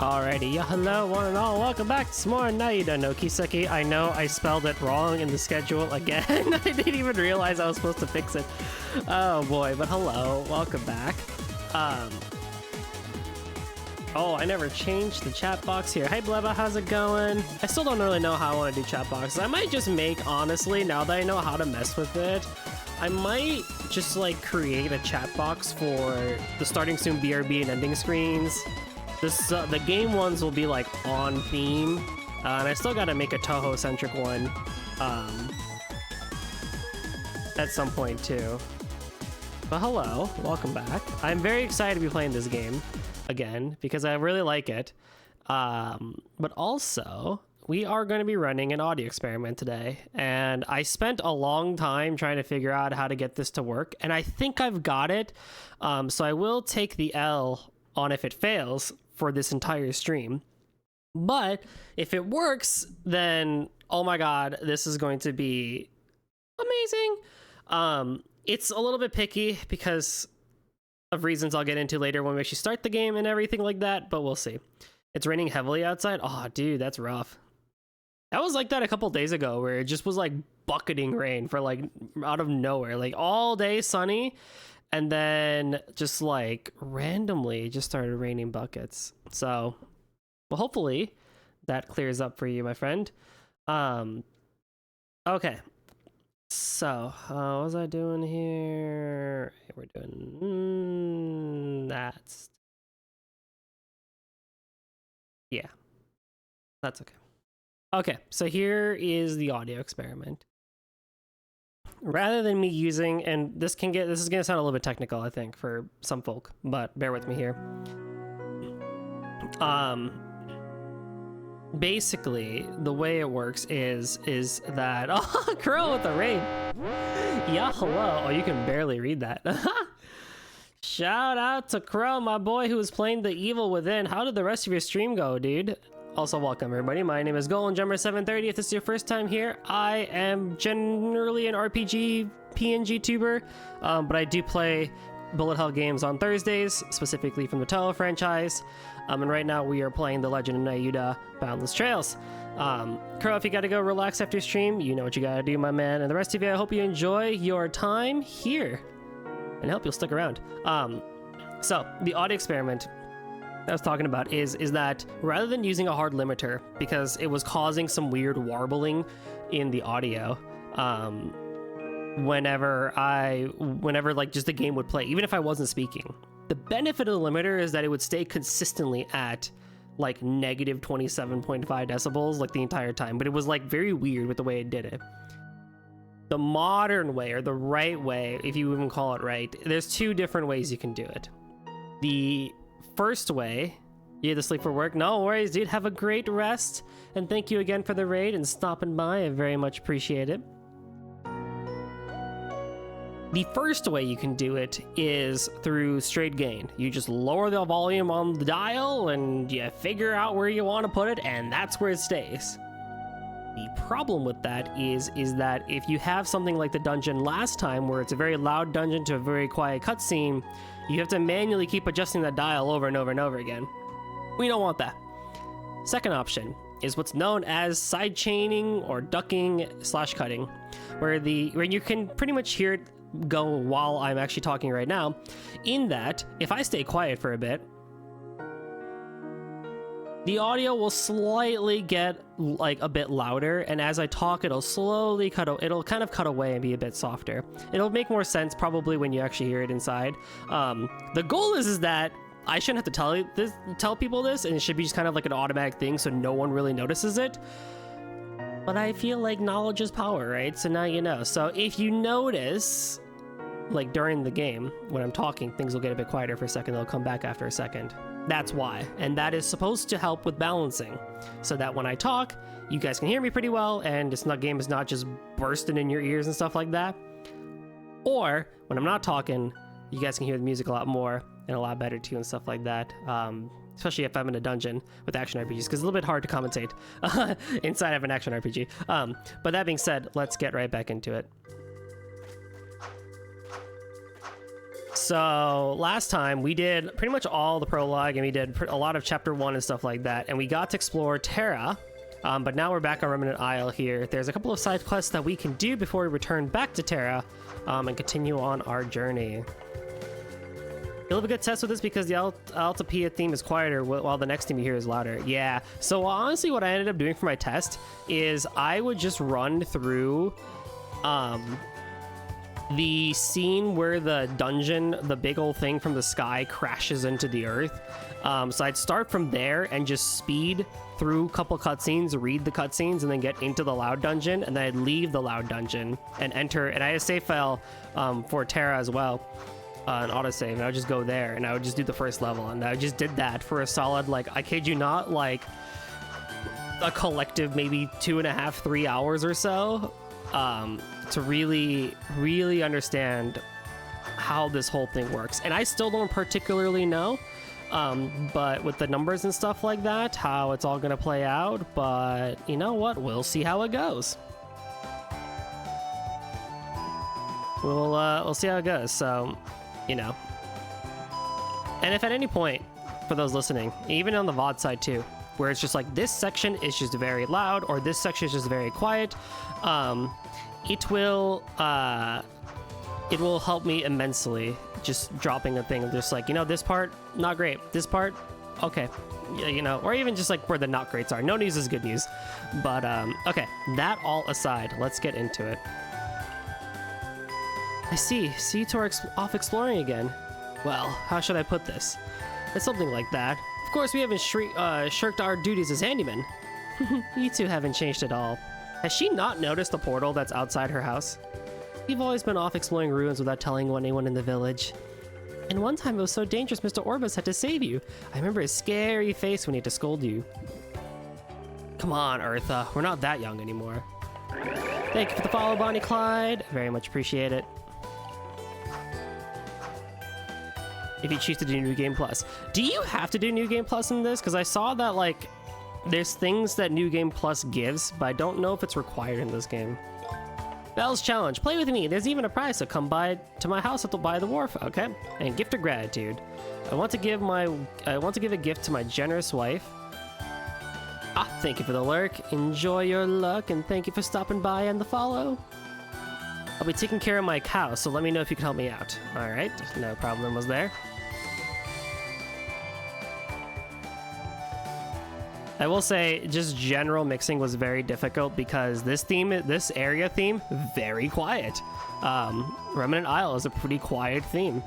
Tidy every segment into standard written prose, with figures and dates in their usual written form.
Alrighty, hello one and all, welcome back to some more Nayuta no Kiseki. I know I spelled it wrong in the schedule again. I didn't even realize I was supposed to fix it. Oh boy, but hello, welcome back. Oh, I never changed the chat box here. Hey Bleba, how's it going? I still don't really know how I want to do chat boxes. I might just make, honestly, now that I know how to mess with it, I might just like create a chat box for the starting soon BRB and ending screens. The game ones will be like on theme, and I still gotta make a Toho centric one at some point too. But hello, welcome back. I'm very excited to be playing this game again because I really like it. But also we are going to be running an audio experiment today, and I spent a long time trying to figure out how to get this to work, and I think I've got it. So I will take the L on if it fails for this entire stream, but if it works, then oh my god, this is going to be amazing. It's a little bit picky because of reasons I'll get into later when we actually start the game and everything like that, but we'll see. It's raining heavily outside. Oh dude, that's rough. That was like that a couple days ago where it just was like bucketing rain for like out of nowhere, like all day sunny, and then just like randomly just started raining buckets. So, well, hopefully that clears up for you, my friend. Okay. So, what was I doing here? We're doing that's yeah. That's okay. Okay, so here is the audio experiment. Rather than me using, and this is gonna sound a little bit technical, I think, for some folk, but bear with me here. Basically, the way it works is that oh, Crow with the rain. Yeah, hello. Oh, you can barely read that. Shout out to Crow, my boy, who was playing the Evil Within. How did the rest of your stream go, dude? Also, welcome everybody. My name is GoldJummer730. If this is your first time here, I am generally an RPG PNG tuber, but I do play bullet hell games on Thursdays, specifically from the Toho franchise. And right now we are playing The Legend of Nayuta Boundless Trails. Crow, if you gotta go relax after stream, you know what you gotta do, my man. And the rest of you, I hope you enjoy your time here, and I hope you'll stick around. So the audio experiment I was talking about is that rather than using a hard limiter, because it was causing some weird warbling in the audio, whenever like just the game would play, even if I wasn't speaking. The benefit of the limiter is that it would stay consistently at like negative 27.5 decibels like the entire time, but it was like very weird with the way it did it. The modern way, or the right way, if you even call it right, there's two different ways you can do it. The first way, you had to sleep for work. No worries, dude. Have a great rest, and thank you again for the raid and stopping by. I very much appreciate it. The first way you can do it is through straight gain. You just lower the volume on the dial and you figure out where you want to put it, and that's where it stays. The problem with that is that if you have something like the dungeon last time, where it's a very loud dungeon to a very quiet cutscene, you have to manually keep adjusting that dial over and over and over again. We don't want that. Second option is what's known as side chaining or ducking / cutting, where you can pretty much hear it go while I'm actually talking right now, in that if I stay quiet for a bit, the audio will slightly get like a bit louder, and as I talk, it'll slowly it'll kind of cut away and be a bit softer. It'll make more sense probably when you actually hear it inside. The goal is that I shouldn't have to tell people this, and it should be just kind of like an automatic thing so no one really notices it. But I feel like knowledge is power, right? So now you know. So if you notice, like during the game, when I'm talking, things will get a bit quieter for a second, they'll come back after a second. That's why. And that is supposed to help with balancing, so that when I talk, you guys can hear me pretty well, and game is not just bursting in your ears and stuff like that. Or when I'm not talking, you guys can hear the music a lot more and a lot better too and stuff like that. Especially if I'm in a dungeon with action RPGs, because it's a little bit hard to commentate inside of an action RPG. But that being said, let's get right back into it. So last time we did pretty much all the prologue, and we did a lot of chapter 1 and stuff like that, and we got to explore Terra. But now we're back on Remnant Isle here. There's a couple of side quests that we can do before we return back to Terra and continue on our journey. You'll have a good test with this because the Altapia theme is quieter while the next theme you hear is louder. Yeah, so honestly what I ended up doing for my test is I would just run through the scene where the dungeon, the big old thing from the sky, crashes into the earth. So I'd start from there and just speed through a couple cutscenes, read the cutscenes, and then get into the loud dungeon, and then I'd leave the loud dungeon and enter. And I had a save file for Terra as well, an autosave, and I would just go there and I would just do the first level, and I just did that for a solid, like, I kid you not, like a collective maybe 2.5, 3 hours or so, to really understand how this whole thing works. And I still don't particularly know, but with the numbers and stuff like that, how it's all gonna play out. But you know what? We'll see how it goes. We'll see how it goes. So, you know. And if at any point, for those listening, even on the VOD side too, where it's just like this section is just very loud or this section is just very quiet, it will help me immensely. Just dropping a thing, just like, you know, this part not great, this part okay, yeah, you know, or even just like where the not greats are. No news is good news. But okay, that all aside, let's get into it. I see you two are off exploring again. Well, how should I put this? It's something like that. Of course we haven't shirked our duties as handymen. You two haven't changed at all. Has she not noticed the portal that's outside her house? You've always been off exploring ruins without telling anyone in the village. And one time it was so dangerous Mr. Orbis had to save you. I remember his scary face when he had to scold you. Come on, Eartha. We're not that young anymore. Thank you for the follow, Bonnie Clyde. Very much appreciate it. If you choose to do New Game Plus. Do you have to do New Game Plus in this? Because I saw that, like, there's things that New Game Plus gives, but I don't know if it's required in this game. Bell's Challenge. Play with me. There's even a prize, so come by to my house by the wharf, okay? And gift of gratitude. I want to give a gift to my generous wife. Ah, thank you for the lurk. Enjoy your luck, and thank you for stopping by and the follow. I'll be taking care of my cow, so let me know if you can help me out. All right, no problem was there. I will say, just general mixing was very difficult because this area theme, very quiet. Remnant Isle is a pretty quiet theme.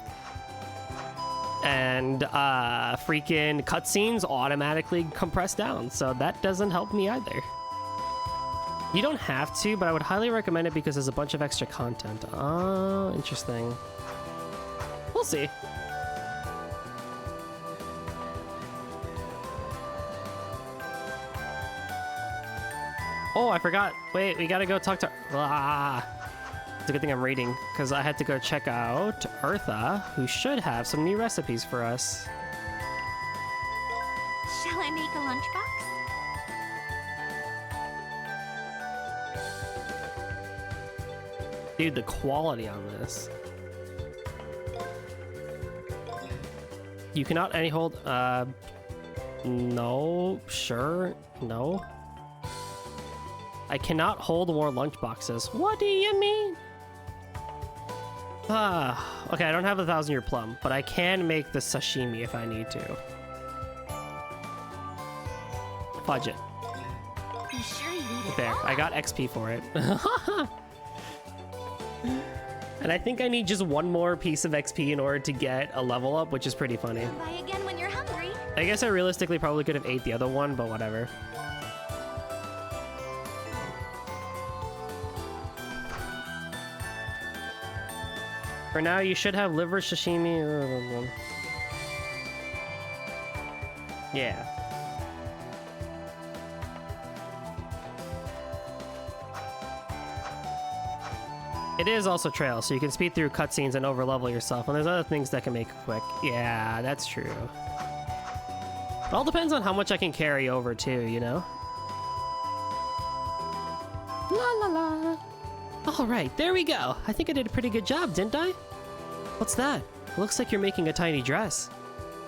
And freaking cutscenes automatically compress down, so that doesn't help me either. You don't have to, but I would highly recommend it because there's a bunch of extra content. Oh, interesting. We'll see. Oh, I forgot. Wait, we gotta go talk to... It's a good thing I'm reading, because I had to go check out Eartha, who should have some new recipes for us. Shall I make a lunchbox? Dude, the quality on this. You cannot any hold... No. Sure. No. I cannot hold more lunchboxes. What do you mean? Okay, I don't have a 1,000-year plum, but I can make the sashimi if I need to. Fudge it. I'm sure you need it. There, I got XP for it. And I think I need just one more piece of XP in order to get a level up, which is pretty funny. Buy again when you're hungry. I guess I realistically probably could have ate the other one, but whatever. For now, you should have liver sashimi. Yeah. It is also trail, so you can speed through cutscenes and overlevel yourself, and there's other things that can make it quick. Yeah, that's true. It all depends on how much I can carry over too, you know? La la la. All right, there we go. I think I did a pretty good job, didn't I? What's that? looks like you're making a tiny dress.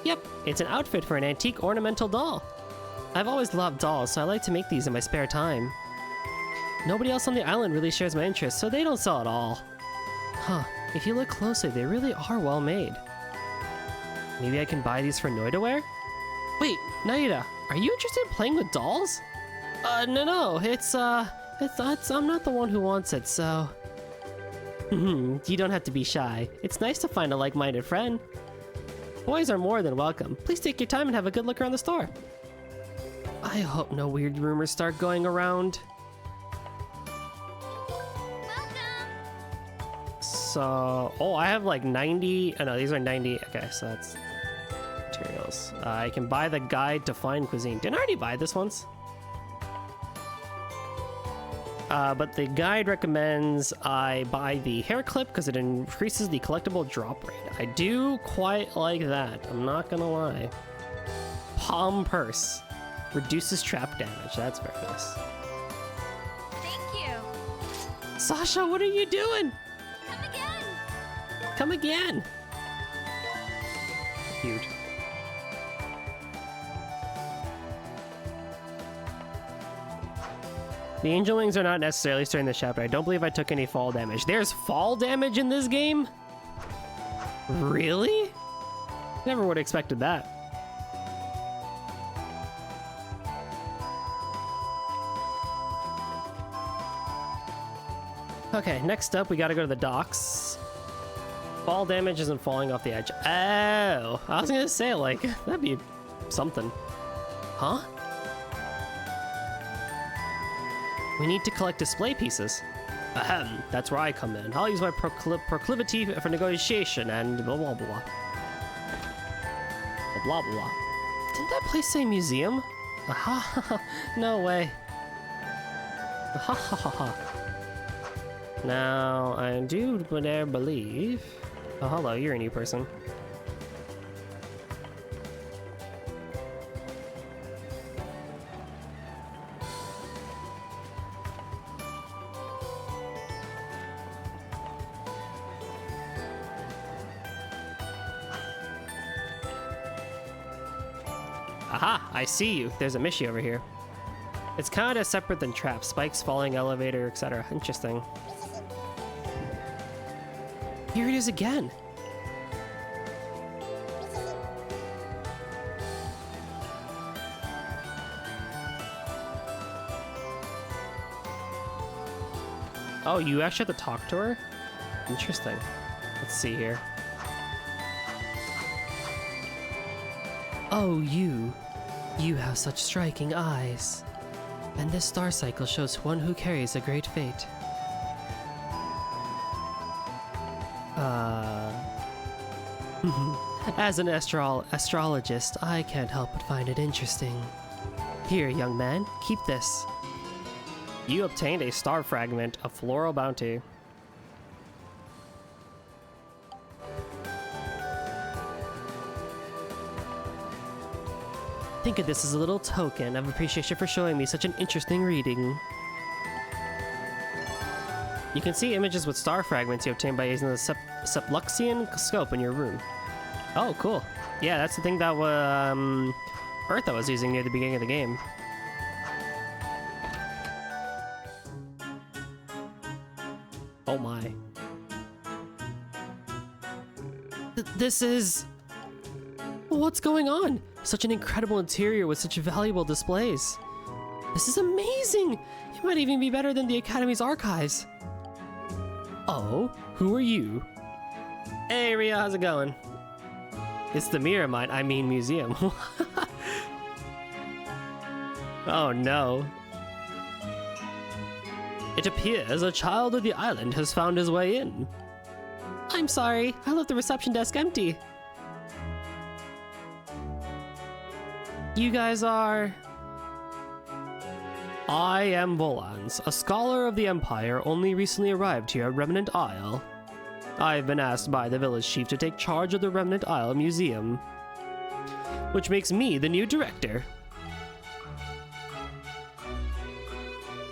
Yep, it's an outfit for an antique ornamental doll. I've always loved dolls, so I like to make these in my spare time. Nobody else on the island really shares my interest, so they don't sell at all. Huh, if you look closely, they really are well made. Maybe I can buy these for Noi to wear? Wait, Nayuta, are you interested in playing with dolls? No, it's I'm not the one who wants it, so... You don't have to be shy. It's nice to find a like-minded friend. Boys are more than welcome. Please take your time and have a good look around the store. I hope no weird rumors start going around. So, oh, I have like 90. Oh no, these are 90. Okay, so that's materials. I can buy the guide to fine cuisine. Didn't I already buy this once? But the guide recommends I buy the hair clip because it increases the collectible drop rate. I do quite like that. I'm not gonna lie. Palm purse reduces trap damage. That's very nice. Thank you. Sasha, what are you doing? Come again. Come again. Huge. The angel wings are not necessarily starting the chapter. I don't believe I took any fall damage. There's fall damage in this game? Really? Never would have expected that. Okay, next up we gotta go to the docks. Fall damage isn't falling off the edge. Oh, I was gonna say, like, that'd be something. Huh? We need to collect display pieces. Ahem, that's where I come in. I'll use my proclivity for negotiation and blah blah blah. Blah blah. Didn't that place say museum? Aha, no way. Ha ha ha ha. Now, I do dare believe... Oh, hello, you're a new person. Aha, I see you. There's a Mishi over here. It's kind of separate than traps, spikes, falling elevator, etc. Interesting. Here it is again. Oh, you actually have to talk to her? Interesting. Let's see here. Oh, you have such striking eyes. And this star cycle shows one who carries a great fate. As an astrologist, I can't help but find it interesting. Here, young man, keep this. You obtained a star fragment, a floral bounty. Think of this as a little token of appreciation for showing me such an interesting reading. You can see images with star fragments you obtain by using the Sepluxian scope in your room. Oh, cool. Yeah, that's the thing that Eartha was using near the beginning of the game. Oh my. This is... What's going on? Such an incredible interior with such valuable displays. This is amazing! It might even be better than the Academy's archives. Oh, who are you? Hey Ria, how's it going? It's the mirror mine, I mean museum. Oh no. It appears a child of the island has found his way in. I'm sorry, I left the reception desk empty. You guys are... I am Volans, a scholar of the Empire only recently arrived here at Remnant Isle. I've been asked by the village chief to take charge of the Remnant Isle Museum, which makes me the new director.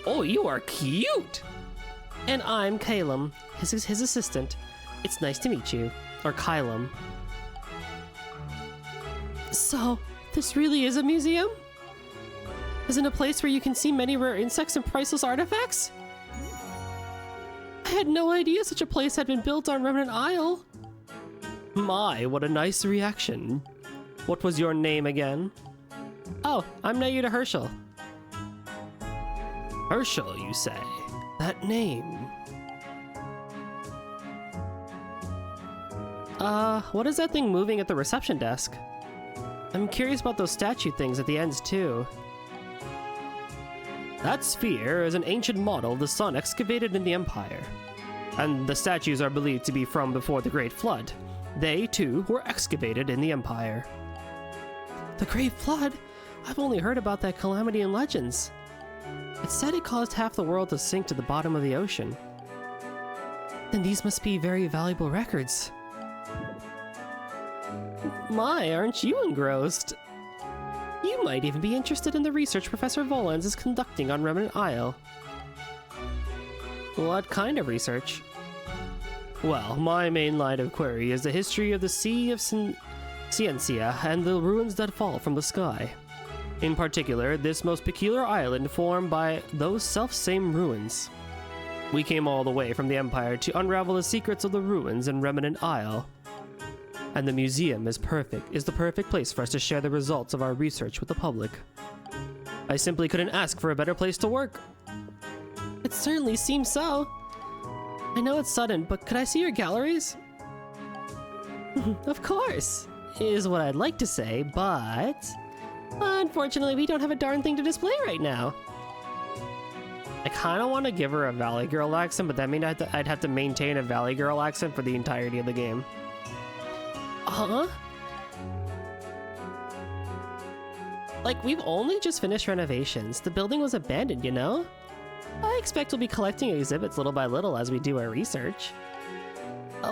Oh, you are cute! And I'm Calum, his assistant. It's nice to meet you. Or Kylum. So, this really is a museum? Isn't it a place where you can see many rare insects and priceless artifacts? I had no idea such a place had been built on Remnant Isle. My, what a nice reaction. What was your name again? Oh, I'm Nayuta Herschel. Herschel, you say? That name. What is that thing moving at the reception desk? I'm curious about those statue things at the ends, too. That sphere is an ancient model of the sun excavated in the Empire. And the statues are believed to be from before the Great Flood. They, too, were excavated in the Empire. The Great Flood? I've only heard about that calamity in legends. It said it caused half the world to sink to the bottom of the ocean. Then these must be very valuable records. My, aren't you engrossed? You might even be interested in the research Professor Volans is conducting on Remnant Isle. What kind of research? Well, my main line of query is the history of the Sea of Ciencia and the ruins that fall from the sky. In particular, this most peculiar island formed by those self-same ruins. We came all the way from the Empire to unravel the secrets of the ruins in Remnant Isle. And the museum is the perfect place for us to share the results of our research with the public. I simply couldn't ask for a better place to work. It certainly seems so. I know it's sudden, but could I see your galleries? Of course, is what I'd like to say, but unfortunately we don't have a darn thing to display right now. I kind of want to give her a Valley Girl accent, but that means I'd have to maintain a Valley Girl accent for the entirety of the game. Huh? Like, we've only just finished renovations. The building was abandoned, you know? I expect we'll be collecting exhibits little by little as we do our research.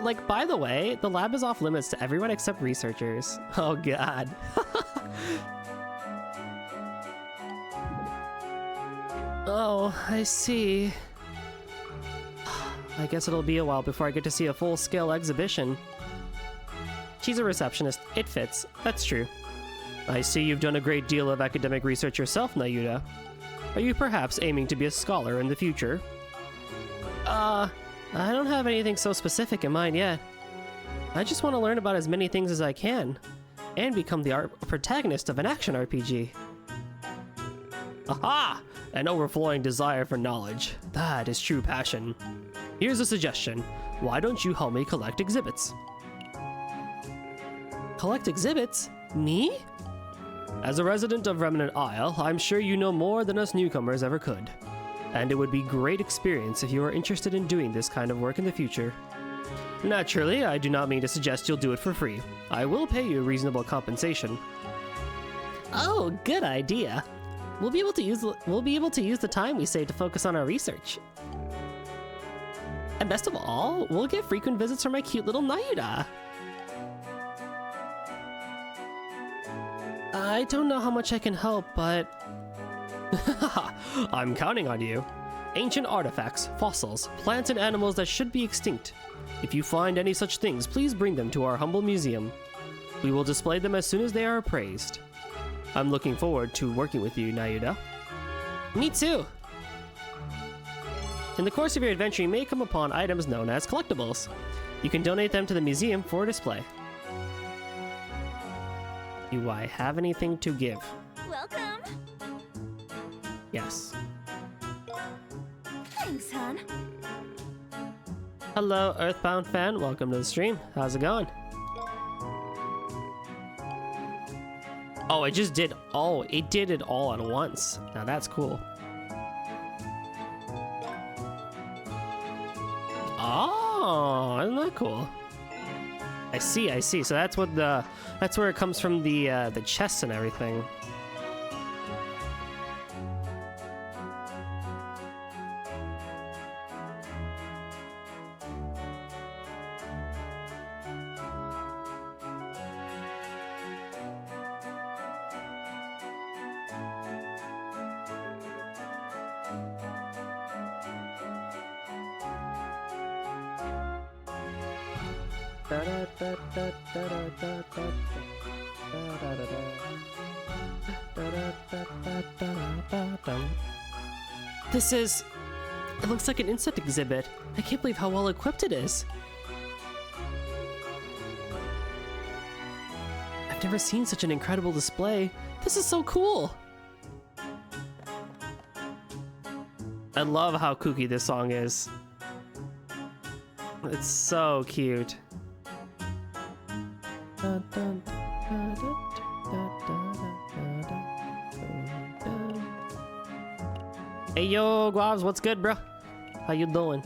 Like, by the way, the lab is off limits to everyone except researchers. Oh god. Oh, I see. I guess it'll be a while before I get to see a full-scale exhibition. She's a receptionist. It fits. That's true. I see you've done a great deal of academic research yourself, Nayuta. Are you perhaps aiming to be a scholar in the future? I don't have anything so specific in mind yet. I just want to learn about as many things as I can, and become the protagonist of an action RPG. Aha! An overflowing desire for knowledge. That is true passion. Here's a suggestion. Why don't you help me collect exhibits? Collect exhibits? Me? As a resident of Remnant Isle, I'm sure you know more than us newcomers ever could. And it would be a great experience if you are interested in doing this kind of work in the future. Naturally, I do not mean to suggest you'll do it for free. I will pay you reasonable compensation. Oh, good idea. We'll be able to use the time we save to focus on our research. And best of all, we'll get frequent visits from my cute little Nayuta. I don't know how much I can help, but... I'm counting on you. Ancient artifacts, fossils, plants and animals that should be extinct. If you find any such things, please bring them to our humble museum. We will display them as soon as they are appraised. I'm looking forward to working with you, Nayuta. Me too! In the course of your adventure, you may come upon items known as collectibles. You can donate them to the museum for display. Do I have anything to give? Welcome. Yes. Thanks, hon. Hello, Earthbound fan. Welcome to the stream. How's it going? Oh, it just did. Oh, it did it all at once. Now that's cool. Oh, isn't that cool? I see, I see. So that's what that's where it comes from, the chests and everything. This is... It looks like an insect exhibit. I can't believe how well equipped it is. I've never seen such an incredible display. This is so cool. I love how kooky this song is. It's so cute. Hey yo, Guavs, what's good, bro? How you doing?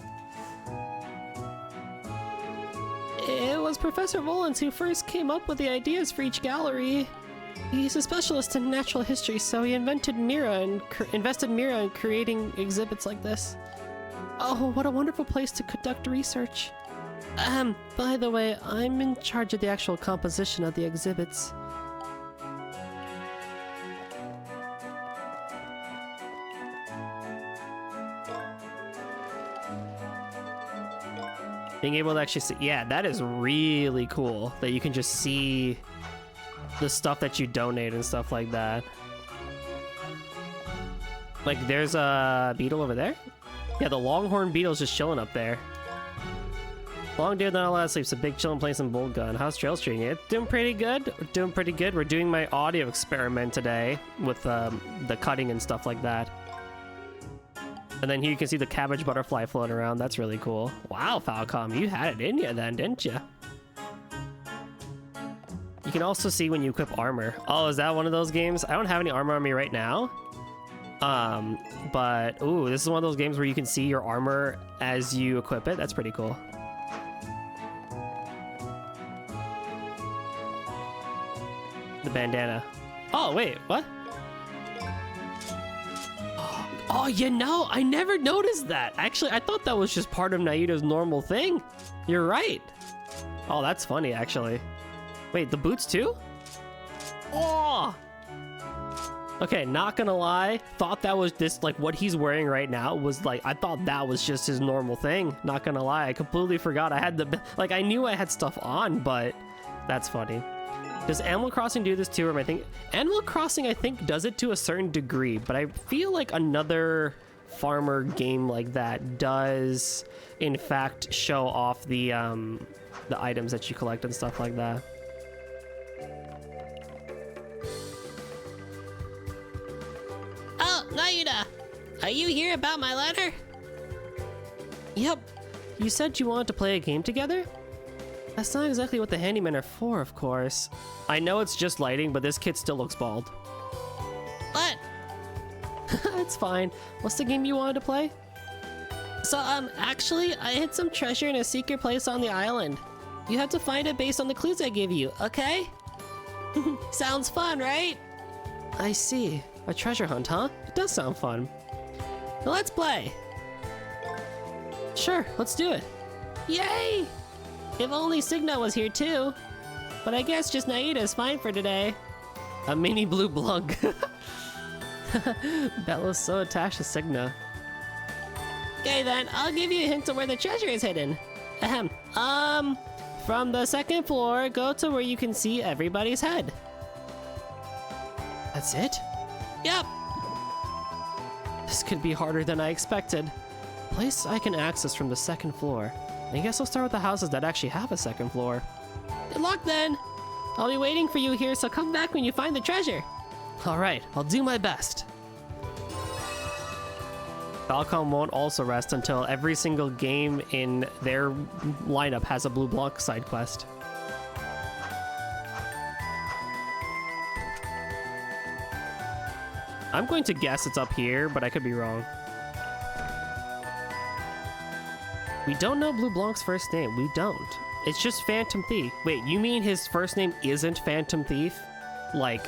It was Professor Volans who first came up with the ideas for each gallery. He's a specialist in natural history, so he invented Mira and invested Mira in creating exhibits like this. Oh, what a wonderful place to conduct research. By the way, I'm in charge of the actual composition of the exhibits. Being able to actually see, yeah, that is really cool that you can just see the stuff that you donate and stuff like that. Like, there's a beetle over there. Yeah, the longhorn beetle's just chilling up there. Long day, not a lot of sleep, so big chillin' playing some bolt gun. How's trails treating you? Doing pretty good. Doing pretty good. We're doing my audio experiment today with the cutting and stuff like that. And then here you can see the cabbage butterfly floating around. That's really cool. Wow, Falcom, you had it in you then, didn't you? You can also see when you equip armor. Oh, is that one of those games? I don't have any armor on me right now. But, ooh, this is one of those games where you can see your armor as you equip it. That's pretty cool. The bandana. Oh, wait, what? Oh, you know, I never noticed that. Actually, I thought that was just part of Nayuta's normal thing. You're right. Oh, that's funny, actually. Wait, the boots too? Oh! Okay, not gonna lie. Thought that was this, like, what he's wearing right now was, like, I thought that was just his normal thing. Not gonna lie. I completely forgot I had the, like, I knew I had stuff on, but that's funny. Does Animal Crossing do this too, or am I thinking? Animal Crossing, I think, does it to a certain degree, but I feel like another farmer game like that does, in fact, show off the items that you collect and stuff like that. Oh, Nayuta! Are you here about my letter? Yep. You said you wanted to play a game together? That's not exactly what the handymen are for, of course. I know it's just lighting, but this kid still looks bald. What? It's fine. What's the game you wanted to play? So, actually, I hid some treasure in a secret place on the island. You have to find it based on the clues I give you, okay? Sounds fun, right? I see. A treasure hunt, huh? It does sound fun. Well, let's play. Sure, let's do it. Yay! If only Signa was here too. But I guess just Nayuta is fine for today. A mini blue blug. Bella's so attached to Signa. Okay then, I'll give you a hint of where the treasure is hidden. Ahem. From the second floor, go to where you can see everybody's head. That's it? Yep. This could be harder than I expected. Place I can access from the second floor. I guess I'll start with the houses that actually have a second floor. Good luck then! I'll be waiting for you here, so come back when you find the treasure. Alright, I'll do my best. Falcom won't also rest until every single game in their lineup has a blue block side quest. I'm going to guess it's up here, but I could be wrong. We don't know Blue Blanc's first name. We don't. It's just Phantom Thief. Wait, you mean his first name isn't Phantom Thief? Like,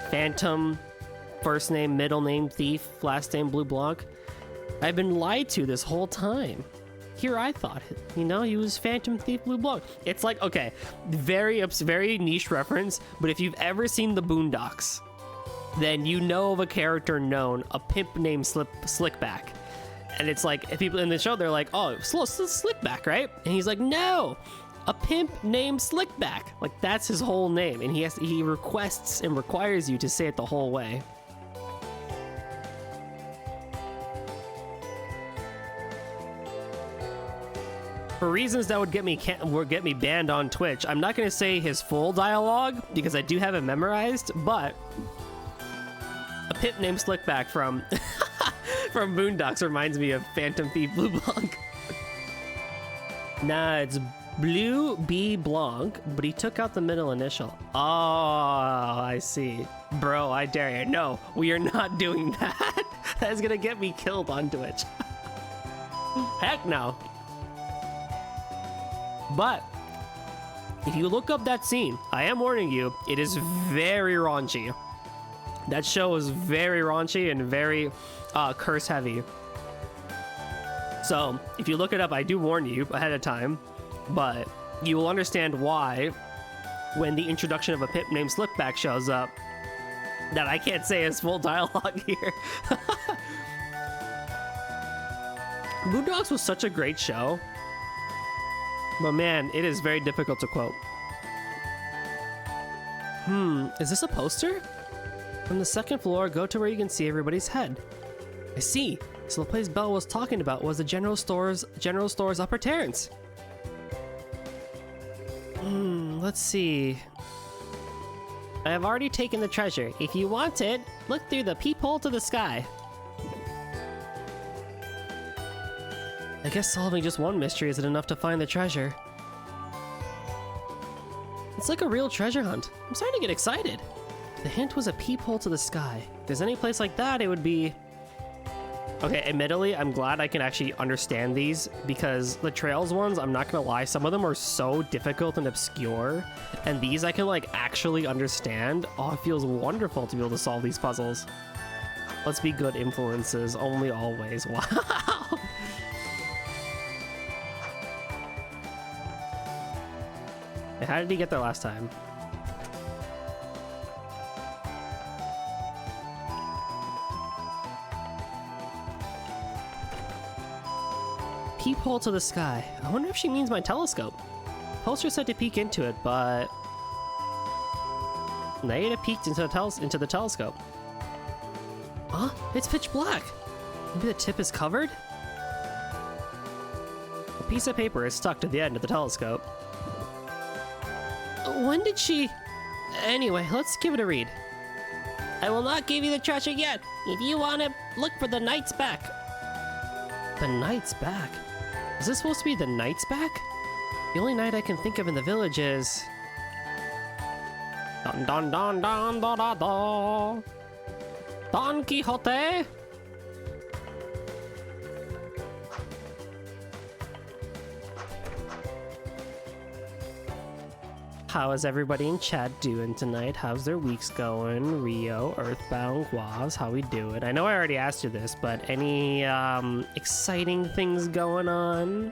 Phantom, first name, middle name, Thief, last name, Blue Blanc? I've been lied to this whole time. Here I thought, you know, he was Phantom Thief Blue Blanc. It's like, okay, very niche reference, but if you've ever seen the Boondocks, then you know of a character known, a pimp named Slickback. And it's like, if people in the show, they're like, oh, Slickback, right? And he's like, no, A pimp named Slickback. Like, that's his whole name, and he requests and requires you to say it the whole way. For reasons that would get me banned on Twitch, I'm not going to say his full dialogue because I do have it memorized, but a pimp named Slickback from from Boondocks reminds me of Phantom Thief Blue Blanc. Nah, it's Blue B Blanc, but he took out the middle initial. Oh, I see. Bro, I dare you. No, we are not doing that. That's gonna get me killed on Twitch. Heck no. But if you look up that scene, I am warning you, it is very raunchy. That show is very raunchy and very curse heavy. So if you look it up, I do warn you ahead of time, but you will understand why when the introduction of a pimp named Slickback shows up that I can't say his full dialogue here. Boondocks was such a great show, but man, it is very difficult to quote. Is this a poster? From the second floor, go to where you can see everybody's head. I see. So the place Belle was talking about was the general store's upper terrace. Let's see. I have already taken the treasure. If you want it, look through the peephole to the sky. I guess solving just one mystery isn't enough to find the treasure. It's like a real treasure hunt. I'm starting to get excited. The hint was a peephole to the sky. If there's any place like that, it would be... Okay, admittedly, I'm glad I can actually understand these, because the Trails ones, I'm not gonna lie, some of them are so difficult and obscure, and these I can, like, actually understand. Oh, it feels wonderful to be able to solve these puzzles. Let's be good influences, only always. Wow! How did he get there last time? Peephole to the sky. I wonder if she means my telescope. Poster said to peek into it, but Nayuta peeked into the telescope. Huh? It's pitch black. Maybe the tip is covered? A piece of paper is stuck to the end of the telescope. When did she... Anyway, let's give it a read. I will not give you the treasure yet. If you want it, look for the knight's back. The knight's back? Is this supposed to be the knight's back? The only knight I can think of in the village is... Don don don don da da da. Don Quixote? How is everybody in chat doing tonight? How's their weeks going? Rio, Earthbound, Guaz, how we doing? I know I already asked you this, but any exciting things going on?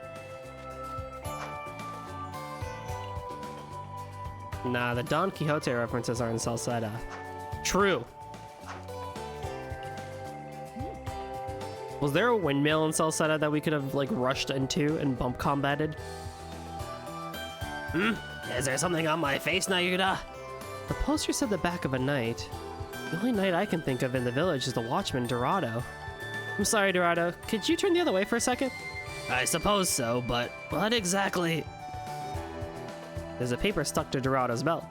Nah, the Don Quixote references are in Salsetta. True. Was there a windmill in Salsetta that we could have like rushed into and bump combated? Is there something on my face, Nayuta? The poster said the back of a knight. The only knight I can think of in the village is the watchman, Dorado. I'm sorry, Dorado. Could you turn the other way for a second? I suppose so, but what exactly? There's a paper stuck to Dorado's belt.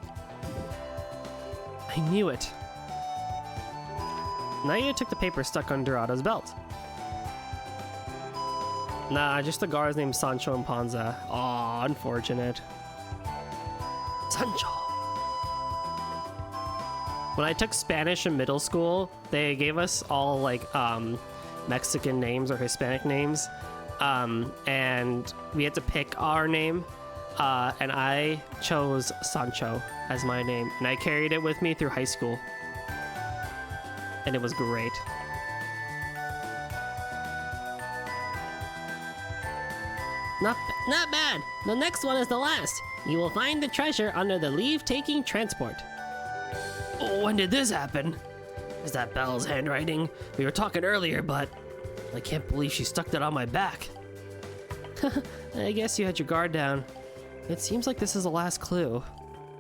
I knew it. Nayuta took the paper stuck on Dorado's belt. Nah, just the guards named Sancho and Panza. Aw, unfortunate. Sancho. When I took Spanish in middle school, they gave us all like Mexican names or Hispanic names, and we had to pick our name, and I chose Sancho as my name, and I carried it with me through high school, and it was great. Not bad. The next one is the last. You will find the treasure under the leave-taking transport. Oh, when did this happen? Is that Belle's handwriting? We were talking earlier, but I can't believe she stuck that on my back. I guess you had your guard down. It seems like this is the last clue.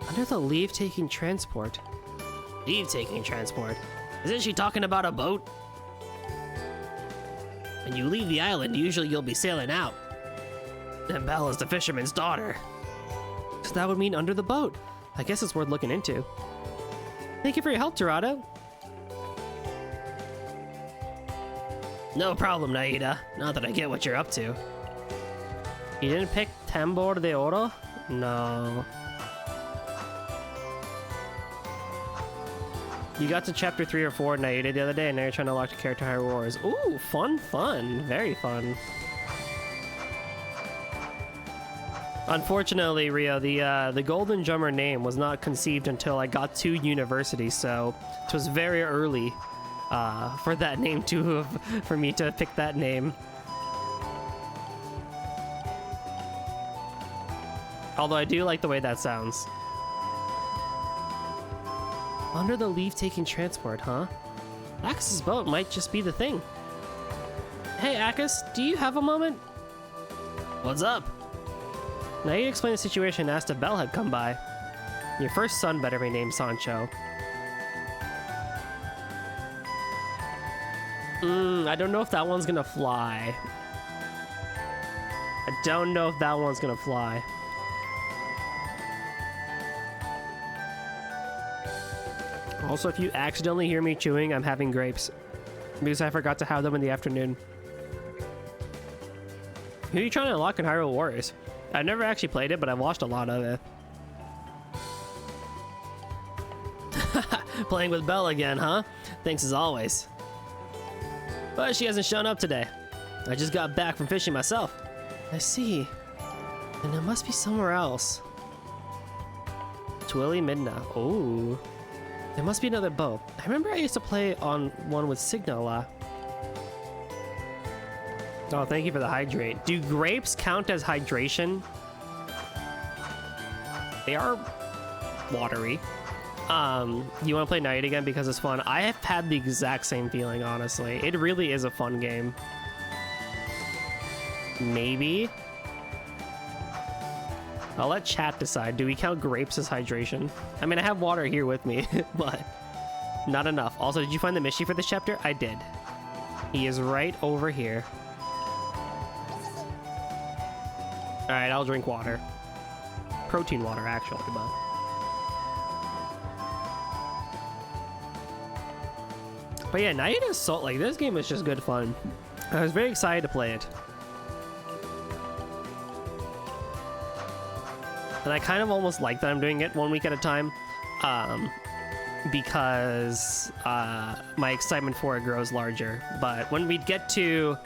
Under the leave-taking transport. Leave-taking transport? Isn't she talking about a boat? When you leave the island, usually you'll be sailing out. And Belle is the fisherman's daughter. So that would mean under the boat. I guess it's worth looking into. Thank you for your help, Dorado. No problem, Nayuta. Not that I get what you're up to. You didn't pick Tambor de Oro? No. You got to chapter 3 or 4 Nayuta the other day, and now you're trying to unlock the character Hyrule Wars. Ooh, fun, fun. Very fun. Unfortunately, Rio, the Golden Drummer name was not conceived until I got to university, so it was very early for that name for me to pick that name. Although I do like the way that sounds. Under the leave-taking transport, huh? Akas's boat might just be the thing. Hey, Akas, do you have a moment? What's up? Nayuta explained the situation and asked if Belle had come by. Your first son better be named Sancho. I don't know if that one's gonna fly. I don't know if that one's gonna fly. Also, if you accidentally hear me chewing, I'm having grapes. Because I forgot to have them in the afternoon. Who are you trying to unlock in Hyrule Warriors? I've never actually played it, but I've watched a lot of it. Playing with Belle again, huh? Thanks as always. But she hasn't shown up today. I just got back from fishing myself. I see. And it must be somewhere else. Twilly Midna. Oh. There must be another boat. I remember I used to play on one with Signa a lot. Oh, thank you for the hydrate. Do grapes count as hydration? They are watery. You want to play Night again because it's fun? I have had the exact same feeling, honestly. It really is a fun game. Maybe. I'll let chat decide. Do we count grapes as hydration? I mean, I have water here with me, but not enough. Also, did you find the Mishy for this chapter? I did. He is right over here. All right, I'll drink water. Protein water, actually, but... But yeah, Nayuta is so... Like, this game is just good fun. I was very excited to play it. And I kind of almost like that I'm doing it 1 week at a time. Because my excitement for it grows larger. But when we get to...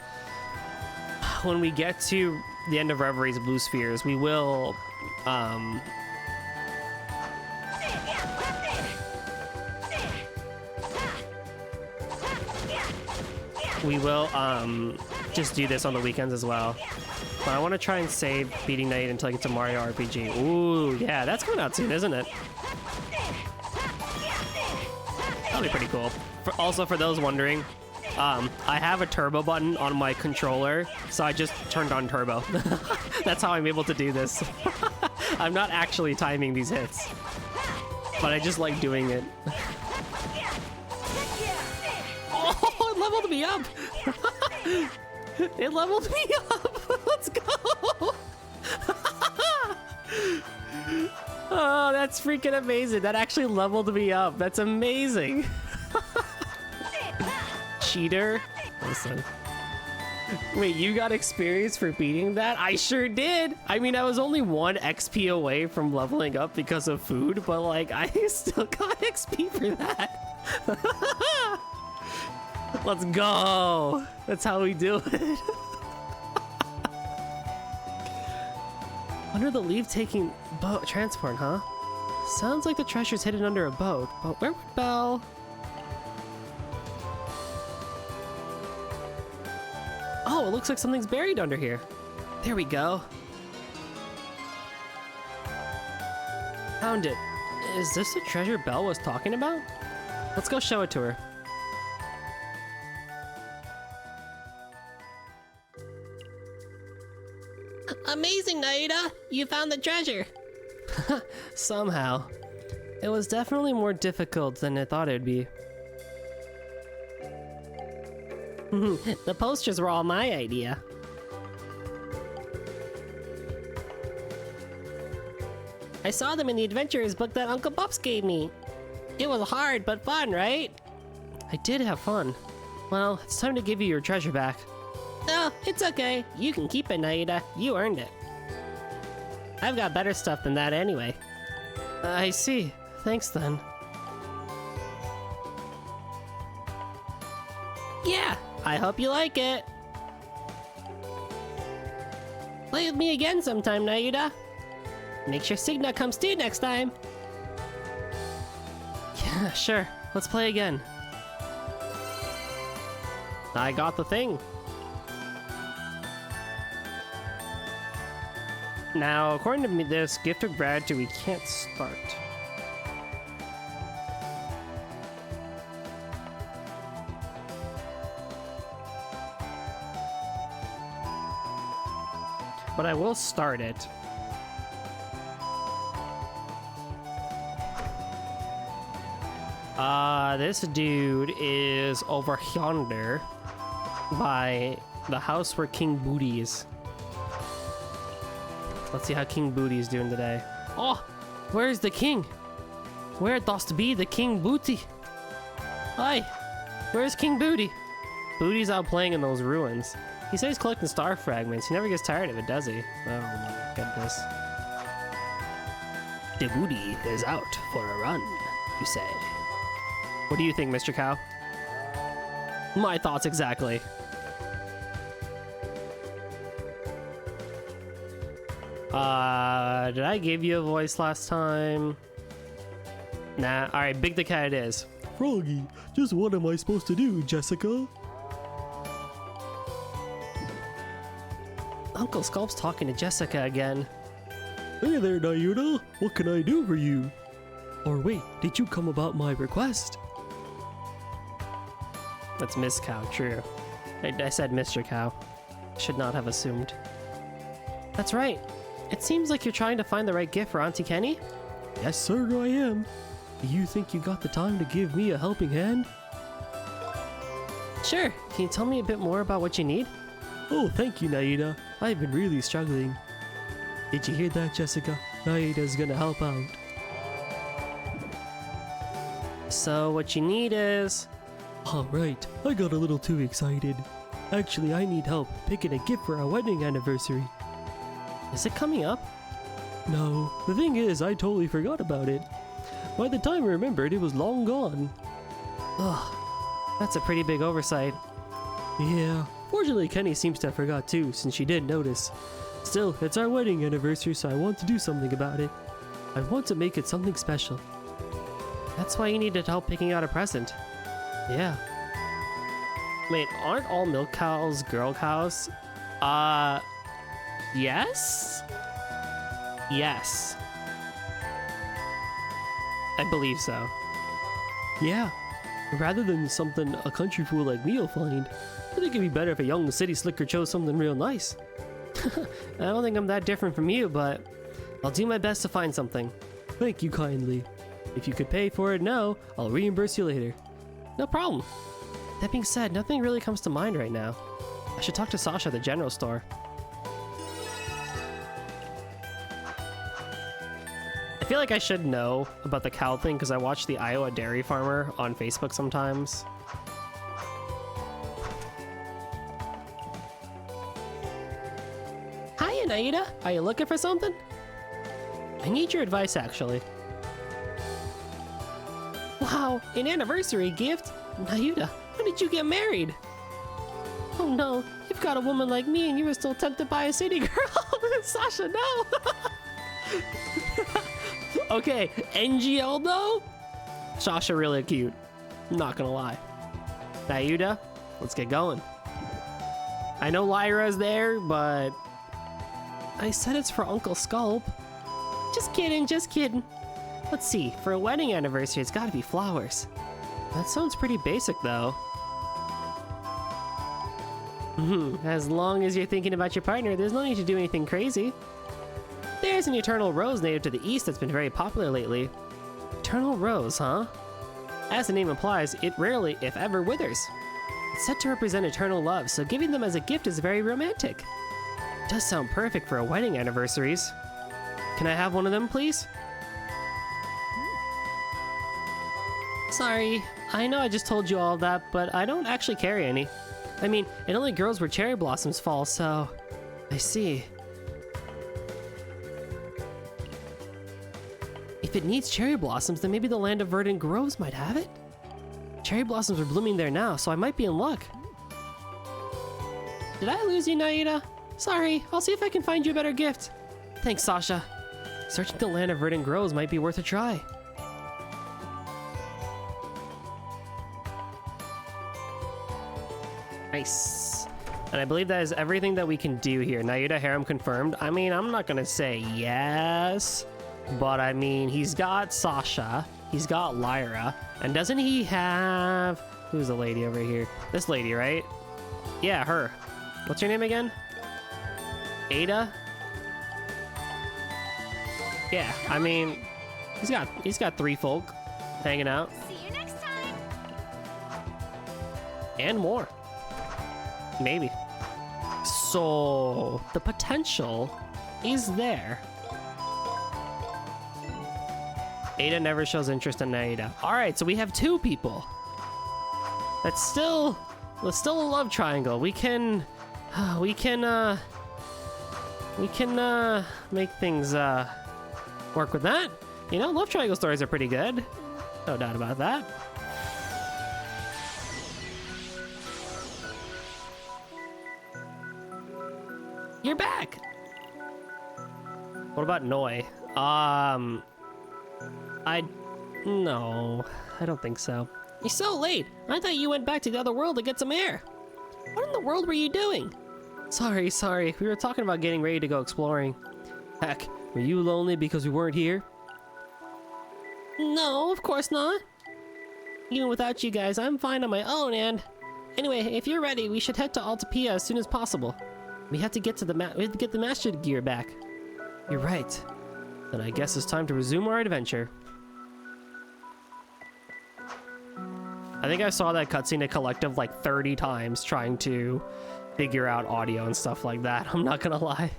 the end of Reverie's Blue Spheres, we will just do this on the weekends as well. But I want to try and save beating Night until I get to Mario RPG. Ooh, yeah, that's coming out soon, isn't it? That'll be pretty cool. Also, for those wondering, I have a turbo button on my controller, so I just turned on turbo. That's how I'm able to do this. I'm not actually timing these hits, but I just like doing it. Oh, it leveled me up! It leveled me up! Let's go! Oh, that's freaking amazing. That actually leveled me up. That's amazing. Cheater. Listen. Wait, you got experience for beating that? I sure did. I mean, I was only 1 XP away from leveling up because of food, but like, I still got XP for that. Let's go. That's how we do it. Under the leave-taking boat transport, huh? Sounds like the treasure's hidden under a boat, but where would Belle... Oh, it looks like something's buried under here. There we go. Found it. Is this the treasure Belle was talking about? Let's go show it to her. Amazing, Nayuta! You found the treasure! Somehow. It was definitely more difficult than I thought it would be. The posters were all my idea. I saw them in the adventurers book that Uncle Pops gave me. It was hard, but fun, right? I did have fun. Well, it's time to give you your treasure back. Oh, it's okay. You can keep it, Nayuta. You earned it. I've got better stuff than that anyway. I see. Thanks then. Yeah, I hope you like it. Play with me again sometime, Nayuta. Make sure Signa comes too next time. Yeah, sure. Let's play again. I got the thing. Now, according to me, this gift of gratitude, we can't start. But I will start it. This dude is over yonder by the house where King Booty is. Let's see how King Booty is doing today. Oh, where's the king? Where dost be the King Booty? Hi, where's King Booty? Booty's out playing in those ruins. He says he's collecting star fragments. He never gets tired of it, does he? Oh my goodness. The Booty is out for a run, you say. What do you think, Mr. Cow? My thoughts exactly. Did I give you a voice last time? Nah, alright, Big the Cat it is. Froggy, just what am I supposed to do, Jessica? Uncle Sculp's talking to Jessica again. Hey there, Nayuta. What can I do for you? Or wait, did you come about my request? That's Miss Cow, true. I said Mr. Cow. Should not have assumed. That's right. It seems like you're trying to find the right gift for Auntie Kenny. Yes, sir, I am. Do you think you got the time to give me a helping hand? Sure. Can you tell me a bit more about what you need? Oh, thank you, Nayuta. I've been really struggling. Did you hear that, Jessica? Nayuta's gonna help out. So what you need is... Alright, I got a little too excited. Actually, I need help picking a gift for our wedding anniversary. Is it coming up? No, the thing is, I totally forgot about it. By the time I remembered, it was long gone. Ugh, that's a pretty big oversight. Yeah, fortunately Kenny seems to have forgot too, since she did notice. Still, it's our wedding anniversary, so I want to do something about it. I want to make it something special. That's why you needed help picking out a present. Yeah. Wait, aren't all milk cows girl cows? Yes? Yes. I believe so. Yeah. Rather than something a country fool like me will find, I think it'd be better if a young city slicker chose something real nice. I don't think I'm that different from you, but I'll do my best to find something. Thank you kindly. If you could pay for it now, I'll reimburse you later. No problem. That being said, nothing really comes to mind right now. I should talk to Sasha at the general store. I feel like I should know about the cow thing because I watch the Iowa Dairy Farmer on Facebook sometimes. Hiya, Nayuta. Are you looking for something? I need your advice, actually. Wow, an anniversary gift? Nayuta, when did you get married? Oh no, you've got a woman like me and you were still tempted by a city girl. Sasha, no. Okay, NGL though? Sasha really cute. Not gonna lie. Nayuta, let's get going. I know Lyra's there, but... I said it's for Uncle Sculp. Just kidding, just kidding. Let's see, for a wedding anniversary, it's gotta be flowers. That sounds pretty basic, though. As long as you're thinking about your partner, there's no need to do anything crazy. There's an eternal rose native to the east that's been very popular lately. Eternal rose, huh? As the name implies, it rarely, if ever, withers. It's said to represent eternal love, so giving them as a gift is very romantic. It does sound perfect for a wedding anniversaries. Can I have one of them, please? Sorry, I know I just told you all that, but I don't actually carry any. I mean, it only grows where cherry blossoms fall, so... I see. If it needs cherry blossoms, then maybe the land of verdant groves might have it? Cherry blossoms are blooming there now, so I might be in luck. Did I lose you, Nayuta? Sorry, I'll see if I can find you a better gift. Thanks, Sasha. Searching the land of verdant groves might be worth a try. Nice. And I believe that is everything that we can do here. Nayuta harem confirmed. I mean, I'm not gonna say yes, but I mean, he's got Sasha, he's got Lyra, and doesn't he have... Who's the lady over here? This lady, right? Yeah, her. What's her name again? Ada? Yeah, I mean, he's got 3 folk hanging out. See you next time. And more. Maybe. So, the potential is there. Ada never shows interest in Nayuta. Alright, so we have 2 people. That's still a love triangle. We can make things work with that. You know, love triangle stories are pretty good. No doubt about that. You're back. What about Noi? No, I don't think so. You're so late. I thought you went back to the other world to get some air. What in the world were you doing? Sorry. We were talking about getting ready to go exploring. Heck, were you lonely because we weren't here? No, of course not. Even without you guys, I'm fine on my own, and... Anyway, if you're ready, we should head to Altapia as soon as possible. We have to get the master gear back. You're right. Then I guess it's time to resume our adventure. I think I saw that cutscene a collective like 30 times trying to figure out audio and stuff like that. I'm not gonna lie.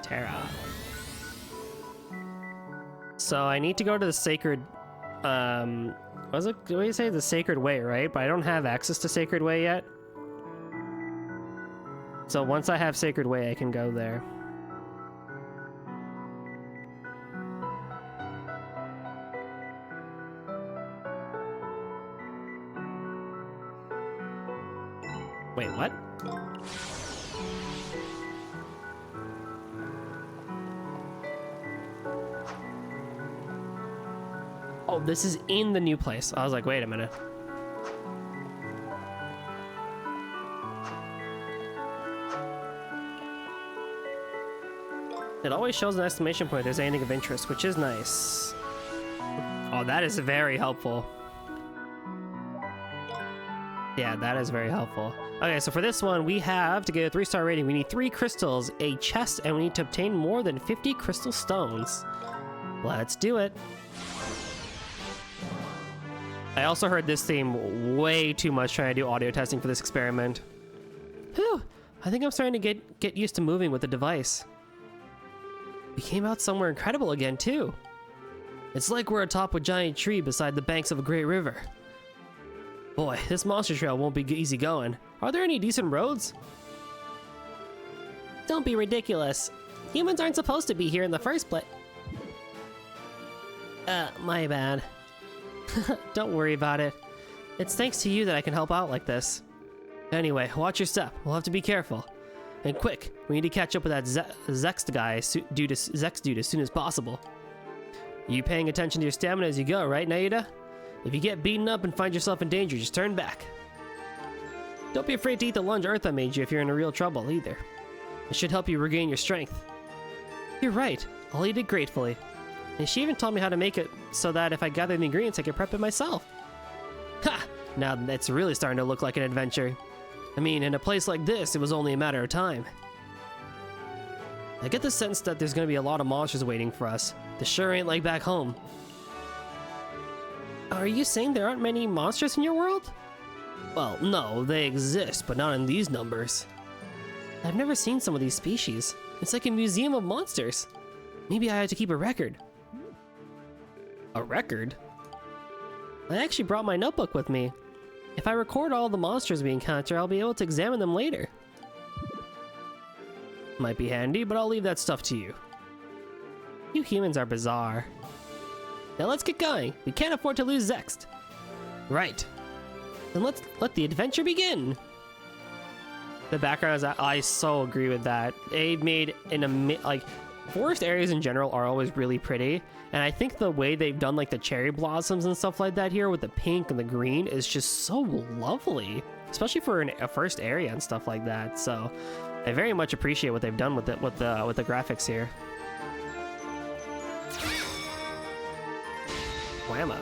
Terra. So I need to go to the sacred, what do you say? The Sacred Way, right? But I don't have access to Sacred Way yet. So once I have Sacred Way, I can go there. Wait, what? Oh, this is in the new place. I was like, wait a minute. It always shows an exclamation point if there's anything of interest, which is nice. Oh, that is very helpful. Yeah, that is very helpful. Okay, so for this one, we have, to get a 3-star rating, we need 3 crystals, a chest, and we need to obtain more than 50 crystal stones. Let's do it. I also heard this theme way too much trying to do audio testing for this experiment. Whew, I think I'm starting to get used to moving with the device. We came out somewhere incredible again, too. It's like we're atop a giant tree beside the banks of a great river. Boy, this monster trail won't be easy going. Are there any decent roads? Don't be ridiculous. Humans aren't supposed to be here in the first place. My bad. Don't worry about it. It's thanks to you that I can help out like this. Anyway, watch your step. We'll have to be careful. And quick, we need to catch up with that Zex dude as soon as possible. You paying attention to your stamina as you go, right, Nayuta? If you get beaten up and find yourself in danger, just turn back. Don't be afraid to eat the lunge Eartha made you if you're in real trouble, either. It should help you regain your strength. You're right. I'll eat it gratefully. And she even taught me how to make it so that if I gather the ingredients, I can prep it myself. Ha! Now it's really starting to look like an adventure. I mean, in a place like this, it was only a matter of time. I get the sense that there's gonna be a lot of monsters waiting for us. This sure ain't like back home. Are you saying there aren't many monsters in your world? Well, no, they exist, but not in these numbers. I've never seen some of these species. It's like a museum of monsters. Maybe I had to keep a record. A record? I actually brought my notebook with me. If I record all the monsters we encounter, I'll be able to examine them later. Might be handy, but I'll leave that stuff to you. You humans are bizarre. Now let's get going. We can't afford to lose Zext. Right. Then let's let the adventure begin. The background is, I so agree with that. They made like, forest areas in general are always really pretty, and I think the way they've done like the cherry blossoms and stuff like that here with the pink and the green is just so lovely, especially for a first area and stuff like that. So I very much appreciate what they've done with it with the graphics here. Whammo.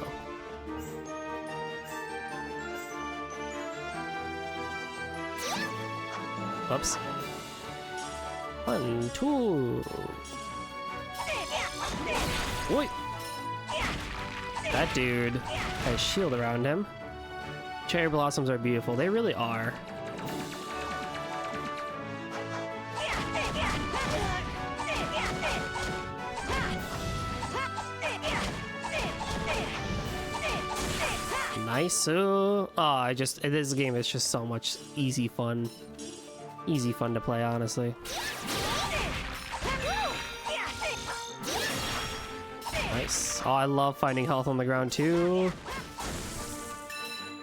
Whoops. 1, 2. Wait. That dude has a shield around him. Cherry blossoms are beautiful. They really are. Nice. Oh, this game is just so much easy fun. Easy fun to play, honestly. Nice. Oh, I love finding health on the ground too.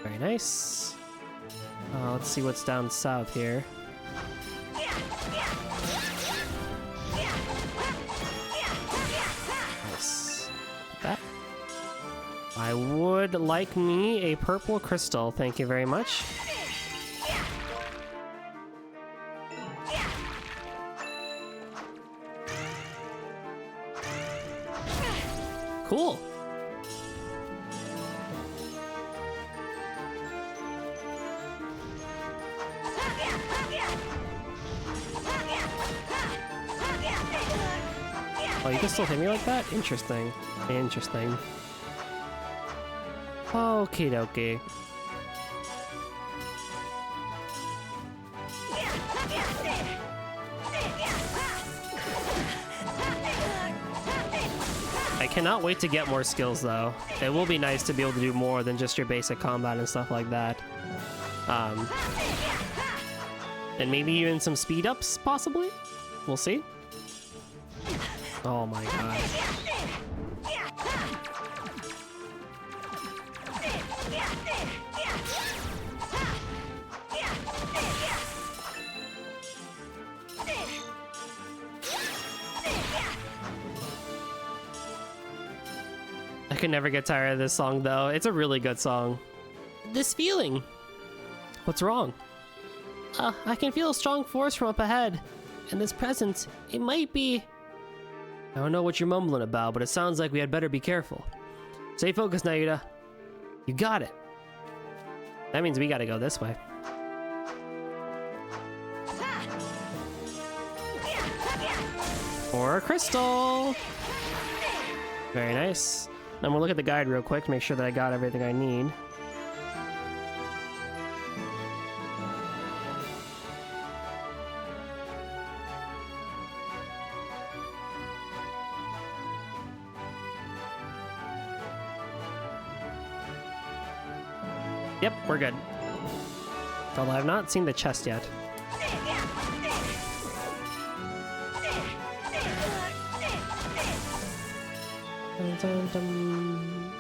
Very nice. Let's see what's down south here. Nice. That. I would like me a purple crystal. Thank you very much. Cool. Oh, you can still hit me like that? Interesting. Interesting. Okie dokie. I cannot wait to get more skills though. It will be nice to be able to do more than just your basic combat and stuff like that. And maybe even some speed ups, possibly? We'll see. Oh my god. I can never get tired of this song though. It's a really good song. This feeling. What's wrong? I can feel a strong force from up ahead. And this presence, it might be... I don't know what you're mumbling about, but it sounds like we had better be careful. Stay focused, Nayuta. You got it. That means we gotta go this way. Or a crystal. Very nice. I'm gonna look at the guide real quick to make sure that I got everything I need. Yep, we're good. Although I've not seen the chest yet. Dun, dun, dun.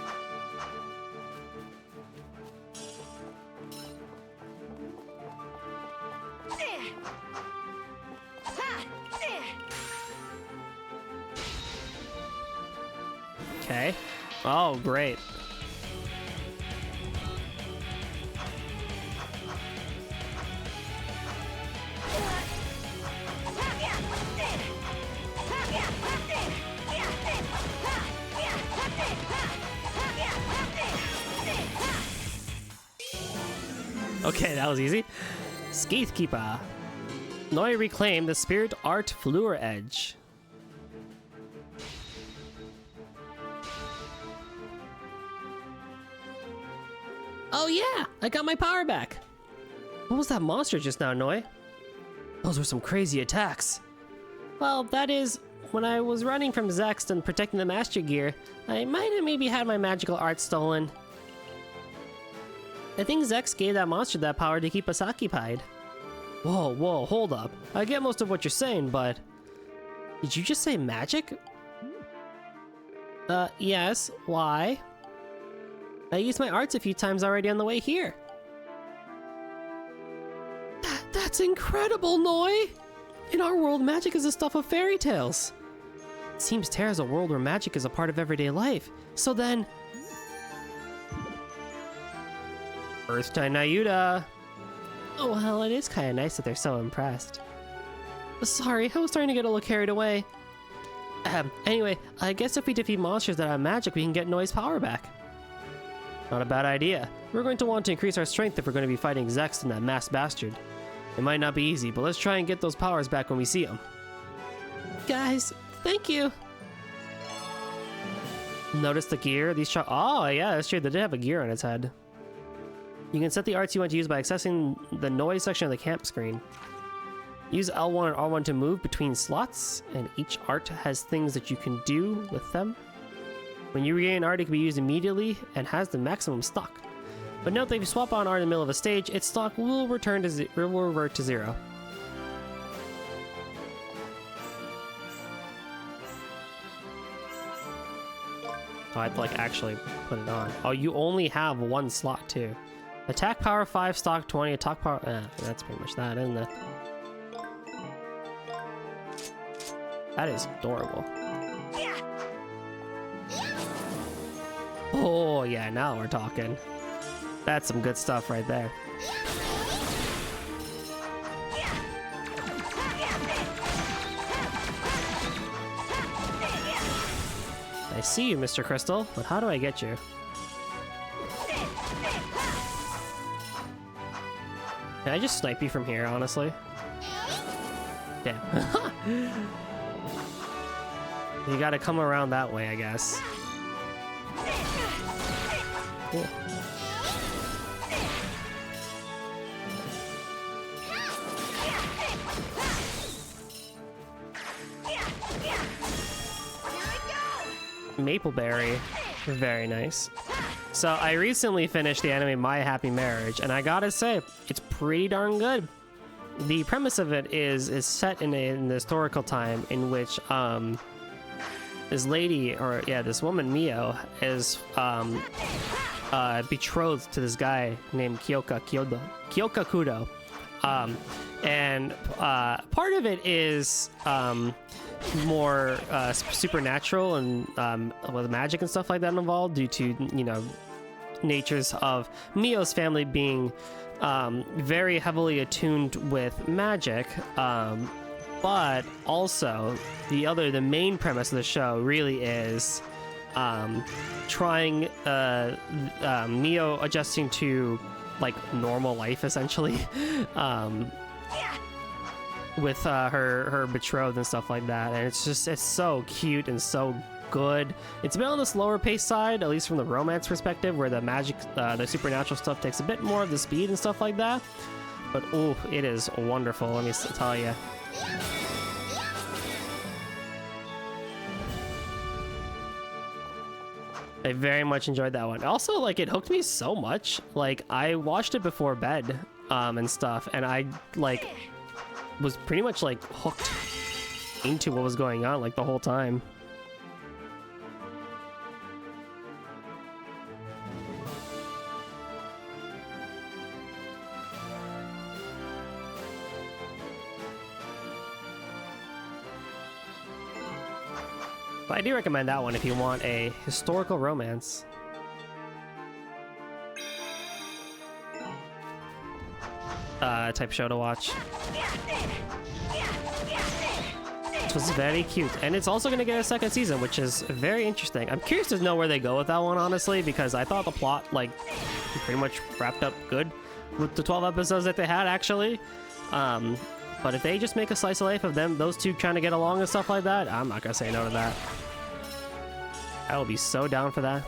Okay. Oh, great. Okay, that was easy. Skeithkeeper. Noi reclaimed the Spirit Art Fluor Edge. Oh yeah, I got my power back. What was that monster just now, Noi? Those were some crazy attacks. Well, that is, when I was running from Zext and protecting the Master Gear, I might have maybe had my magical art stolen. I think Zext gave that monster that power to keep us occupied. Whoa, hold up. I get most of what you're saying, but... Did you just say magic? Yes. Why? I used my arts a few times already on the way here. That's incredible, Noi! In our world, magic is the stuff of fairy tales. It seems Terra's a world where magic is a part of everyday life. So then... Earth to Nayuta! Oh, well, it is kind of nice that they're so impressed. Sorry, I was starting to get a little carried away. Anyway, I guess if we defeat monsters that have magic, we can get Noi's power back. Not a bad idea. We're going to want to increase our strength if we're going to be fighting Zext and that masked bastard. It might not be easy, but let's try and get those powers back when we see them. Guys, thank you! Notice the gear? Oh, yeah, that's true. They did have a gear on its head. You can set the arts you want to use by accessing the noise section of the camp screen. Use L1 and R1 to move between slots, and each art has things that you can do with them. When you regain an art, it can be used immediately and has the maximum stock. But note that if you swap on art in the middle of a stage, its stock will revert to 0. Oh, I'd like actually put it on. Oh, you only have one slot too. Attack power 5, stock 20, attack power... that's pretty much that, isn't it? That is adorable. Oh, yeah, now we're talking. That's some good stuff right there. I see you, Mr. Crystal, but how do I get you? Can I just snipe you from here, honestly? Damn. You gotta come around that way, I guess. Cool. Mapleberry. Very nice. So I recently finished the anime My Happy Marriage, and I gotta say, it's pretty darn good. The premise of it is set in an historical time in which this lady, or yeah, this woman Mio is betrothed to this guy named Kyoka Kudo. And part of it is more supernatural and with magic and stuff like that involved due to, you know, natures of Mio's family being very heavily attuned with magic, but also the main premise of the show really is trying Mio adjusting to like normal life essentially with her betrothed and stuff like that, and it's so cute and so good. It's a bit on the slower pace side, at least from the romance perspective, where the magic, the supernatural stuff takes a bit more of the speed and stuff like that. But oh, it is wonderful, let me tell you. I very much enjoyed that one. Also, like, it hooked me so much. Like, I watched it before bed and stuff, and I like was pretty much like hooked into what was going on like the whole time. But I do recommend that one if you want a historical romance. Type show to watch. This was very cute, and it's also going to get a second season, which is very interesting. I'm curious to know where they go with that one, honestly, because I thought the plot, like, pretty much wrapped up good. with the 12 episodes that they had, actually. But if they just make a slice of life of them, those two trying to get along and stuff like that, I'm not gonna say no to that. I will be so down for that.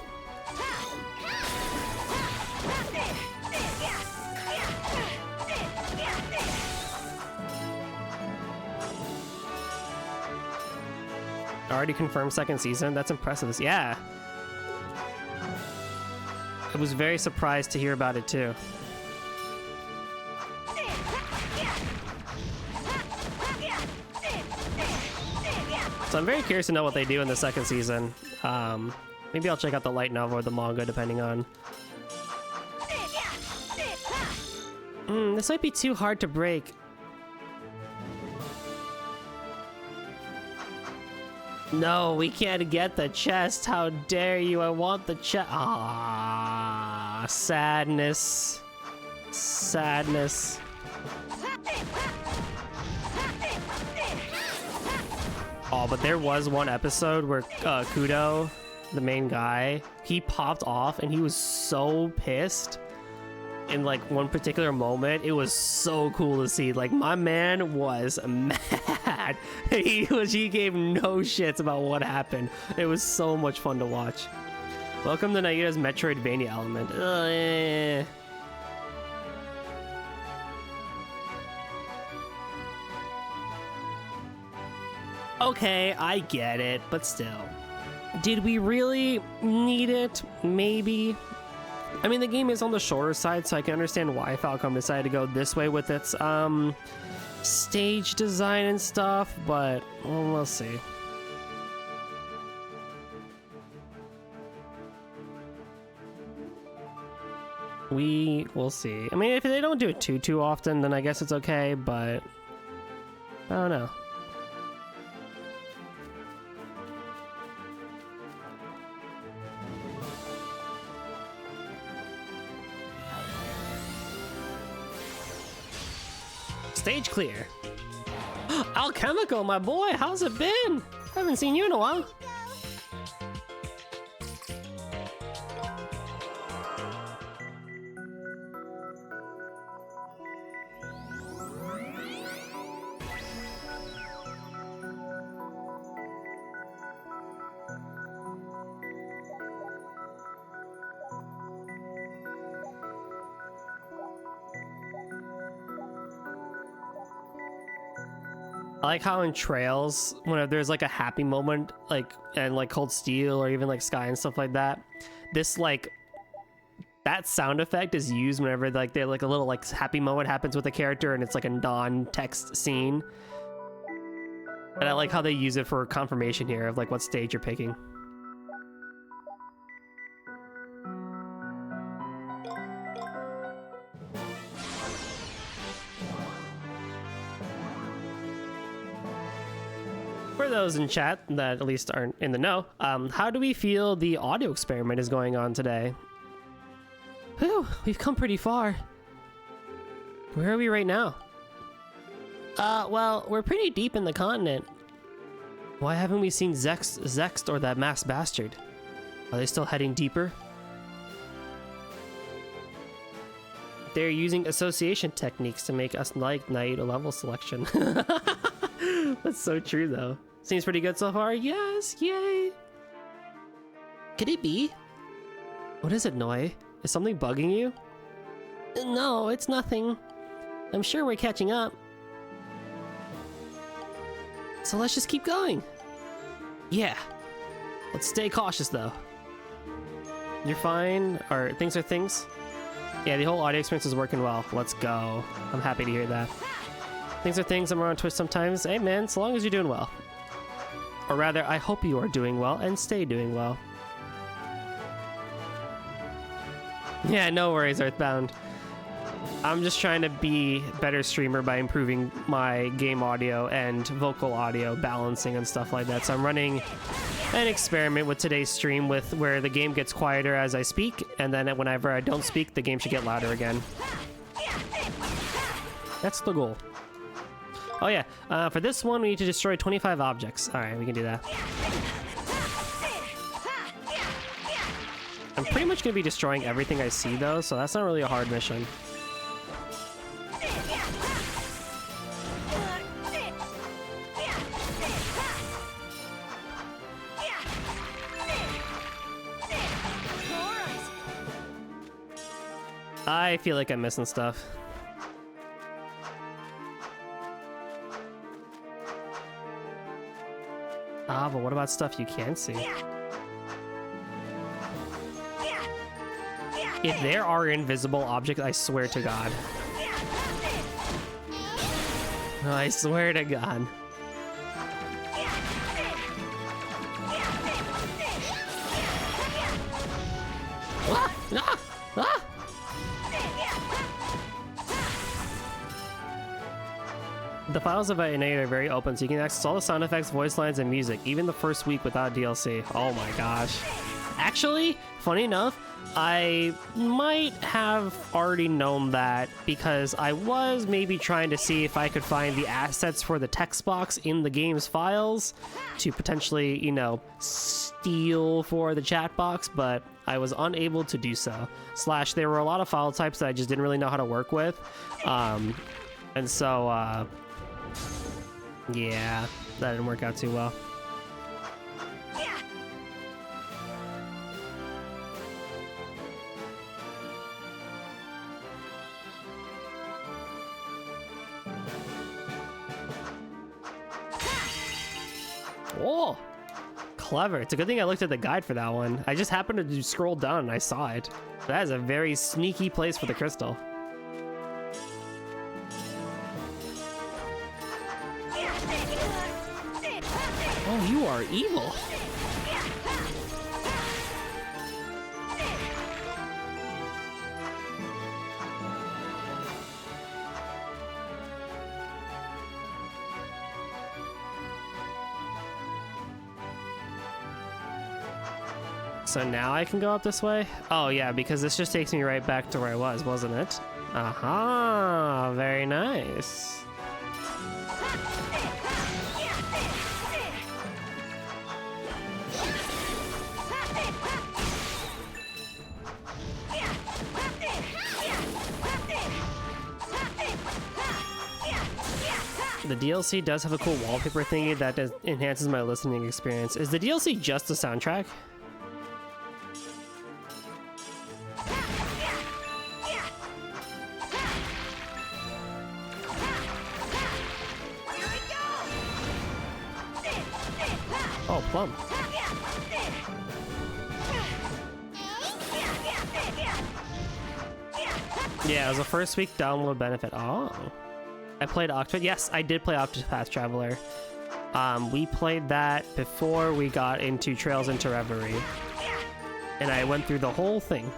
Already confirmed second season. That's impressive. Yeah. I was very surprised to hear about it too. So I'm very curious to know what they do in the second season. Maybe I'll check out the light novel or the manga, depending on. This might be too hard to break. No, we can't get the chest. How dare you? I want the chest. Ah, sadness. Sadness. Oh, but there was one episode where Kudo, the main guy, he popped off and he was so pissed in like one particular moment. It was so cool to see. Like, my man was mad. He gave no shits about what happened. It was so much fun to watch. Welcome to Nayuta's Metroidvania element. Okay, I get it, but still. Did we really need it? Maybe. I mean, the game is on the shorter side, so I can understand why Falcom decided to go this way with its stage design and stuff, but we'll see. We will see. I mean, if they don't do it too often, then I guess it's okay, but I don't know. Stage clear. Alchemical, my boy, how's it been? Haven't seen you in a while. I like how in Trails, whenever there's like a happy moment, like, and like Cold Steel or even like Sky and stuff like that, this like, that sound effect is used whenever like they're like a little like happy moment happens with a character and it's like a non-text scene. And I like how they use it for confirmation here of like what stage you're picking. For those in chat that at least aren't in the know, how do we feel the audio experiment is going on today? Whew, we've come pretty far. Where are we right now? Well, we're pretty deep in the continent. Why haven't we seen Zext or that masked bastard? Are they still heading deeper? They're using association techniques to make us like Nayuta level selection. That's so true, though. Seems pretty good so far. Yes, yay. Could it be? What is it, Noi? Is something bugging you? No, it's nothing. I'm sure we're catching up. So let's just keep going. Yeah. Let's stay cautious, though. You're fine? Or things are things? Yeah, the whole audio experience is working well. Let's go. I'm happy to hear that. Things are things. I'm on Twitch sometimes. Hey, man, so long as you're doing well. Or rather, I hope you are doing well and stay doing well. Yeah, no worries, Earthbound. I'm just trying to be a better streamer by improving my game audio and vocal audio balancing and stuff like that. So I'm running an experiment with today's stream with where the game gets quieter as I speak, and then whenever I don't speak, the game should get louder again. That's the goal. Oh yeah, for this one, we need to destroy 25 objects. All right, we can do that. I'm pretty much going to be destroying everything I see, though, so that's not really a hard mission. I feel like I'm missing stuff. Ah, but what about stuff you can't see? If there are invisible objects, I swear to God. I swear to God. Ah! Ah! Ah! The files of Nayuta are very open, so you can access all the sound effects, voice lines, and music, even the first week without DLC. Oh my gosh. Actually, funny enough, I might have already known that because I was maybe trying to see if I could find the assets for the text box in the game's files to potentially, you know, steal for the chat box, but I was unable to do so. Slash, there were a lot of file types that I just didn't really know how to work with. And so, yeah, that didn't work out too well. Oh, clever. It's a good thing I looked at the guide for that one. I just happened to scroll down and I saw it. That is a very sneaky place for the crystal. Oh, you are evil. So now I can go up this way? Oh yeah, because this just takes me right back to where I was, wasn't it? Aha, very nice. The DLC does have a cool wallpaper thingy that enhances my listening experience. Is the DLC just the soundtrack? Oh, plum. Yeah, it was a first week download benefit. Oh. I played Octopath. Yes, I did play Octopath Traveler. We played that before we got into Trails into Reverie. And I went through the whole thing.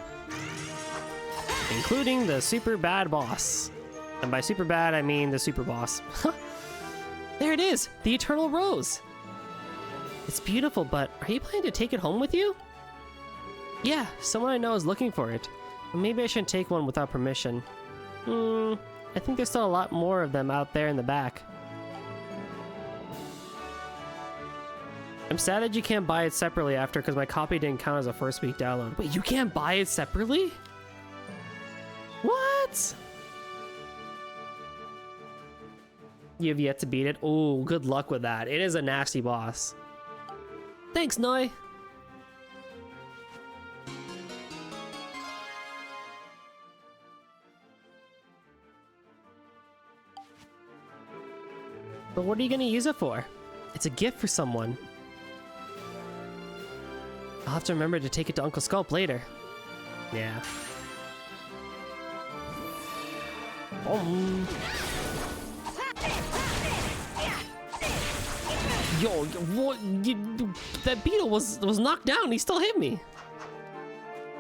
Including the super bad boss. And by super bad, I mean the super boss. There it is! The Eternal Rose! It's beautiful, but are you planning to take it home with you? Yeah, someone I know is looking for it. Maybe I shouldn't take one without permission. I think there's still a lot more of them out there in the back. I'm sad that you can't buy it separately after because my copy didn't count as a first week download. Wait, you can't buy it separately? What? You have yet to beat it? Oh, good luck with that. It is a nasty boss. Thanks, Noi. But what are you gonna use it for? It's a gift for someone. I'll have to remember to take it to Uncle Sculp later. Yeah. Yo, what? That beetle was knocked down. He still hit me.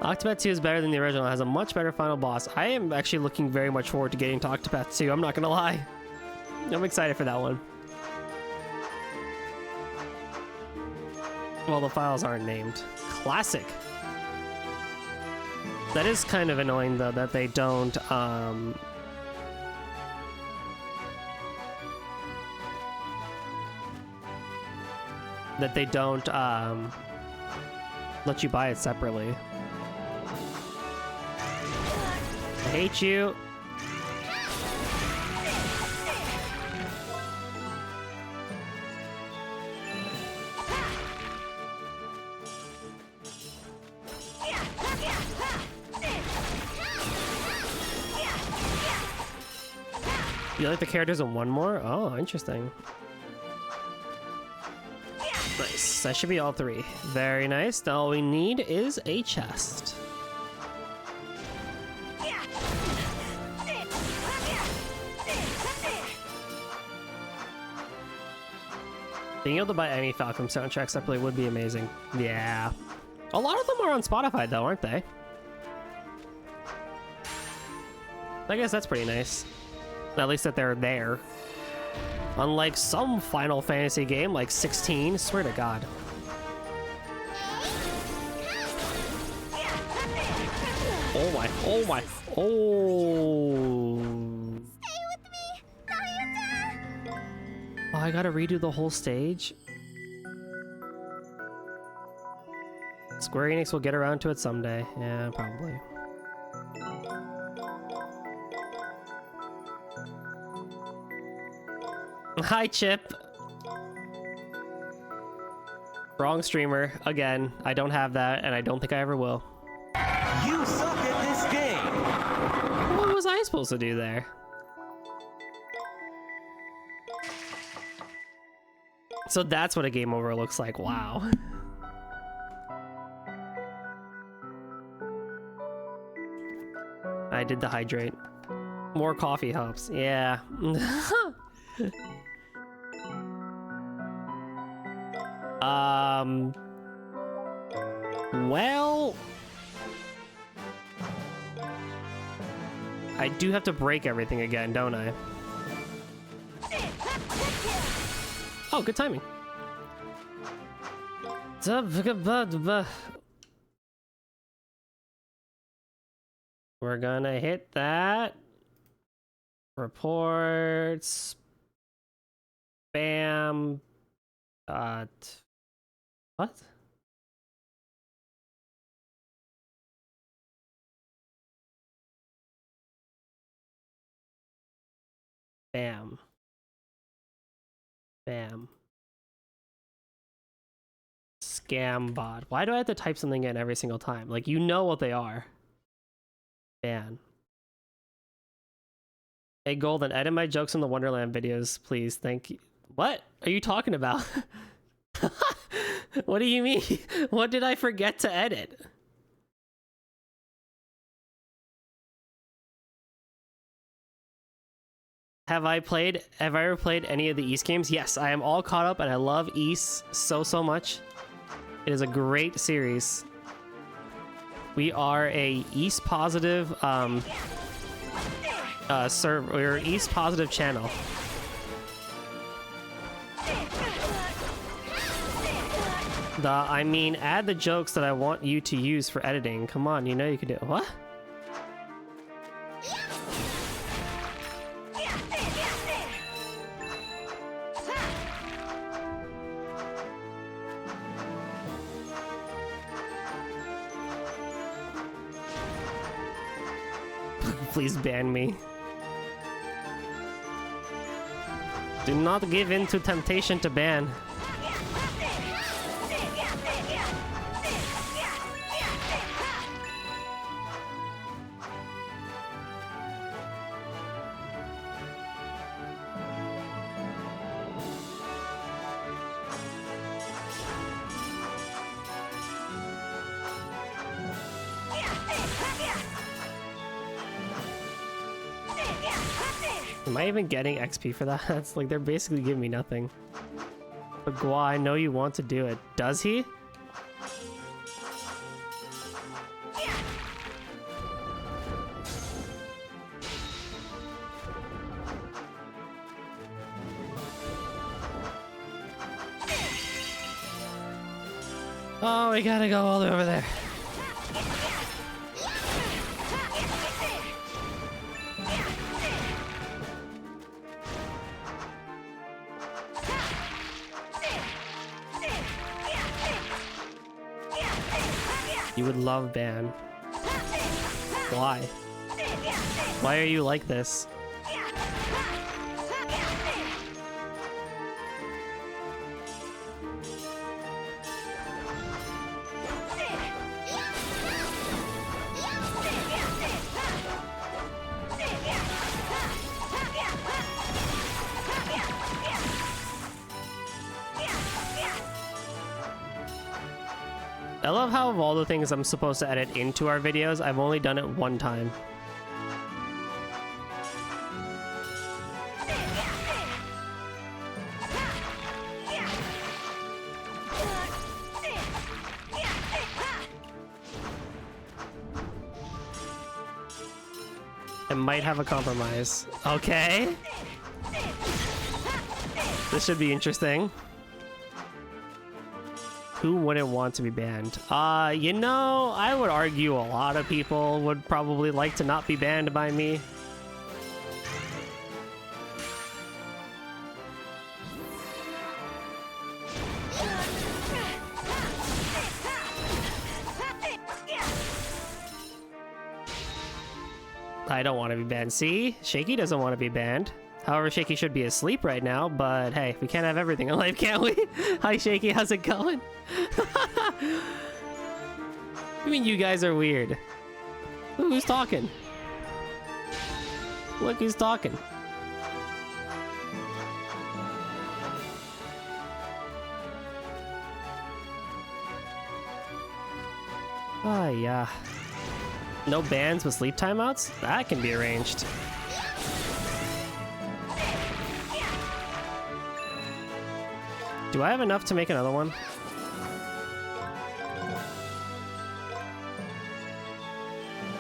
Octopath 2 is better than the original. It has a much better final boss. I am actually looking very much forward to getting to Octopath 2. I'm not gonna lie. I'm excited for that one. Well, the files aren't named. Classic. That is kind of annoying, though, that they don't, let you buy it separately. I hate you. You like the characters in one more? Oh, interesting. Nice. That should be all 3. Very nice. All we need is a chest. Being able to buy any Falcom soundtracks separately would be amazing. Yeah. A lot of them are on Spotify though, aren't they? I guess that's pretty nice. At least that they're there. Unlike some Final Fantasy game like 16, swear to God. Oh my, oh my, oh. Stay with me, Nayuta. Oh, I gotta redo the whole stage? Square Enix will get around to it someday. Yeah, probably. Hi, Chip. Wrong streamer. Again, I don't have that, and I don't think I ever will. You suck at this game! What was I supposed to do there? So that's what a game over looks like. Wow. I did the hydrate. More coffee helps. Yeah. Well, I do have to break everything again, don't I? Oh, good timing. We're gonna hit that. Reports. Spam. What? Bam. Bam. Scam bot. Why do I have to type something in every single time? Like, you know what they are. Ban. Hey, Golden, edit my jokes in the Wonderland videos, please. Thank you. What are you talking about? What do you mean? What did I forget to edit? Have I ever played any of the East games? Yes, I am all caught up and I love East so much. It is a great series. We are a East positive we're an East positive channel. I mean, add the jokes that I want you to use for editing. Come on, you know you can do it. What? Please ban me. Do not give in to temptation to ban. Am I even getting XP for that? That's like, they're basically giving me nothing. But Gua, I know you want to do it. Does he? Oh, we gotta go all the way over there. You would love ban. Why? Why are you like this? I love how of all the things I'm supposed to edit into our videos, I've only done it one time. I might have a compromise. Okay. This should be interesting. Who wouldn't want to be banned? You know, I would argue a lot of people would probably like to not be banned by me. I don't want to be banned. See? Shaky doesn't want to be banned. However, Shaky should be asleep right now, but hey, we can't have everything in life, can't we? Hi, Shaky, how's it going? I mean, you guys are weird. Ooh, who's talking? Look who's talking. Oh, yeah. No bans with sleep timeouts? That can be arranged. Do I have enough to make another one?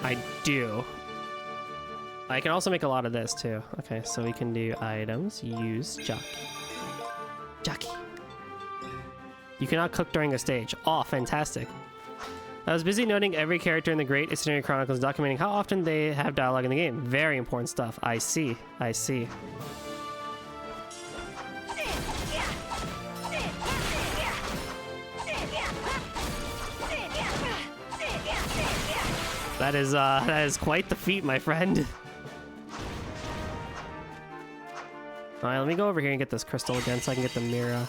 I do. I can also make a lot of this too. Okay, so we can do items, use, jockey. Jockey. You cannot cook during a stage. Oh, fantastic. I was busy noting every character in the Great Itinerary Chronicles, documenting how often they have dialogue in the game. Very important stuff. I see. I see. That is quite the feat, my friend. Alright, let me go over here and get this crystal again so I can get the mirror.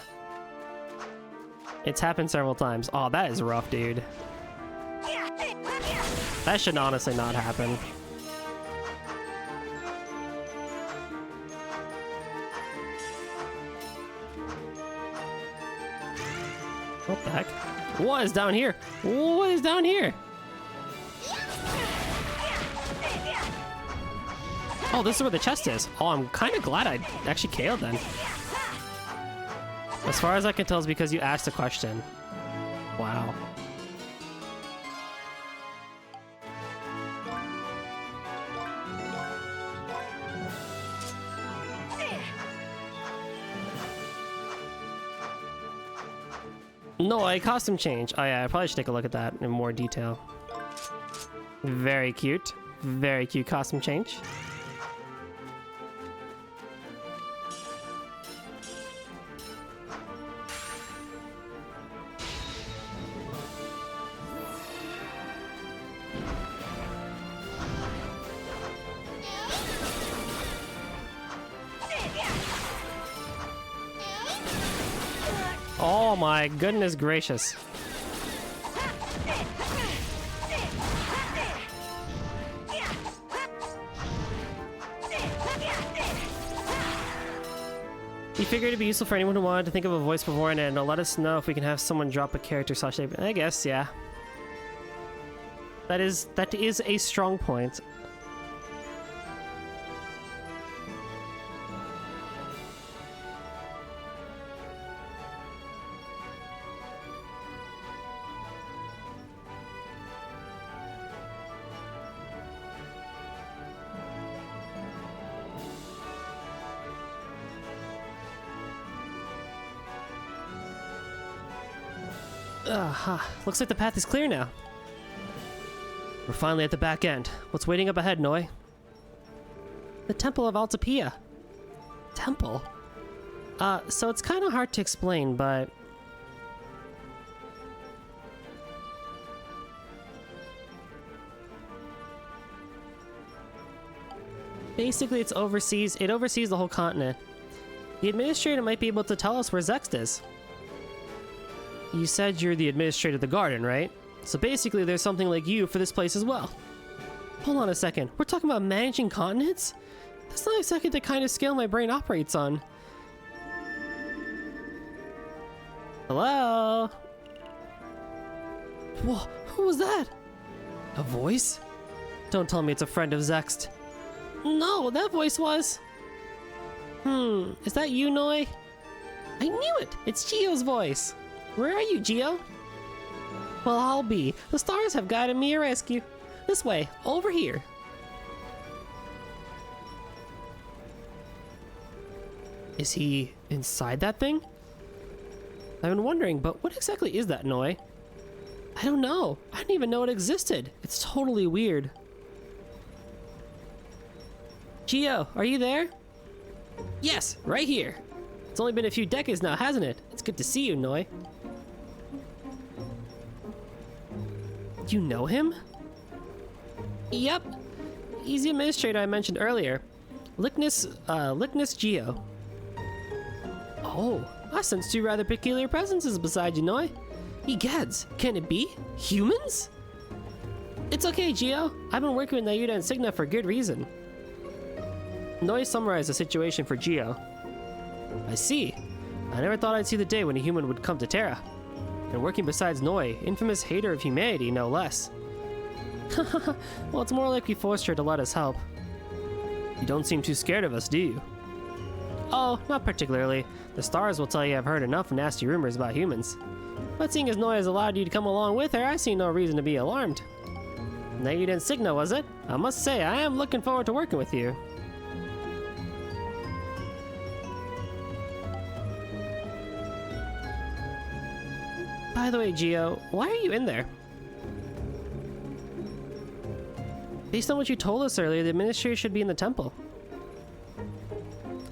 It's happened several times. Oh, that is rough, dude. That should honestly not happen. What the heck? What is down here? What is down here? Oh, this is where the chest is. Oh, I'm kind of glad I actually KO'd then. As far as I can tell, it's because you asked a question. Wow. No, a costume change. Oh yeah, I probably should take a look at that in more detail. Very cute. Very cute costume change. Oh my goodness gracious. We figured it'd be useful for anyone who wanted to think of a voice beforehand and let us know if we can have someone drop a character slash name. I guess, yeah. That is a strong point. Looks like the path is clear now. We're finally at the back end. What's waiting up ahead, Noi? The Temple of Altapia. Temple? So it's kind of hard to explain, but... basically, it oversees the whole continent. The administrator might be able to tell us where Zext is. You said you're the administrator of the garden, right? So basically there's something like you for this place as well. Hold on a second. We're talking about managing continents? That's not exactly the kind of scale my brain operates on. Hello? Whoa, who was that? A voice? Don't tell me it's a friend of Zext. No, that voice was... is that you, Noi? I knew it! It's Gio's voice! Where are you, Gio? Well, I'll be. The stars have guided me a rescue. This way, over here. Is he inside that thing? I've been wondering, but what exactly is that, Noi? I don't know. I didn't even know it existed. It's totally weird. Gio, are you there? Yes, right here. It's only been a few decades now, hasn't it? It's good to see you, Noi. You know him? Yep. He's the administrator I mentioned earlier. Lickness Gio. Oh, I sense two rather peculiar presences beside you, Noi. Egads, can it be? Humans? It's okay, Gio. I've been working with Nayuta and Signa for good reason. Noi summarized the situation for Gio. I see. I never thought I'd see the day when a human would come to Terra. And working besides Noi, infamous hater of humanity, no less. Well, it's more like we forced her to let us help. You don't seem too scared of us, do you? Oh, not particularly. The stars will tell you I've heard enough nasty rumors about humans. But seeing as Noi has allowed you to come along with her, I see no reason to be alarmed. Nayuta and Signa, was it? I must say, I am looking forward to working with you. By the way, Gio, why are you in there? Based on what you told us earlier, the administrator should be in the temple.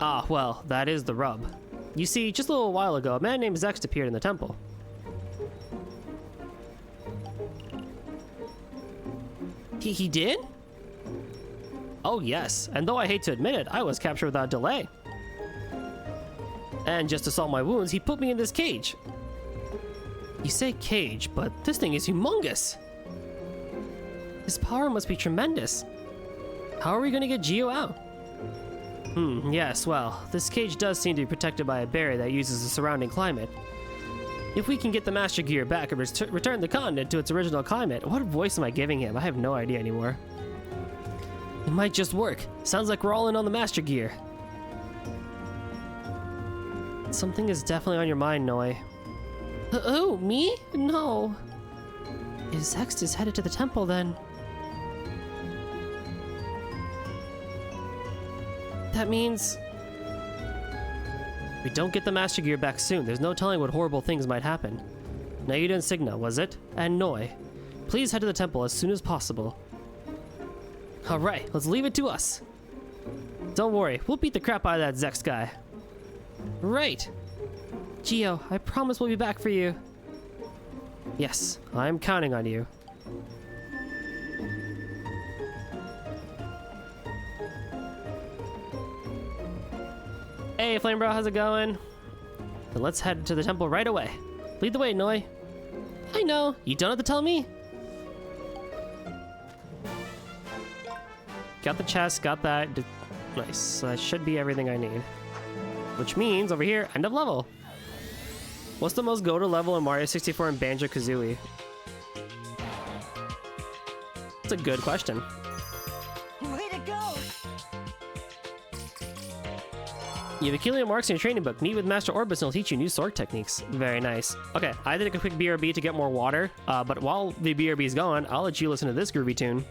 Ah, well, that is the rub. You see, just a little while ago, a man named Zext appeared in the temple. He did? Oh yes, and though I hate to admit it, I was captured without delay. And just to solve my wounds, he put me in this cage. You say cage, but this thing is humongous. His power must be tremendous. How are we going to get Gio out? Yes, well, this cage does seem to be protected by a barrier that uses the surrounding climate. If we can get the Master Gear back and return the continent to its original climate, what voice am I giving him? I have no idea anymore. It might just work. Sounds like we're all in on the Master Gear. Something is definitely on your mind, Noi. Oh, me? No. If Zext is headed to the temple, then... That means... If we don't get the Master Gear back soon, there's no telling what horrible things might happen. Nayuta and Signa, was it? And Noi. Please head to the temple as soon as possible. Alright, let's leave it to us. Don't worry, we'll beat the crap out of that Zext guy. Right. Gio, I promise we'll be back for you. Yes, I'm counting on you. Hey, Flame Bro, how's it going? Then let's head to the temple right away. Lead the way, Noi. I know, you don't have to tell me. Got the chest, got that. Nice, so that should be everything I need. Which means, over here, end of level. What's the most go-to level in Mario 64 and Banjo-Kazooie? That's a good question. Way to go! You have Achillean marks in your training book. Meet with Master Orbis and he'll teach you new sword techniques. Very nice. Okay, I did a quick BRB to get more water, but while the BRB is going, I'll let you listen to this groovy tune.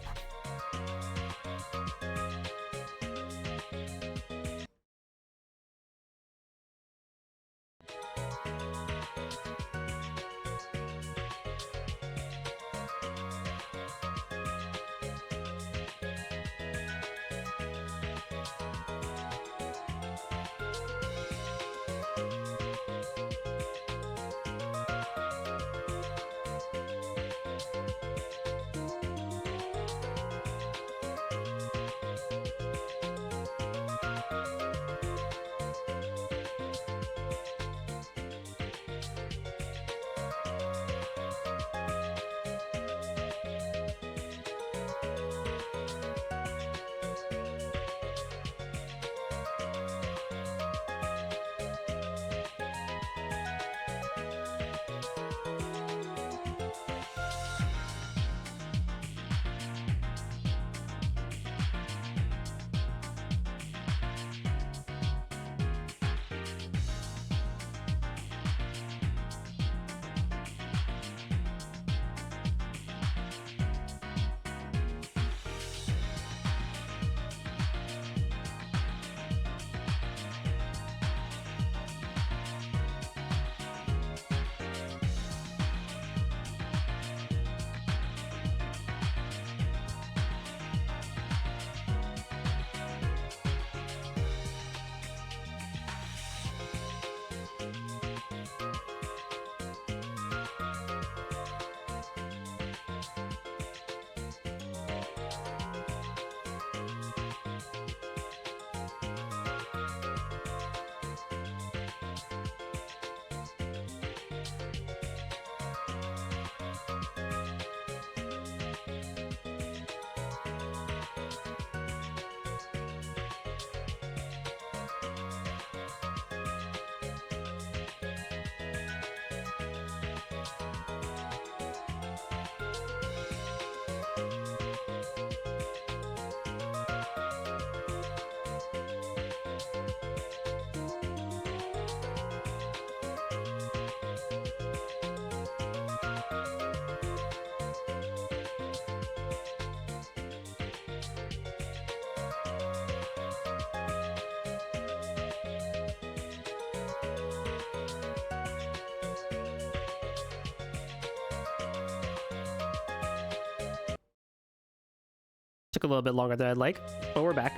Took a little bit longer than I'd like, but we're back.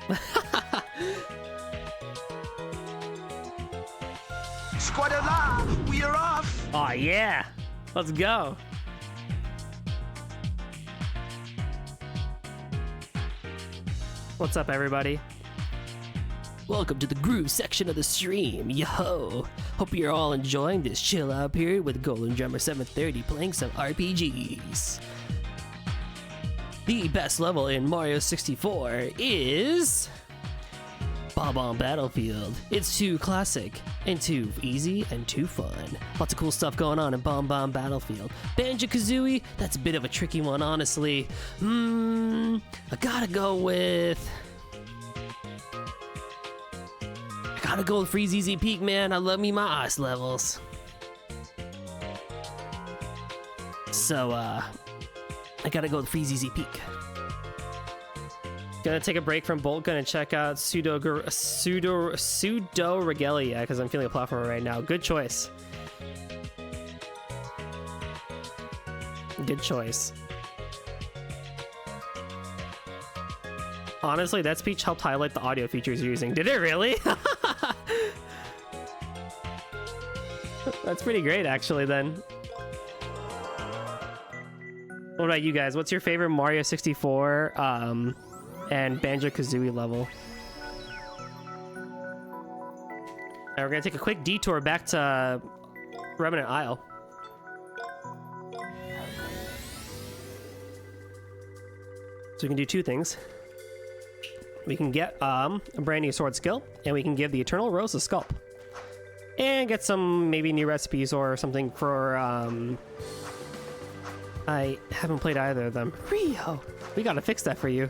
Squadala, we are off! Oh yeah, let's go. What's up, everybody? Welcome to the groove section of the stream, yo! Hope you're all enjoying this chill out period with Golden Drummer 730 playing some RPGs. The best level in Mario 64 is Bob-omb Battlefield. It's too classic and too easy and too fun. Lots of cool stuff going on in Bob-omb Battlefield. Banjo-Kazooie, that's a bit of a tricky one, honestly. I gotta go with Freeze Easy Peak, man. I love me my ice levels. So, I gotta go with Freeze Easy Peak. Gonna take a break from Bolt Gun and check out Pseudo Regalia, because I'm feeling a platformer right now. Good choice. Good choice. Honestly, that speech helped highlight the audio features you're using. Did it really? That's pretty great, actually, then. What about you guys? What's your favorite Mario 64 and Banjo-Kazooie level? And we're gonna take a quick detour back to Remnant Isle. So we can do two things. We can get a brand new sword skill, and we can give the Eternal Rose a sculpt. And get some maybe new recipes or something for I haven't played either of them. Rio! We gotta fix that for you.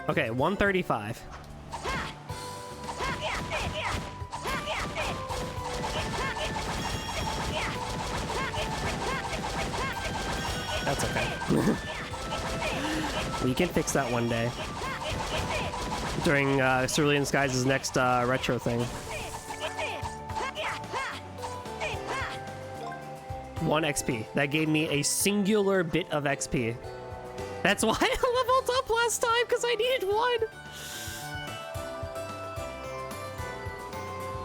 Okay, 135. That's okay. We can fix that one day. During Cerulean Skies' next retro thing. 1 XP. That gave me a singular bit of XP. That's why I leveled up last time, because I needed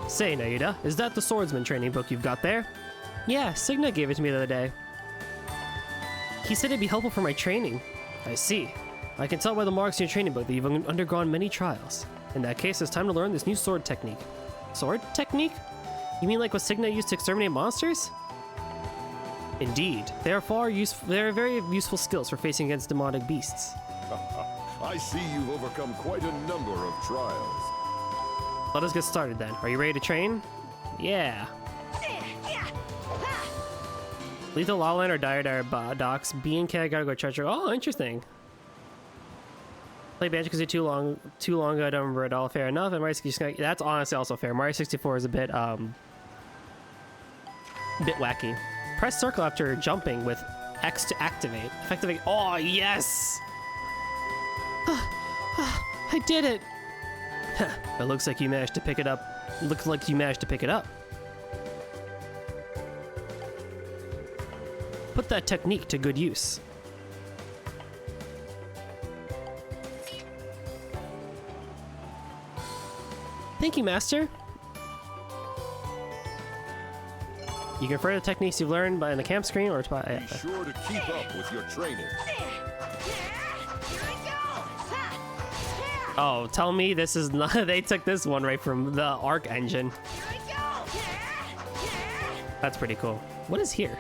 1. Say, Nayuta, is that the swordsman training book you've got there? Yeah, Signa gave it to me the other day. He said it'd be helpful for my training. I see. I can tell by the marks in your training book that you've undergone many trials. In that case, it's time to learn this new sword technique. Sword technique? You mean like what Signa used to exterminate monsters? Indeed. They are very useful skills for facing against demonic beasts. I see you've overcome quite a number of trials. Let us get started then. Are you ready to train? Yeah. Lethal Lawland or Dire Docks. B and K, gotta go charge. Oh, interesting. Play Banjo-Kazooie too long ago, I don't remember it all. Fair enough. And Mario 64, that's honestly also fair. Mario 64 is a bit wacky. Press circle after jumping with X to activate. Effectively. Oh yes! I did it! It looks like you managed to pick it up. Put that technique to good use. Thank you, Master. You can refer to the techniques you've learned in the camp screen or by. Be sure to keep up with your training. Oh, tell me this is not. They took this one right from the Arc engine. That's pretty cool. What is here?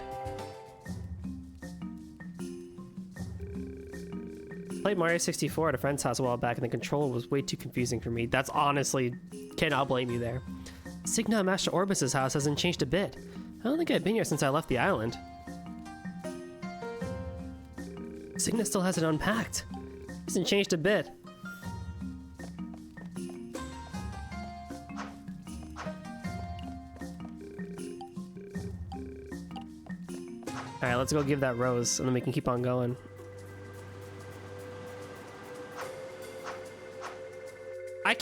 Played Mario 64 at a friend's house a while back, and the control was way too confusing for me. That's honestly, cannot blame you there. Signa Master Orbis's house hasn't changed a bit. I don't think I've been here since I left the island. Signa still has it unpacked. Hasn't changed a bit. Alright, let's go give that rose, and then we can keep on going. I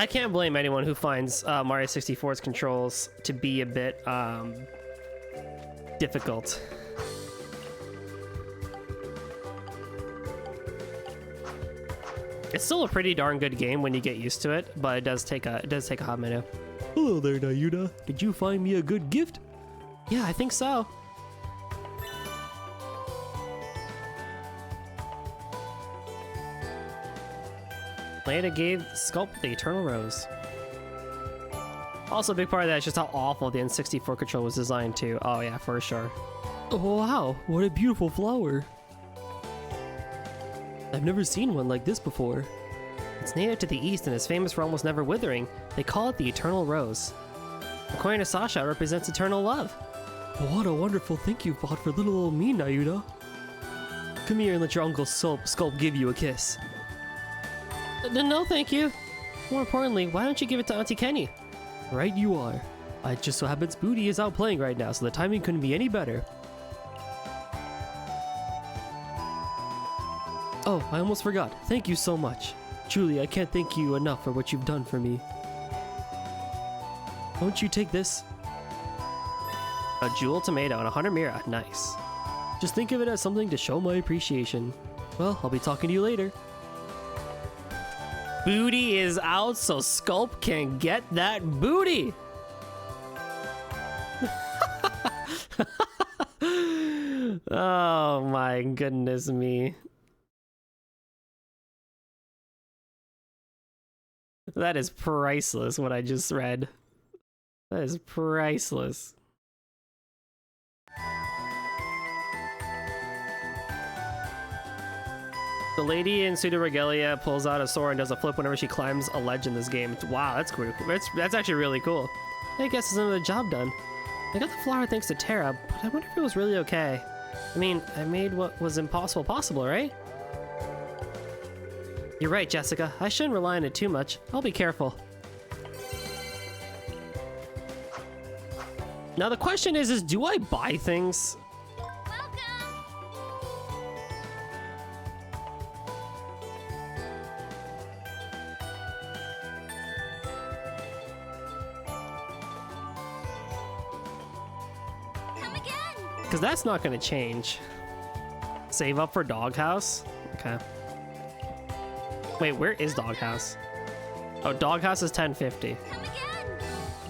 can't blame anyone who finds Mario 64's controls to be a bit difficult. It's still a pretty darn good game when you get used to it, but it does take a hot minute. Hello there, Nayuta. Did you find me a good gift? Yeah, I think so. Nayuta gave Sculpt the Eternal Rose. Also, a big part of that is just how awful the N64 control was designed too. Oh yeah, for sure. Oh, wow, what a beautiful flower. I've never seen one like this before. It's native to the east and is famous for almost never withering. They call it the Eternal Rose. According to Sasha, it represents eternal love. What a wonderful thing you've bought for little old me, Nayuta. Come here and let your Uncle Sculpt give you a kiss. No, thank you. More importantly, why don't you give it to Auntie Kenny? Right you are. It just so happens Booty is out playing right now, so the timing couldn't be any better. Oh, I almost forgot. Thank you so much. Truly, I can't thank you enough for what you've done for me. Won't you take this? A jewel tomato and a 100 mira. Nice. Just think of it as something to show my appreciation. Well, I'll be talking to you later. Booty is out, so Sculpt can get that booty. Oh my goodness me. That is priceless, what I just read. That is priceless. The lady in pseudo regalia pulls out a sword and does a flip whenever she climbs a ledge in this game. Wow, that's cool. That's actually really cool. I guess it's another job done. I got the flower thanks to Terra, but I wonder if it was really okay. I mean, I made what was impossible possible, right? You're right, Jessica. I shouldn't rely on it too much. I'll be careful. Now the question is do I buy things? Because that's not going to change. Save up for Doghouse? Okay. Wait, where is Doghouse? Oh, Doghouse is 1050.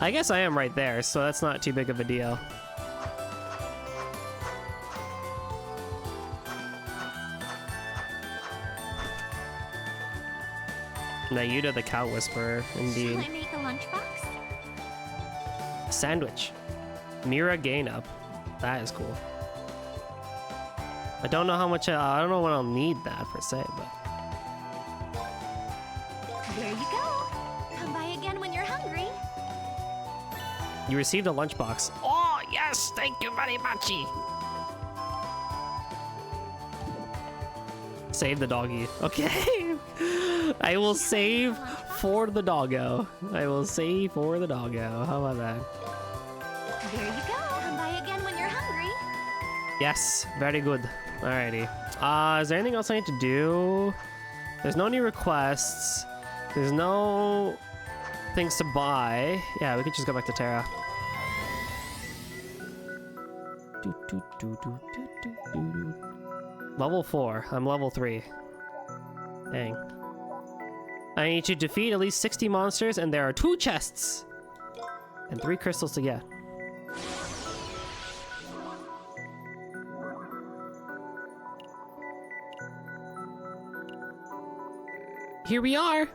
I guess I am right there, so that's not too big of a deal. Nayuta the Cow Whisperer, indeed. Shall I make a lunchbox? Sandwich. Mira gain up. That is cool. I don't know how much, I don't know when I'll need that per se, but... There you go. Come by again when you're hungry. You received a lunchbox. Oh, yes, thank you very much. Save the doggy. Okay. I will save for the doggo. I will save for the doggo. How about that? There you go. Come by again when you're hungry. Yes, very good. Alrighty. Is there anything else I need to do? There's no new requests. There's no things to buy. Yeah, we could just go back to Terra. Level 4. I'm level 3. Dang. I need to defeat at least 60 monsters, and there are 2 chests! And 3 crystals to get. Here we are!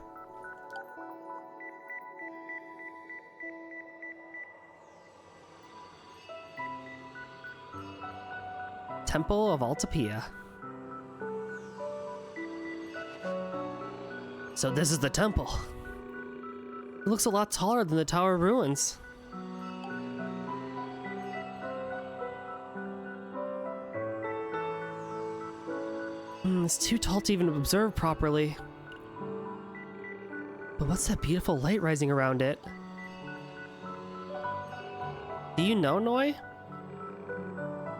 Temple of Altapia. So this is the temple. It looks a lot taller than the Tower of Ruins. It's too tall to even observe properly. But what's that beautiful light rising around it? Do you know, Noi?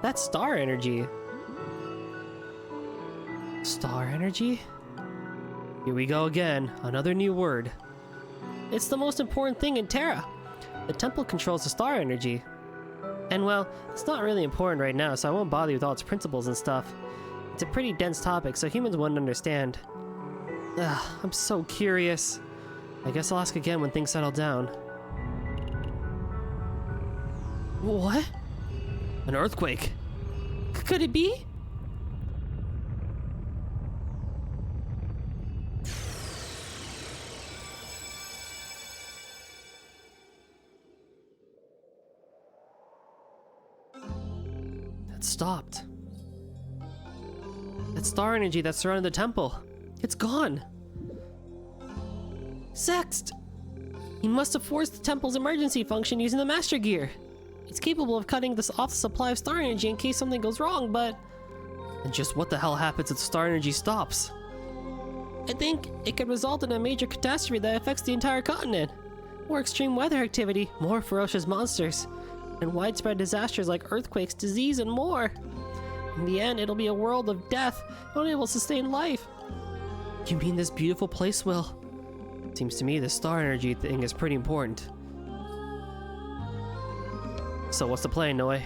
That's star energy. Star energy? Here we go again, another new word. It's the most important thing in Terra. The temple controls the star energy. And well, it's not really important right now, so I won't bother you with all its principles and stuff. It's a pretty dense topic, so humans wouldn't understand. I'm so curious. I guess I'll ask again when things settle down. What? An earthquake? Could it be? It stopped. That star energy that surrounded the temple. It's gone. Sext! He must have forced the temple's emergency function using the Master Gear. It's capable of cutting this off the supply of star energy in case something goes wrong, but... And just what the hell happens if the star energy stops? I think it could result in a major catastrophe that affects the entire continent. More extreme weather activity, more ferocious monsters, and widespread disasters like earthquakes, disease, and more. In the end, it'll be a world of death, unable to sustain life. You mean this beautiful place will? Seems to me the star energy thing is pretty important. So what's the plan, Noi?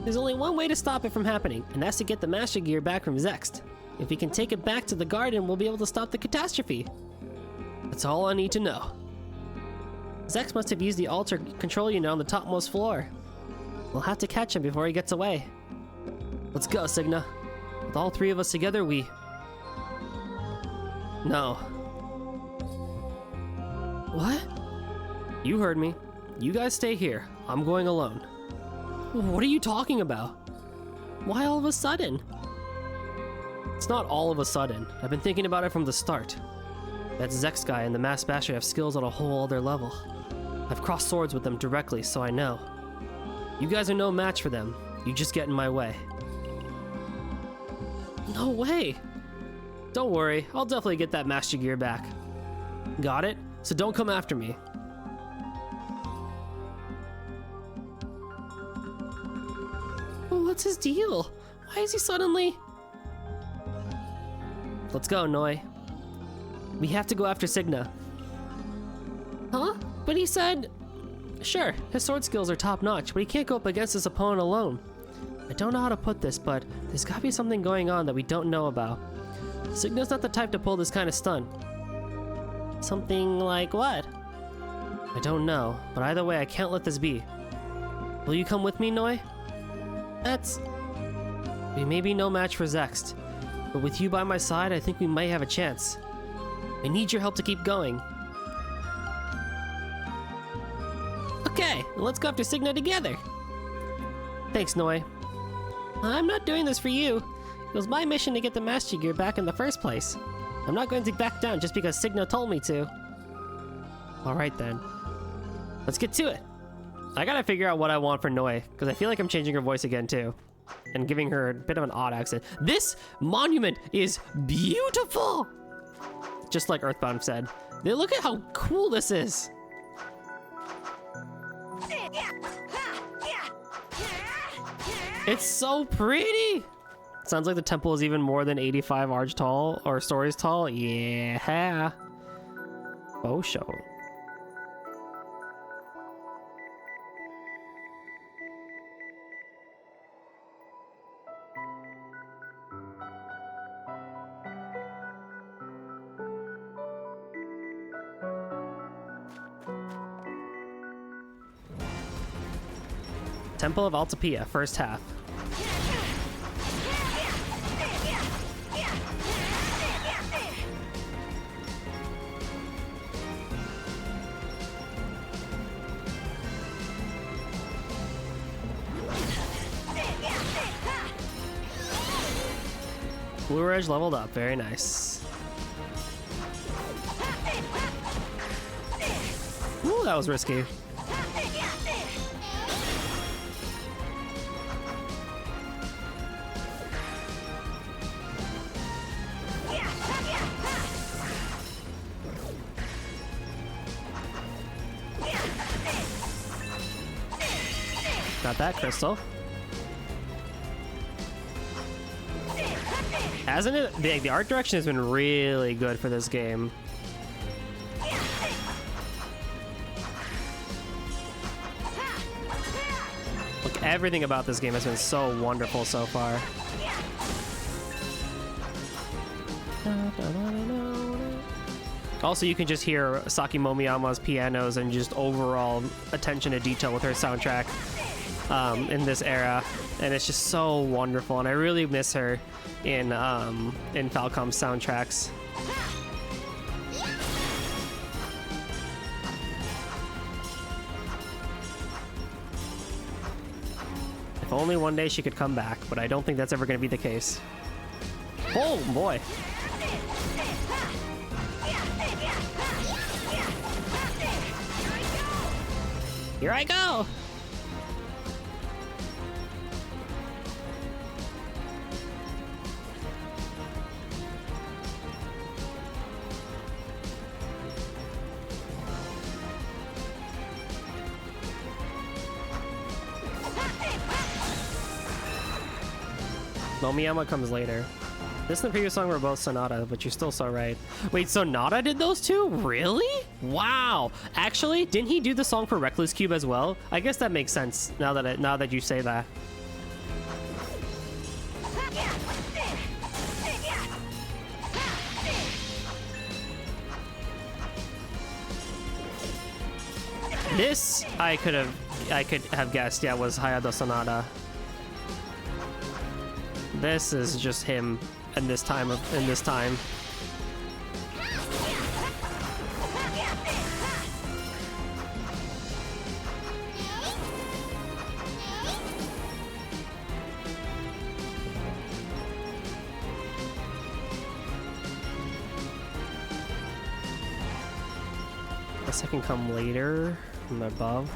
There's only one way to stop it from happening, and that's to get the Master Gear back from Zext. If we can take it back to the garden, we'll be able to stop the catastrophe. That's all I need to know. Zext must have used the altar control unit on the topmost floor. We'll have to catch him before he gets away. Let's go, Signa. With all three of us together, we... No. What? You heard me. You guys stay here. I'm going alone. What are you talking about? Why all of a sudden? It's not all of a sudden. I've been thinking about it from the start. That Zex guy and the Mass Basher have skills on a whole other level. I've crossed swords with them directly, so I know. You guys are no match for them. You just get in my way. No way! Don't worry, I'll definitely get that Master Gear back. Got it? So don't come after me. What's his deal? Why is he suddenly... Let's go, Noi. We have to go after Signa. Huh? But he said... Sure, his sword skills are top-notch, but he can't go up against his opponent alone. I don't know how to put this, but there's gotta be something going on that we don't know about. Signa's not the type to pull this kind of stunt. Something like what? I don't know, but either way, I can't let this be. Will you come with me, Noi? We may be no match for Zext, but with you by my side, I think we might have a chance. I need your help to keep going. Okay, let's go after Signa together. Thanks, Noi. I'm not doing this for you. It was my mission to get the Master Gear back in the first place. I'm not going to back down just because Signa told me to. Alright then. Let's get to it. I gotta figure out what I want for Noi, because I feel like I'm changing her voice again too. And giving her a bit of an odd accent. This monument is beautiful! Just like Earthbound said. Look at how cool this is! It's so pretty! Sounds like the temple is even more than 85 arch tall, or stories tall. Yeah! Oh, show. Temple of Altapia, first half. Blue Edge leveled up, very nice. Ooh, that was risky. Got that crystal. Hasn't it? The art direction has been really good for this game. Look, everything about this game has been so wonderful so far. Also, you can just hear Saki Momiyama's pianos and just overall attention to detail with her soundtrack in this era, and it's just so wonderful. And I really miss her in Falcom's soundtracks. If only one day she could come back, but I don't think that's ever going to be the case. Oh boy. Here I go! Momiyama comes later. This and the previous song were both Sonata, but you're still so right. Wait, Sonata did those two? Really? Wow. Actually, didn't he do the song for Reckless Cube as well? I guess that makes sense now that you say that. This I could have guessed, yeah, was Hayado Sonata. This is just him in this time. The second come later from above.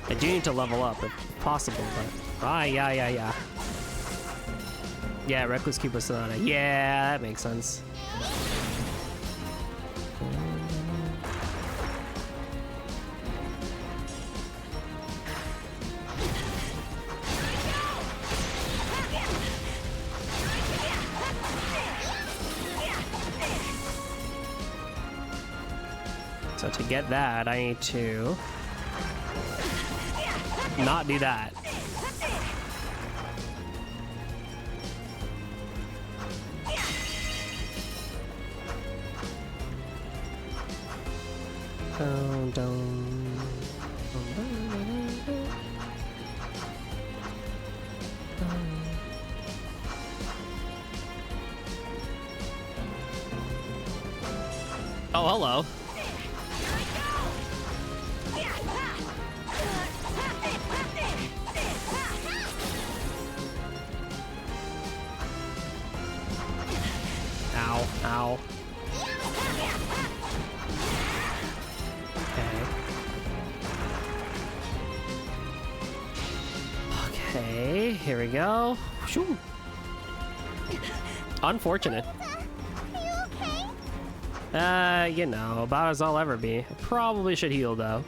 I do need to level up if possible, but yeah. Yeah, Reckless Cube was Sonata. Yeah, that makes sense. So to get that, I need to not do that. Oh, hello. Ow. Okay, here we go. Shoo. Unfortunate. You know, about as I'll ever be. Probably should heal though.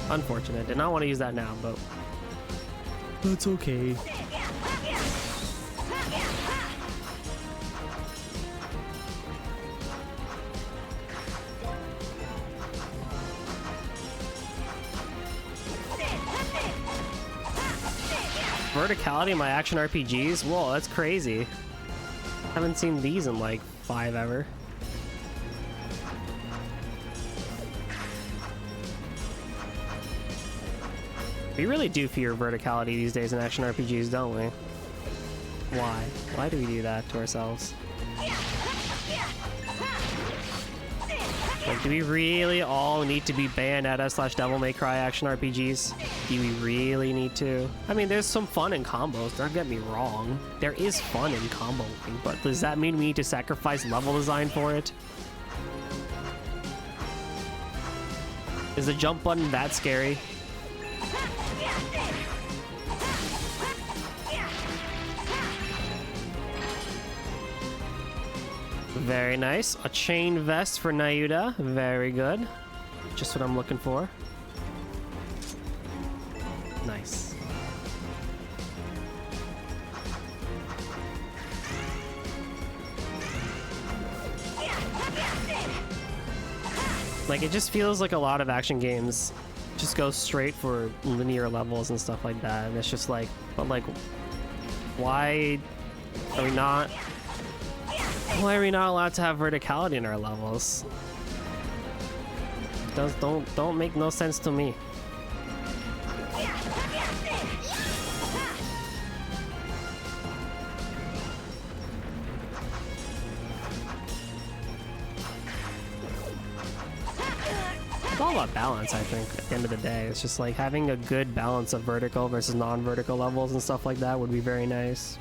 Unfortunate. Did not want to use that now, but That's okay. verticality in my action RPGs? Whoa, that's crazy. Haven't seen these in like 5 ever. We really do fear verticality these days in action RPGs, don't we? Why? Why do we do that to ourselves? Like, do we really all need to be Bayonetta / Devil May Cry action RPGs? Do we really need to? I mean, there's some fun in combos, don't get me wrong. There is fun in comboing, but does that mean we need to sacrifice level design for it? Is the jump button that scary? Very nice. A chain vest for Nayuta. Very good. Just what I'm looking for. Nice. Like, it just feels like a lot of action games just go straight for linear levels and stuff like that, and it's just like, but like, why are we not? Why are we not allowed to have verticality in our levels? Don't make no sense to me. It's all about balance, I think, at the end of the day. It's just like having a good balance of vertical versus non-vertical levels and stuff like that would be very nice.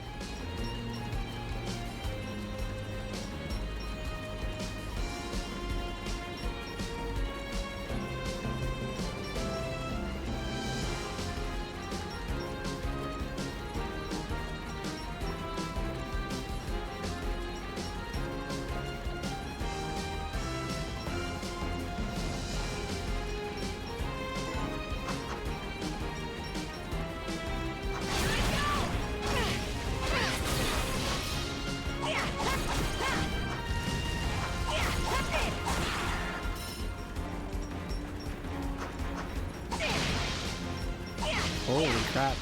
Holy crap.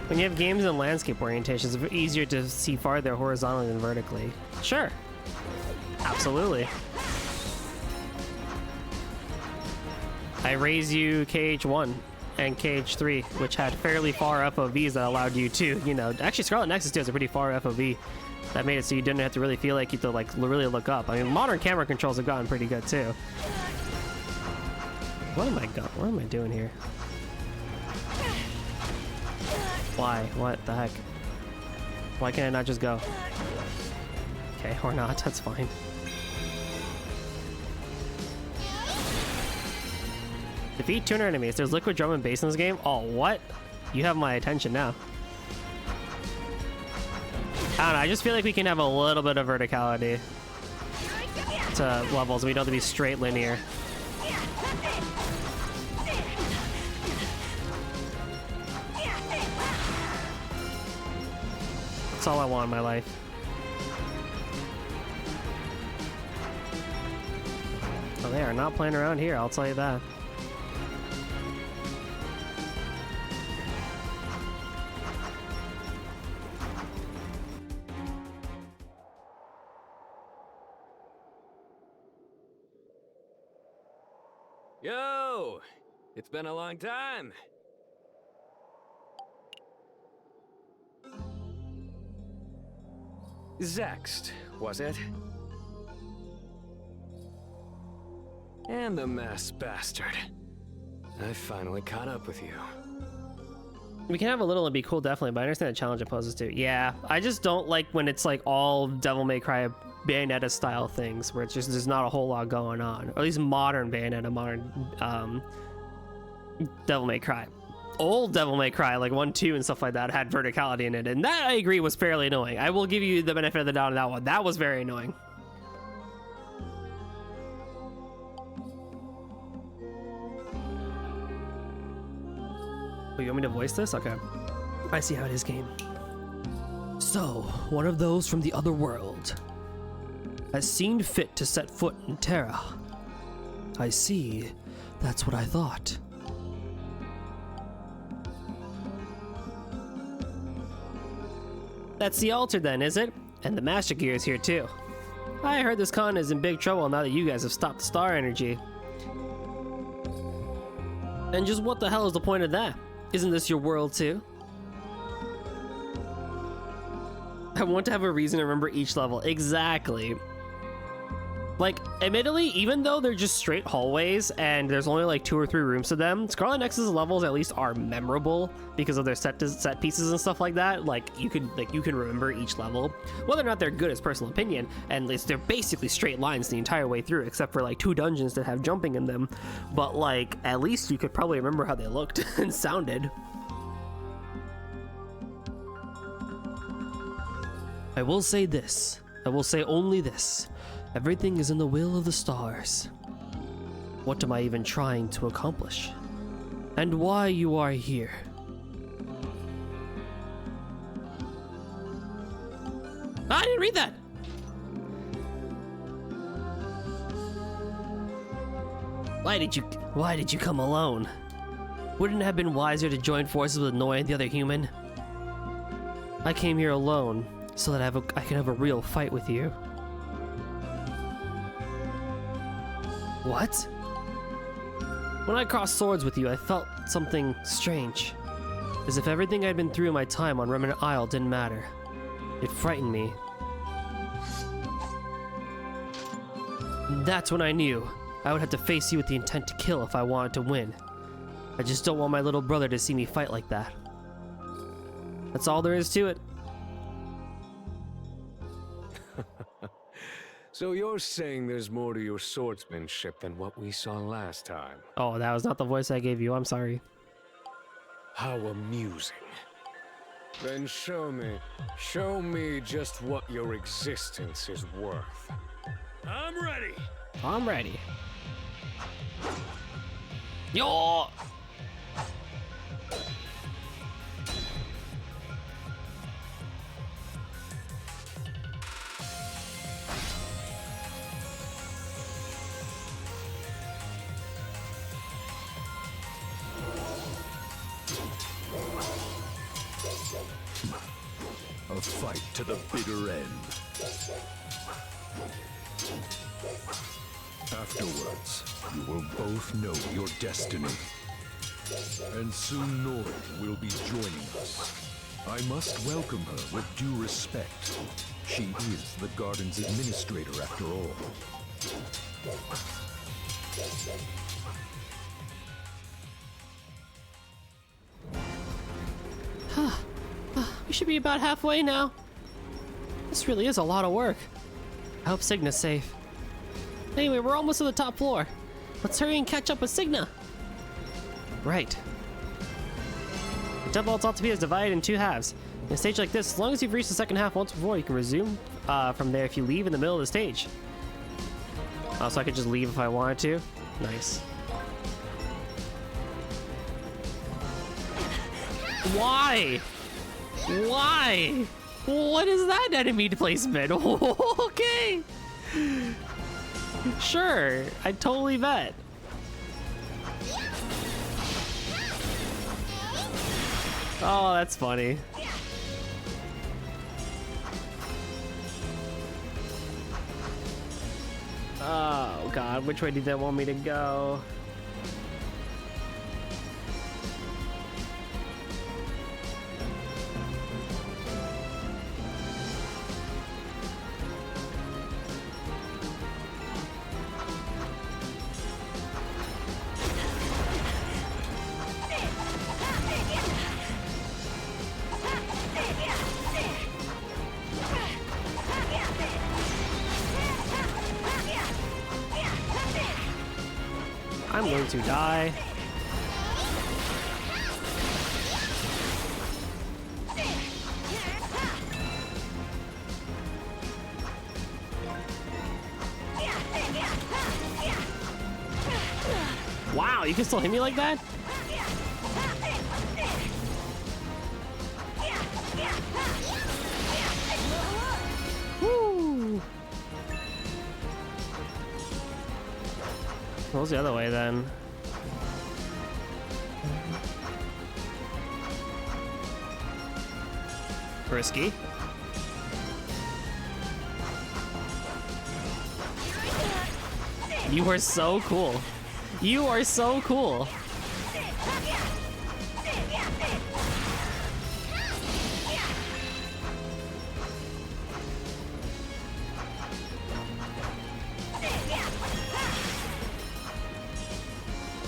When you have games in landscape orientations, it's easier to see farther horizontally than vertically. Sure. Absolutely. I raised you KH1 and KH3, which had fairly far FOVs that allowed you to, you know, actually Scarlet Nexus 2 has a pretty far FOV. That made it so you didn't have to really feel like you had to like really look up. I mean, modern camera controls have gotten pretty good too. What am I doing here? Why? What the heck? Why can't I not just go? Okay, or not, that's fine. Defeat 200 enemies. There's liquid drum and bass in this game? Oh, what? You have my attention now. I don't know, I just feel like we can have a little bit of verticality to levels. We don't have to be straight linear. That's all I want in my life. Oh, they are not playing around here, I'll tell you that. Yo! It's been a long time. Zext, was it? And the mess bastard. I finally caught up with you. We can have a little and be cool, definitely, but I understand the challenge it poses too. Yeah, I just don't like when it's like all Devil May Cry Bayonetta style things where it's just there's not a whole lot going on, or at least modern Bayonetta, modern Devil May Cry. Old Devil May Cry like 1, 2 and stuff like that had verticality in it, and that I agree was fairly annoying. I will give you the benefit of the doubt on that one. That was very annoying. Oh, you want me to voice this? Okay. I see how it is, game. So, one of those from the other world has seen fit to set foot in Terra. I see. That's what I thought. That's the altar then, is it? And the Master Gear is here too. I heard this con is in big trouble now that you guys have stopped the star energy. And just what the hell is the point of that? Isn't this your world too? I want to have a reason to remember each level. Exactly. Like, admittedly, even though they're just straight hallways and there's only like 2 or 3 rooms to them, Scarlet Nexus levels at least are memorable because of their set pieces and stuff like that. Like you can remember each level, whether or not they're good is personal opinion. And they're basically straight lines the entire way through, except for like 2 dungeons that have jumping in them. But like, at least you could probably remember how they looked and sounded. I will say this. I will say only this. Everything is in the will of the stars. What am I even trying to accomplish? And why you are here? I didn't read that! Why did you come alone? Wouldn't it have been wiser to join forces with Noi and the other human? I came here alone, so that I can have a real fight with you. What? When I crossed swords with you, I felt something strange. As if everything I'd been through in my time on Remnant Isle didn't matter. It frightened me. That's when I knew I would have to face you with the intent to kill if I wanted to win. I just don't want my little brother to see me fight like that. That's all there is to it. So you're saying there's more to your swordsmanship than what we saw last time? Oh, that was not the voice I gave you. I'm sorry. How amusing. Then show me just what your existence is worth. I'm ready. I'm ready. Yo! A fight to the bitter end. Afterwards, you will both know your destiny. And soon Nord will be joining us. I must welcome her with due respect. She is the garden's administrator after all. We should be about halfway now. This really is a lot of work. I hope Signa's safe. Anyway, we're almost to the top floor. Let's hurry and catch up with Signa. Right. The temple at Altamira is divided in two halves. In a stage like this, as long as you've reached the second half once before, you can resume from there if you leave in the middle of the stage. So I could just leave if I wanted to. Nice. Why? Why? What is that enemy placement? Okay. Sure, I totally bet. Oh, that's funny. Oh god, which way did they want me to go? I'm going to die. Wow, you can still hit me like that? Woo! What was the other way then? Risky. You are so cool. You are so cool.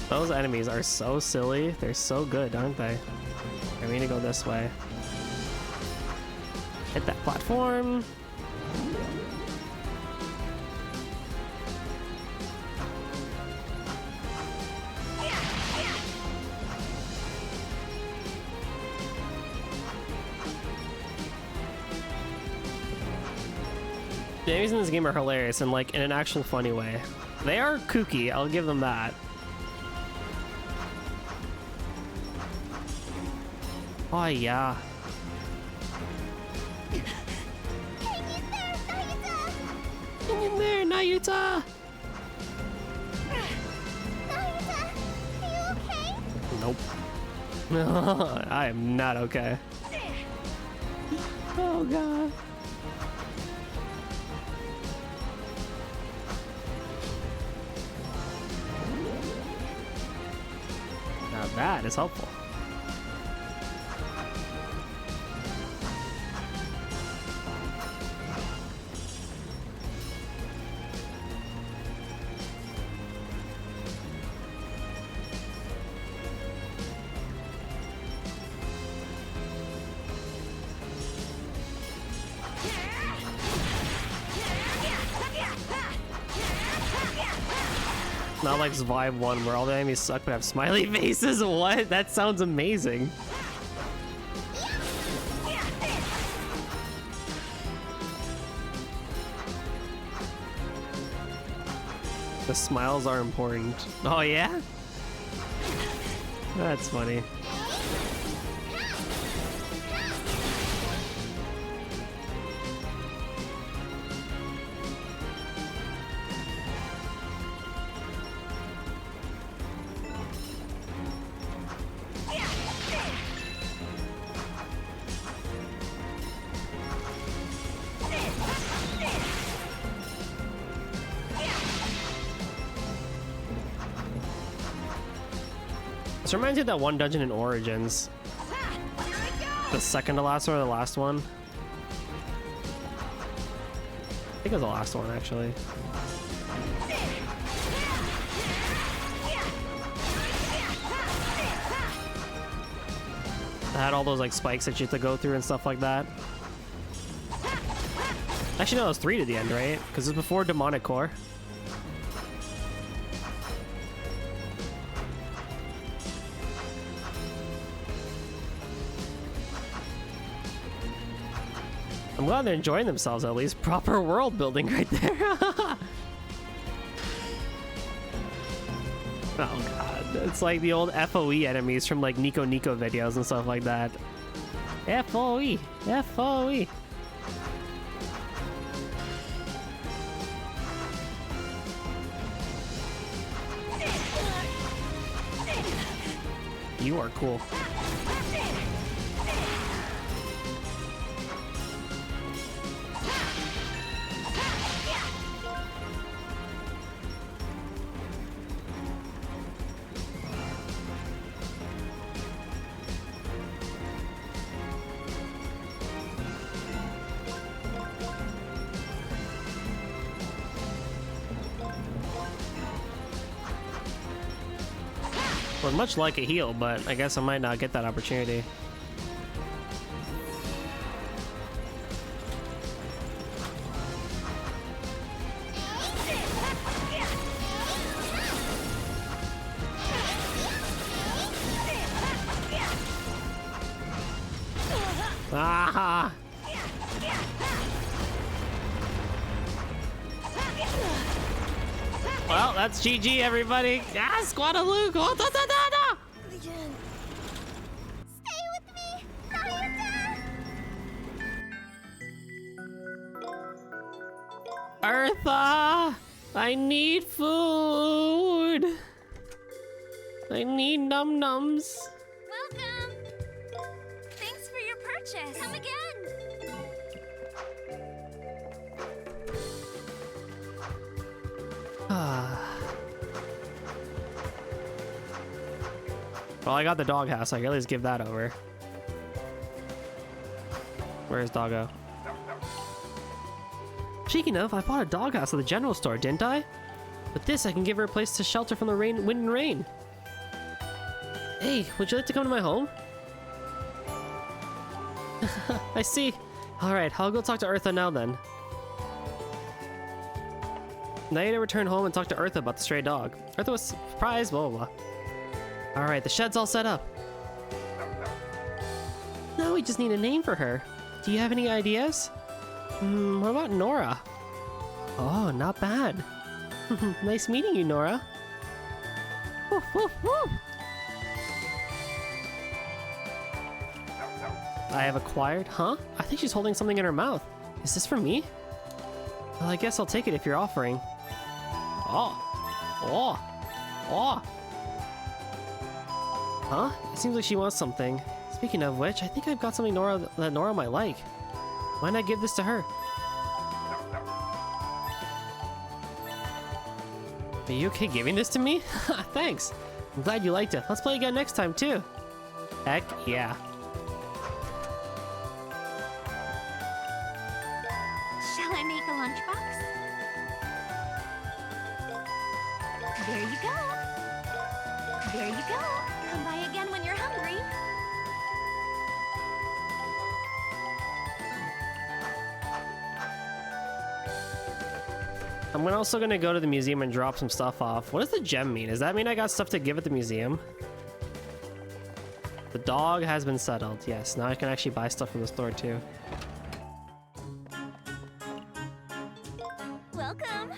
Those enemies are so silly. They're so good, aren't they? I mean to go this way. Hit that platform. The enemies in this game are hilarious and like in an actual funny way. They are kooky, I'll give them that. Oh yeah. Hang in there, Nayuta! Nope. I am not okay. Oh god. Now that is helpful. Not like Survive 1 where all the enemies suck but have smiley faces. What? That sounds amazing. The smiles are important. Oh yeah? That's funny. This reminds me of that one dungeon in Origins. The second to last one or the last one? I think it was the last one, actually. It had all those like spikes that you have to go through and stuff like that. Actually, no, it was 3 to the end, right? Because it was before Demonic Core. I'm glad they're enjoying themselves at least. Proper world building right there. Oh god. It's like the old FOE enemies from like Nico Nico videos and stuff like that. FOE. FOE. You are cool. Would much like a heal, but I guess I might not get that opportunity. Ah! Well, that's GG, everybody. Ah, Squad of Luke. Oh, da, da, da, da. Stay with me, Nayuta! Eartha, I need food. I need num-nums. Welcome! Thanks for your purchase. Come again! Well, I got the doghouse. I can at least give that over. Where's Doggo? Speaking of, I bought a doghouse at the general store, didn't I? With this, I can give her a place to shelter from the wind and rain. Hey, would you like to come to my home? I see. All right, I'll go talk to Eartha now then. Nayuta returned home and talked to Eartha about the stray dog. Eartha was surprised, blah, blah, blah. All right, the shed's all set up. Now we just need a name for her. Do you have any ideas? What about Nora? Oh, not bad. Nice meeting you, Nora. Woof, woof, woof. I have acquired, huh? I think she's holding something in her mouth. Is this for me? Well, I guess I'll take it if you're offering. Oh. Oh. Oh. Huh? It seems like she wants something. Speaking of which, I think I've got something that Nora might like. Why not give this to her? Are you okay giving this to me? Thanks. I'm glad you liked it. Let's play again next time, too. Heck yeah. Shall I make a lunchbox? There you go. There you go. Come by again when you're hungry. I'm also gonna go to the museum and drop some stuff off. What does the gem mean? Does that mean I got stuff to give at the museum? The dog has been settled. Yes, now I can actually buy stuff from the store too. Welcome.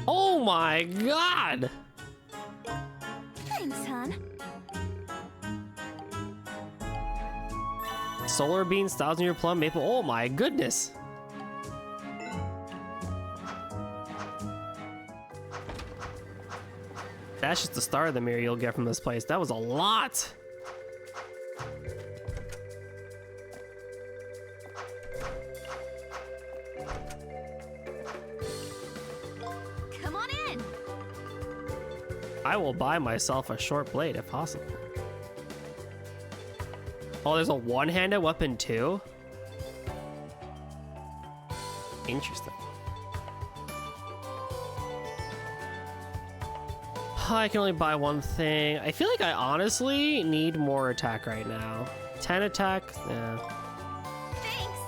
Oh my god! Thanks, hon. Solar beans, 1,000-year plum, maple. Oh my goodness! That's just the start of the mirror you'll get from this place. That was a lot! Come on in. I will buy myself a short blade if possible. Oh, there's a one-handed weapon too? Interesting. I can only buy one thing. I feel like I honestly need more attack right now. 10 attack? Yeah. Thanks.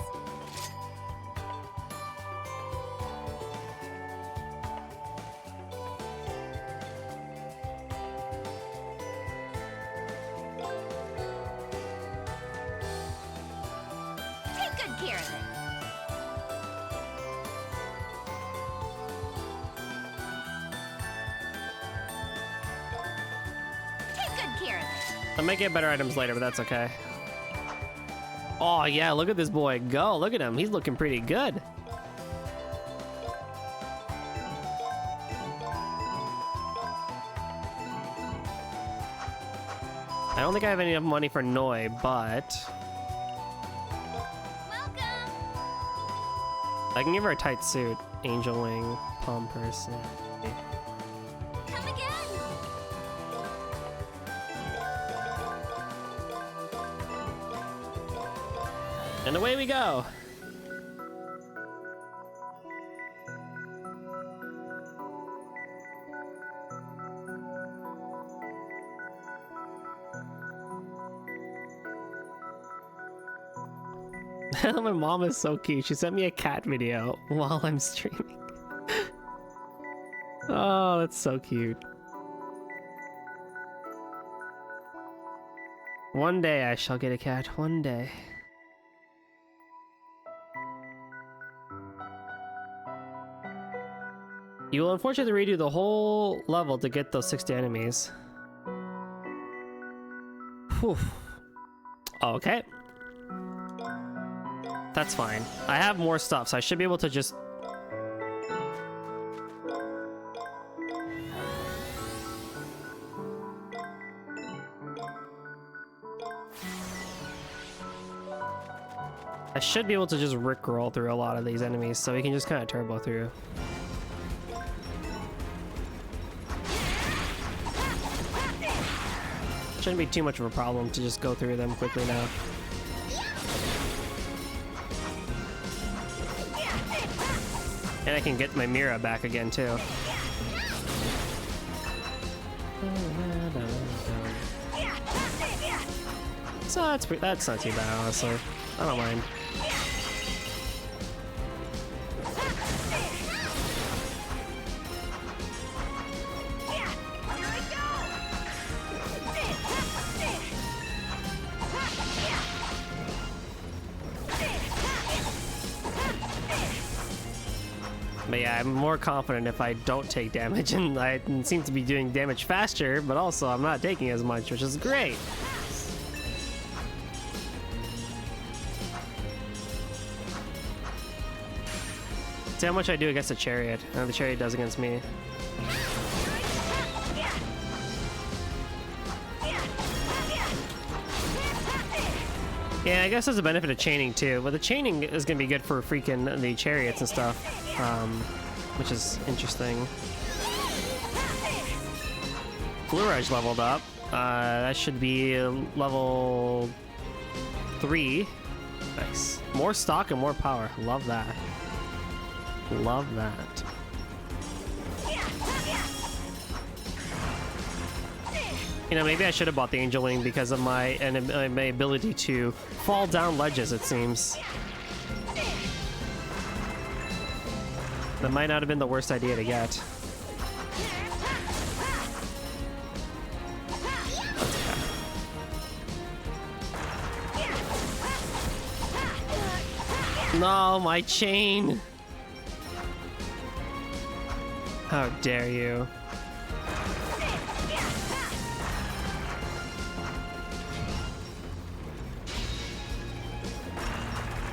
Take good care of it. Take good care of it. I might get better items later, but that's okay. Oh yeah, look at this boy go. Look at him. He's looking pretty good. I don't think I have any enough money for Noi, but Welcome. I can give her a tight suit. Angel wing, palm person. Come again. And away we go. My mom is so cute. She sent me a cat video while I'm streaming. Oh, that's so cute. One day I shall get a cat. One day. You will unfortunately redo the whole level to get those 60 enemies. Whew. Okay. That's fine. I have more stuff, so I should be able to just... I should be able to just rickroll through a lot of these enemies, so we can just kind of turbo through. Shouldn't be too much of a problem to just go through them quickly now. And I can get my Mira back again too. So that's not too bad, honestly. I don't mind. But yeah, I'm more confident if I don't take damage, and I seem to be doing damage faster, but also I'm not taking as much, which is great. See how much I do against the chariot, and the chariot does against me. Yeah, I guess there's a benefit of chaining too, but the chaining is gonna be good for freaking the chariots and stuff, which is interesting. Blue Ridge leveled up. That should be level 3. Nice. More stock and more power. Love that. Love that. You know, maybe I should have bought the Angel Wing because of my ability to fall down ledges, it seems. That might not have been the worst idea to get. No, my chain! How dare you?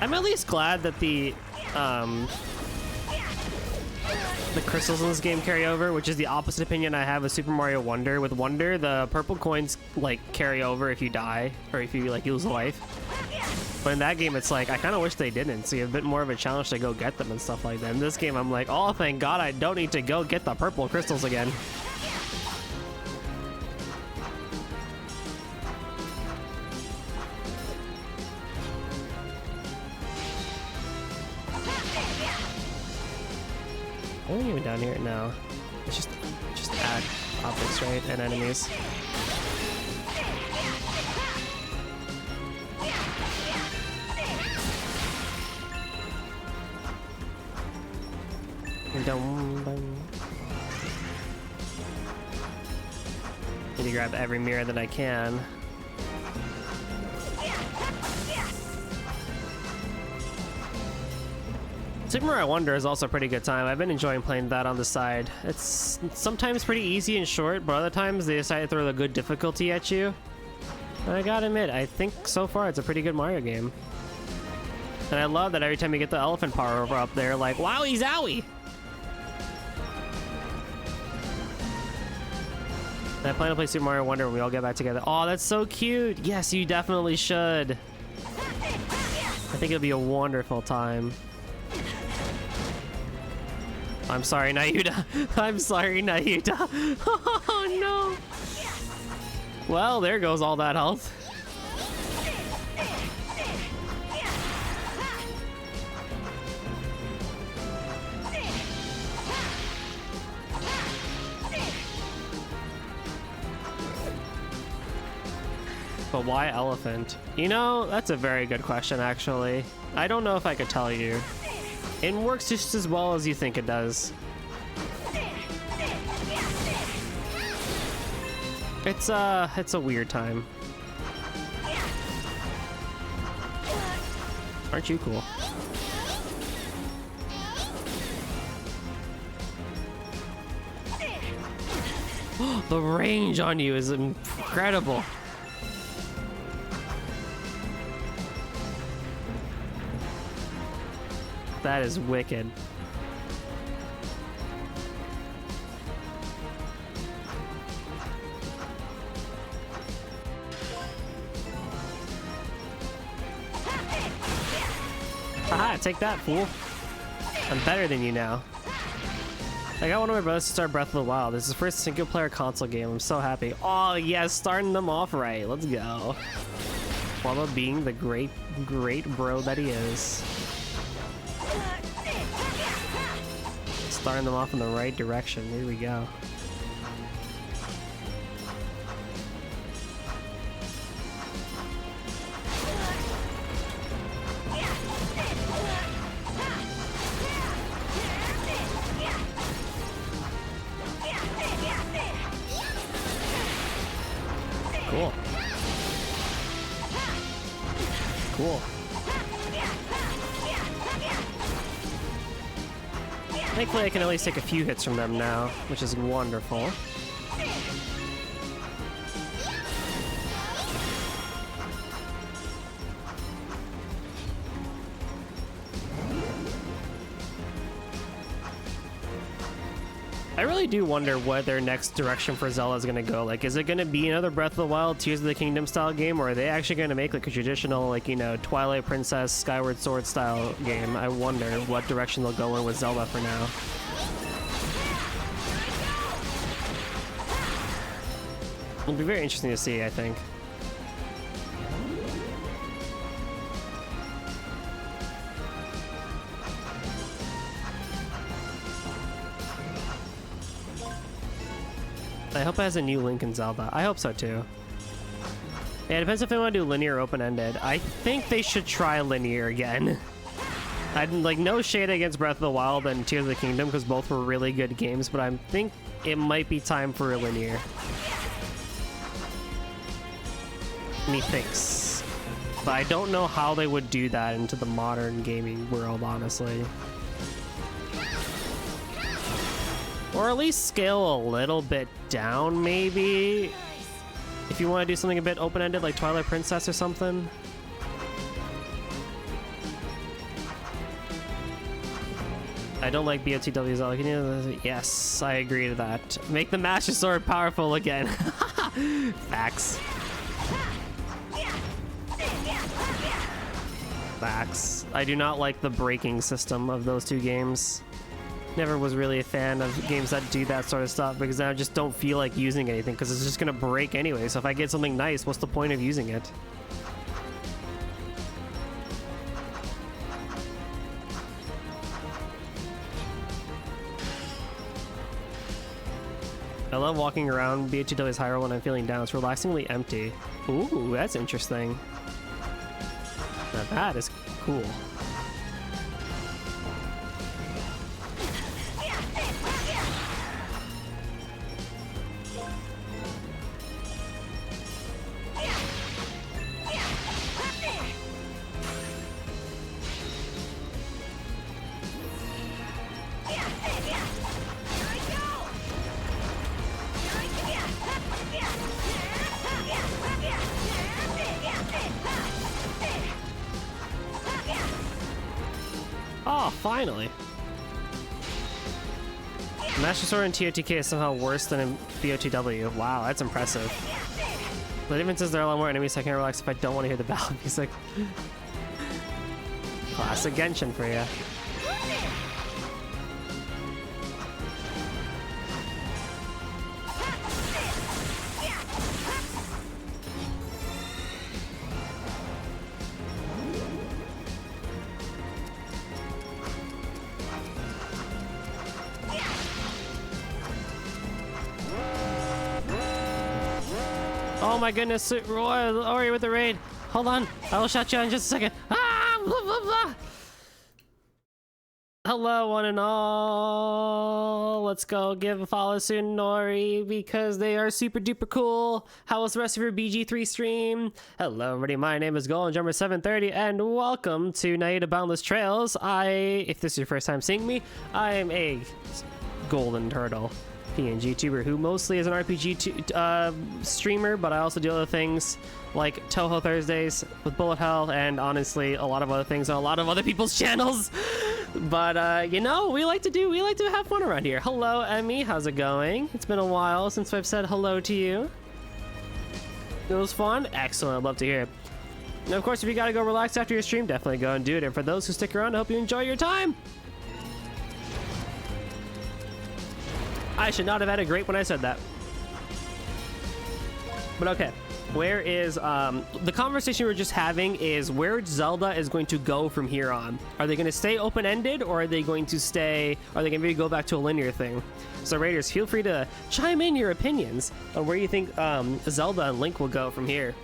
I'm at least glad that the crystals in this game carry over, which is the opposite opinion I have with Super Mario Wonder. With Wonder, the purple coins like carry over if you die or if you like lose a life. But in that game, it's like I kind of wish they didn't, so you have a bit more of a challenge to go get them and stuff like that. In this game, I'm like, oh, thank God I don't need to go get the purple crystals again. I ain't even down here now. It's just add objects, right, and enemies. Need to grab every mirror that I can. Super Mario Wonder is also a pretty good time. I've been enjoying playing that on the side. It's sometimes pretty easy and short, but other times they decide to throw the good difficulty at you. And I gotta admit, I think so far it's a pretty good Mario game. And I love that every time you get the elephant power over up there, like, wowie zowie! And I plan to play Super Mario Wonder when we all get back together. Oh, that's so cute! Yes, you definitely should. I think it'll be a wonderful time. I'm sorry, Nayuta. I'm sorry, Nayuta. Oh, no. Well, there goes all that health. But why elephant? You know, that's a very good question, actually. I don't know if I could tell you. It works just as well as you think it does. It's a weird time. Aren't you cool? The range on you is incredible. That is wicked. Haha, take that, fool. I'm better than you now. I got one of my brothers to start Breath of the Wild. This is the first single-player console game. I'm so happy. Oh, yes, starting them off right. Let's go. While being the great bro that he is. Starting them off in the right direction. Here we go. Cool. Cool. Thankfully, I can at least take a few hits from them now, which is wonderful. I really do wonder what their next direction for Zelda is gonna go. Like, is it gonna be another Breath of the Wild, Tears of the Kingdom style game, or are they actually gonna make like a traditional, like, you know, Twilight Princess, Skyward Sword style game? I wonder what direction they'll go in with Zelda for now. It'll be very interesting to see, I think. I hope it has a new Link in Zelda. I hope so too. Yeah, it depends if they want to do linear or open-ended. I think they should try linear again. I'd like no shade against Breath of the Wild and Tears of the Kingdom because both were really good games, but I think it might be time for a linear. Methinks. But I don't know how they would do that into the modern gaming world, honestly. Or at least scale a little bit down, maybe? If you want to do something a bit open-ended, like Twilight Princess or something. I don't like BOTW Zelda. Yes, I agree to that. Make the Master Sword powerful again. Facts. Facts. I do not like the breaking system of those two games. Never was really a fan of games that do that sort of stuff because I just don't feel like using anything because it's just gonna break anyway. So if I get something nice, what's the point of using it? I love walking around BHW's Hyrule when I'm feeling down. It's relaxingly empty. Ooh, that's interesting. Now that is cool. Oh, finally. Master Sword in TOTK is somehow worse than in BOTW. Wow, that's impressive. The difference is there are a lot more enemies, so I can relax if I don't want to hear the battle music. Classic Genshin for you. Oh my goodness, Ori with the raid. Hold on, I will shout you out in just a second. Ah, blah, blah, blah. Hello, one and all. Let's go give a follow soon, Ori, because they are super duper cool. How was the rest of your BG3 stream? Hello, everybody. My name is Golden Jumper 730, and welcome to Nayuta Boundless Trails. If this is your first time seeing me, I am a golden turtle PNG tuber who mostly is an RPG streamer, but I also do other things like Toho Thursdays with Bullet Hell and honestly a lot of other things on a lot of other people's channels. But you know, we like to have fun around here. Hello, Emmy, how's it going? It's been a while since I've said hello to you. It was fun? Excellent, I'd love to hear it. And of course, if you gotta go relax after your stream, definitely go and do it. And for those who stick around, I hope you enjoy your time. I should not have had a grape when I said that. But okay, where is, the conversation we were just having is where Zelda is going to go from here on. Are they going to stay open-ended, or are they going to maybe go back to a linear thing? So Raiders, feel free to chime in your opinions on where you think Zelda and Link will go from here.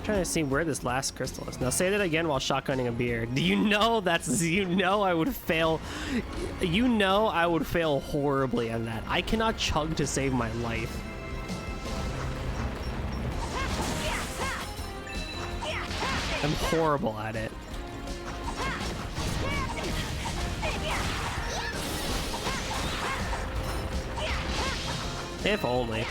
Trying to see where this last crystal is. Now say that again while shotgunning a beer. Do you know I would fail? You know I would fail horribly at that. I cannot chug to save my life. I'm horrible at it. If only.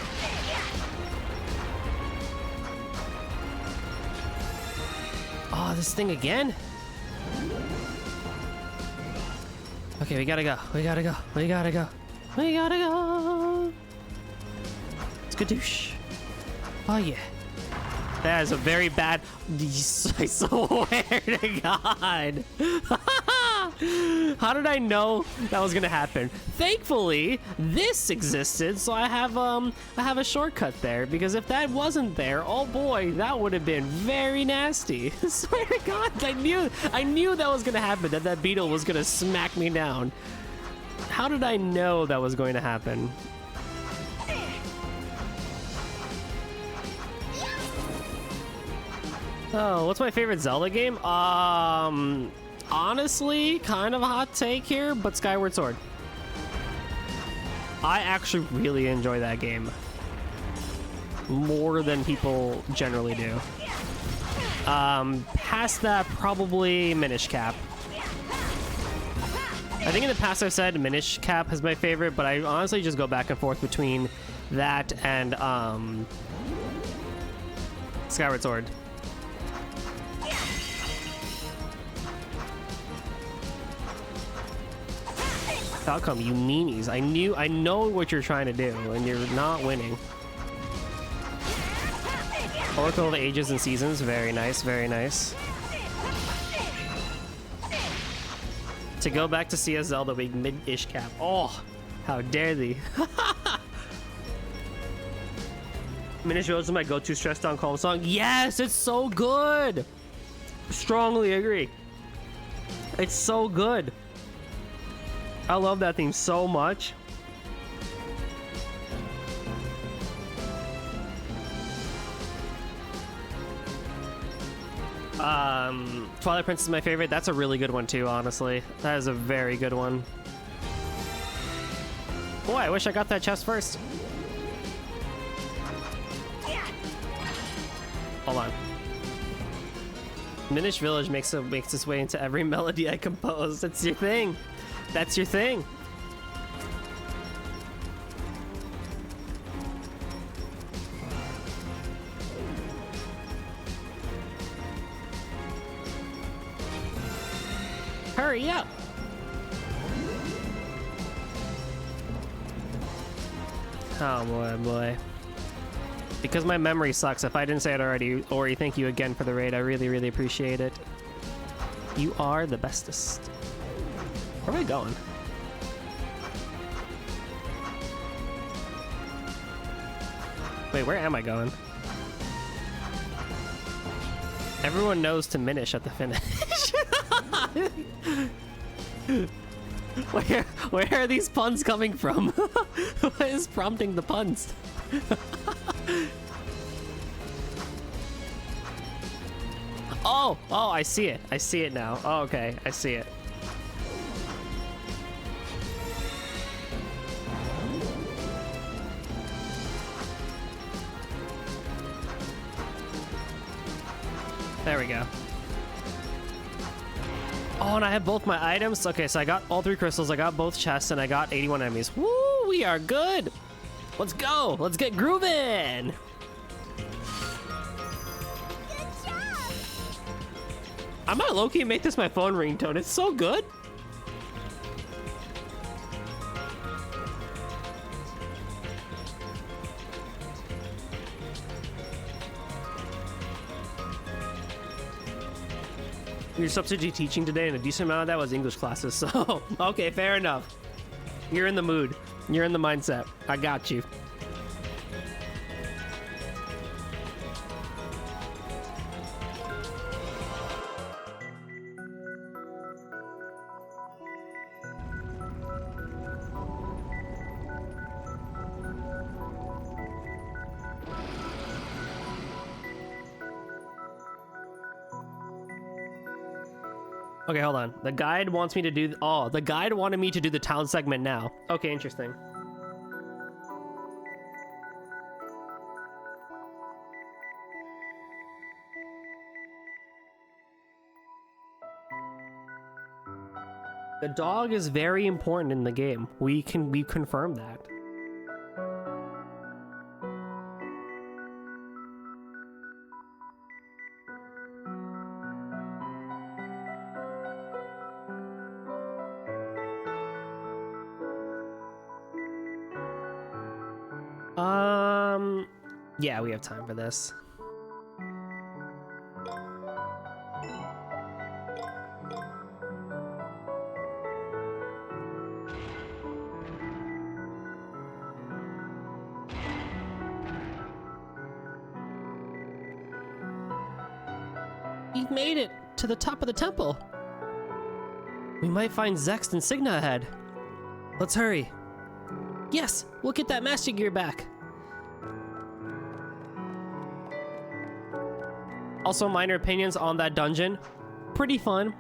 Oh, this thing again? Okay, we gotta go. We gotta go. We gotta go. We gotta go. Skadoosh. Oh, yeah. That is a very bad. I swear to God. How did I know that was gonna happen? Thankfully, this existed, so I have a shortcut there. Because if that wasn't there, oh boy, that would have been very nasty. I swear to God, I knew that was gonna happen. That beetle was gonna smack me down. How did I know that was going to happen? Oh, what's my favorite Zelda game? Honestly, kind of a hot take here, but Skyward Sword. I actually really enjoy that game. More than people generally do. Past that, probably Minish Cap. I think in the past I've said Minish Cap is my favorite, but I honestly just go back and forth between that and Skyward Sword. Outcome, you meanies. I know what you're trying to do, and you're not winning. Oracle of Ages and Seasons, very nice, very nice. To go back to CS Zelda with mid-ish cap. Oh, how dare thee. Minish Village is my go-to stressed on calm song. Yes, it's so good. Strongly agree. It's so good. I love that theme so much. Twilight Princess is my favorite. That's a really good one too, honestly. That is a very good one. Boy, I wish I got that chest first. Hold on. Minish Village makes its way into every melody I compose. That's your thing. That's your thing. Hurry up. Oh boy, boy. Because my memory sucks. If I didn't say it already, Ori, thank you again for the raid. I really, really appreciate it. You are the bestest. Where am I going? Wait, where am I going? Everyone knows to minish at the finish. Where are these puns coming from? What is prompting the puns? Oh, I see it. I see it now. Oh, okay, I see it. There we go. Oh, and I have both my items. Okay, so I got all 3 crystals, I got both chests, and I got 81 enemies. Woo, we are good. Let's go. Let's get grooving. I might low-key make this my phone ringtone. It's so good. You're substitute teaching today, and a decent amount of that was English classes, so okay, fair enough. You're in the mood. You're in the mindset. I got you. Okay, hold on. The guide wants me to do... Oh, the guide wanted me to do the town segment now. Okay, interesting. The dog is very important in the game. We've confirmed that. Yeah, we have time for this. You've made it to the top of the temple. We might find Zext and Signa ahead. Let's hurry. Yes, we'll get that Master Gear back. Also, minor opinions on that dungeon. Pretty fun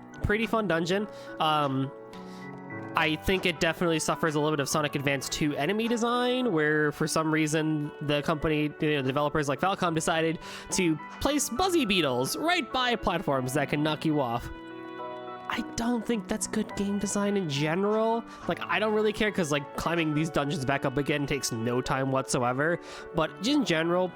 dungeon. I think it definitely suffers a little bit of Sonic Advance 2 enemy design, where for some reason the company, the developers like Falcom, decided to place Buzzy Beetles right by platforms that can knock you off. I don't think that's good game design in general. Like, I don't really care because like climbing these dungeons back up again takes no time whatsoever. But just in general,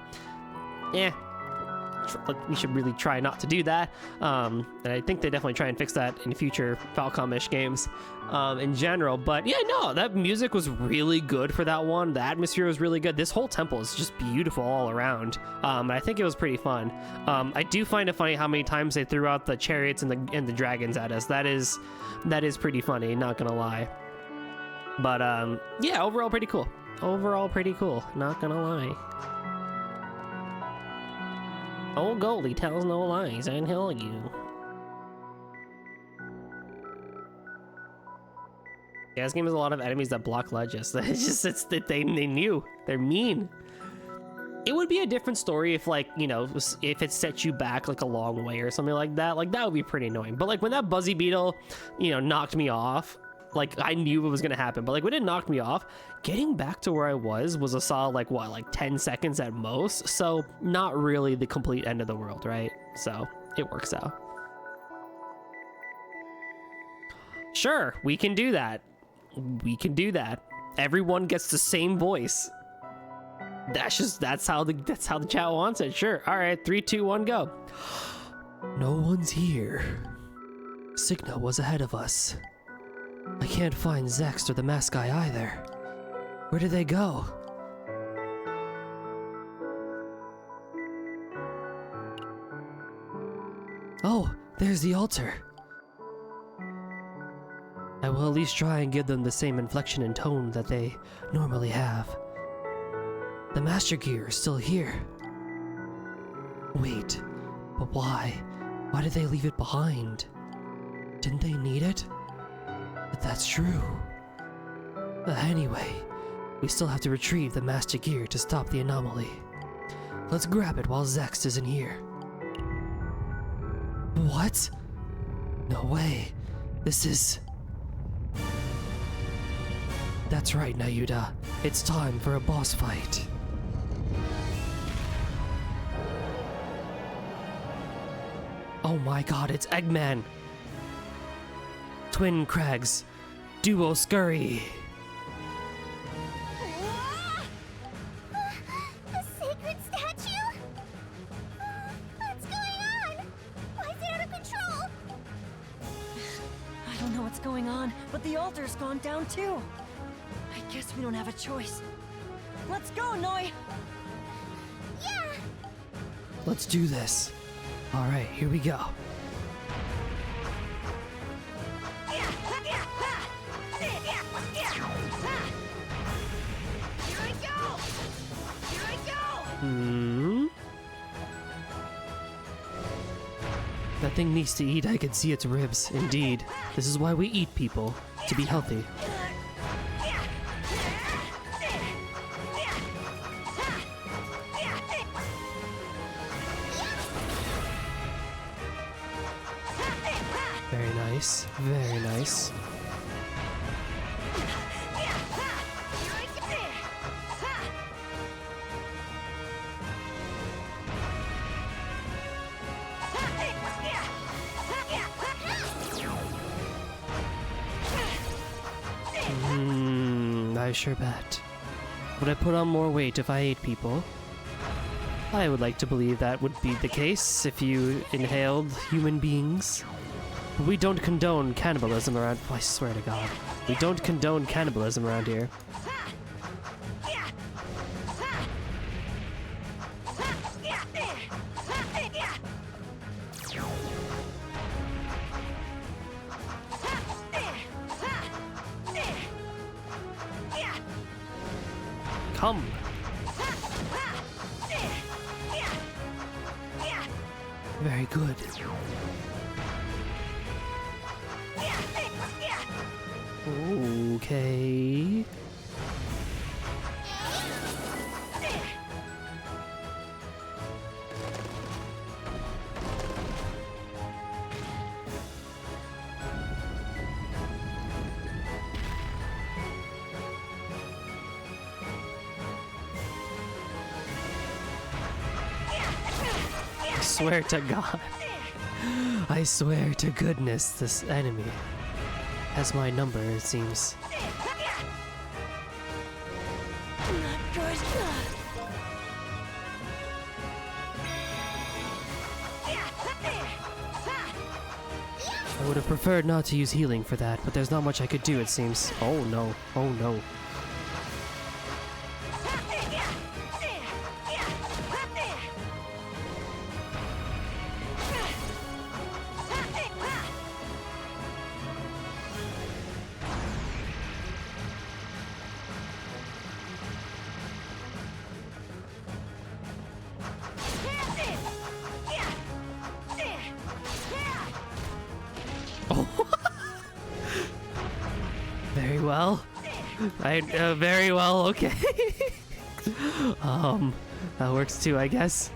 we should really try not to do that. And I think they definitely try and fix that in future Falcom-ish games in general. But yeah, no, that music was really good for that one. The atmosphere was really good. This whole temple is just beautiful all around. I think it was pretty fun. I do find it funny how many times they threw out the chariots and the dragons at us. That is pretty funny, not gonna lie. But yeah, overall pretty cool. Not gonna lie. Old Goldie tells no lies, and he'll you. Yeah, this game has a lot of enemies that block ledges. It's that they knew. They're mean. It would be a different story if, like, you know, if it set you back like a long way or something like that. Like, that would be pretty annoying. But like when that Buzzy Beetle, you know, knocked me off, like I knew it was gonna happen. But like when it knocked me off, getting back to where I was a solid like what, like 10 seconds at most. So not really the complete end of the world, right? So it works out. Sure, we can do that. Everyone gets the same voice. That's how the chat wants it. Sure. All right, 3, 2, 1, go. No one's here. Signa was ahead of us. I can't find Zext or the mask guy either. Where did they go? Oh, there's the altar. I will at least try and give them the same inflection and tone that they normally have. The Master Gear is still here. Wait, but why? Why did they leave it behind? Didn't they need it? But that's true. Anyway, we still have to retrieve the Master Gear to stop the anomaly. Let's grab it while Zext isn't here. What? No way. This is... That's right, Nayuta. It's time for a boss fight. Oh my god, it's Eggman! Twin Crags, Duo Scurry! The sacred statue? What's going on? Why is it out of control? I don't know what's going on, but the altar's gone down too. I guess we don't have a choice. Let's go, Noi! Yeah! Let's do this. Alright, here we go. Here I go! Here I go! That thing needs to eat, I can see its ribs. Indeed. This is why we eat people. To be healthy. Very nice. Very nice. I sure bet. Would I put on more weight if I ate people? I would like to believe that would be the case if you inhaled human beings. But we don't condone cannibalism around... I swear to God. We don't condone cannibalism around here. Come. Very good. Okay. I swear to God. I swear to goodness, this enemy has my number, it seems. Not good. I would have preferred not to use healing for that, but there's not much I could do, it seems. Oh no, oh no. Very well. Very well, okay. That works too, I guess.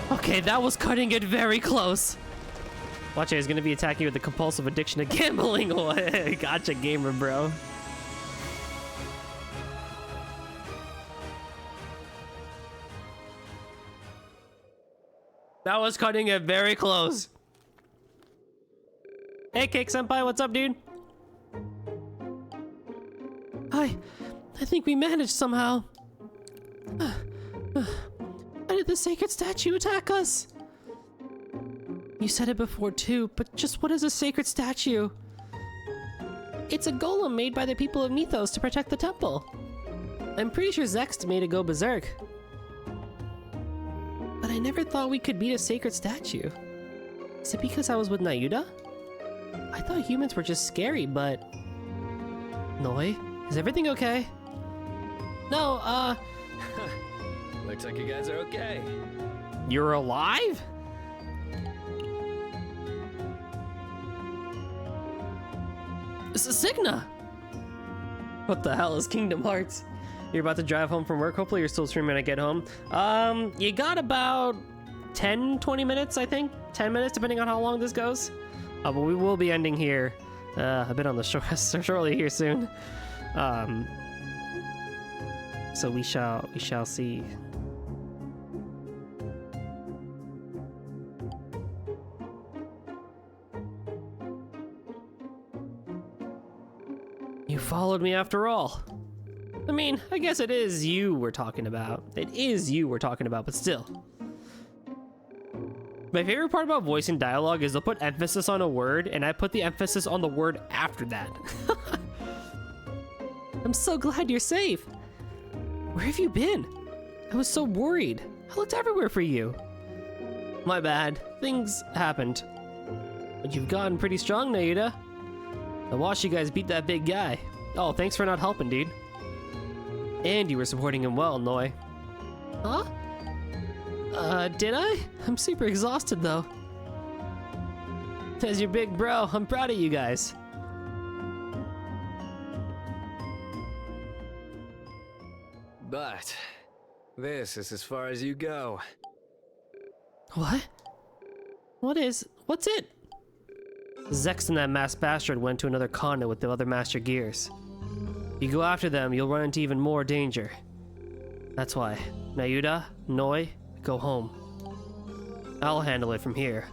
Okay, that was cutting it very close. Watch it, he's gonna be attacking you with the compulsive addiction to gambling. Gotcha, gamer, bro. That was cutting it very close. Hey, Cake Senpai, what's up, dude? I think we managed somehow. Why did the sacred statue attack us? You said it before too, but just what is a sacred statue? It's a golem made by the people of Mythos to protect the temple. I'm pretty sure Zext made it go berserk. But I never thought we could beat a sacred statue. Is it because I was with Nayuta? I thought humans were just scary, but... Noi, is everything okay? No, Looks like you guys are okay. You're alive? Signa! What the hell is Kingdom Hearts? You're about to drive home from work. Hopefully you're still streaming when I get home. You got about 10-20 minutes, I think. 10 minutes, depending on how long this goes. But we will be ending here a bit on the shortly here soon. So we shall see. You followed me after all. I mean, I guess it is you we're talking about. It is you we're talking about, but still. My favorite part about voice and dialogue is they'll put emphasis on a word, and I put the emphasis on the word after that. I'm so glad you're safe. Where have you been? I was so worried. I looked everywhere for you. My bad. Things happened. But you've gotten pretty strong, Nayuta. I watched you guys beat that big guy. Oh, thanks for not helping, dude. And you were supporting him well, Noi. Huh? Did I? I'm super exhausted, though. As your big bro, I'm proud of you guys. But this is as far as you go. What? What's it? Zex and that masked bastard went to another continent with the other Master Gears. If you go after them, you'll run into even more danger. That's why. Nayuta, Noi, go home. I'll handle it from here.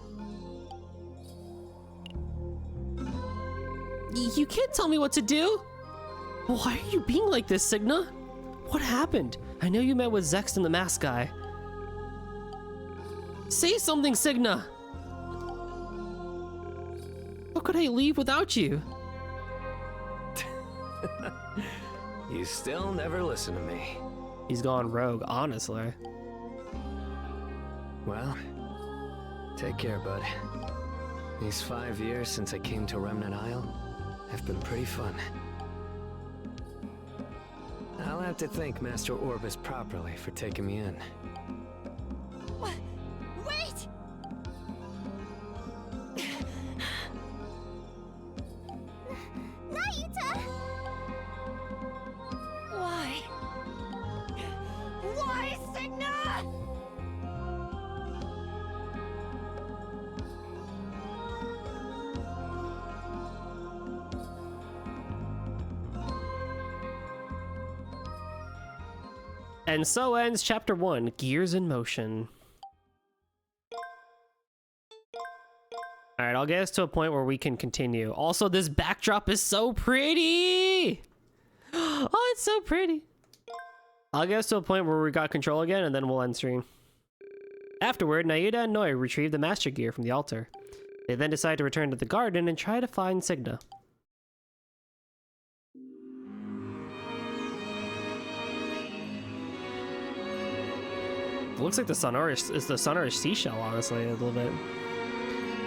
You can't tell me what to do! Why are you being like this, Signa? What happened? I know you met with Zex and the mask guy. Say something, Signa! How could I leave without you? You still never listen to me. He's gone rogue, honestly. Well, take care, bud. These 5 years since I came to Remnant Isle have been pretty fun. I'll have to thank Master Orbis properly for taking me in. Wait! Nayuta! Why? Why, Signa? And so ends Chapter 1, Gears in Motion. Alright, I'll get us to a point where we can continue. Also, this backdrop is so pretty! Oh, it's so pretty! I'll get us to a point where we got control again, and then we'll end stream. Afterward, Nayuta and Noi retrieve the Master Gear from the altar. They then decide to return to the garden and try to find Signa. It looks like the Sunerish seashell, honestly, a little bit.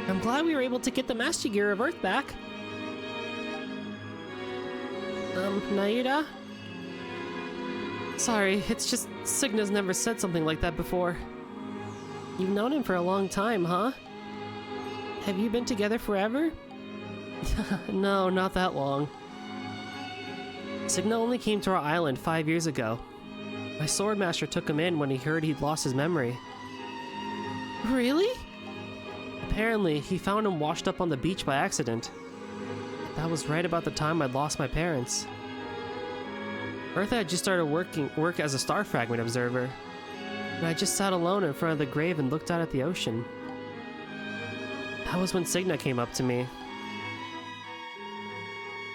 I'm glad we were able to get the Master Gear of Earth back. Nayuta? Sorry, it's just Signa's never said something like that before. You've known him for a long time, huh? Have you been together forever? No, not that long. Signa only came to our island 5 years ago. My swordmaster took him in when he heard he'd lost his memory. Really? Apparently, he found him washed up on the beach by accident. That was right about the time I'd lost my parents. Eartha had just started work as a star fragment observer, and I just sat alone in front of the grave and looked out at the ocean. That was when Signa came up to me.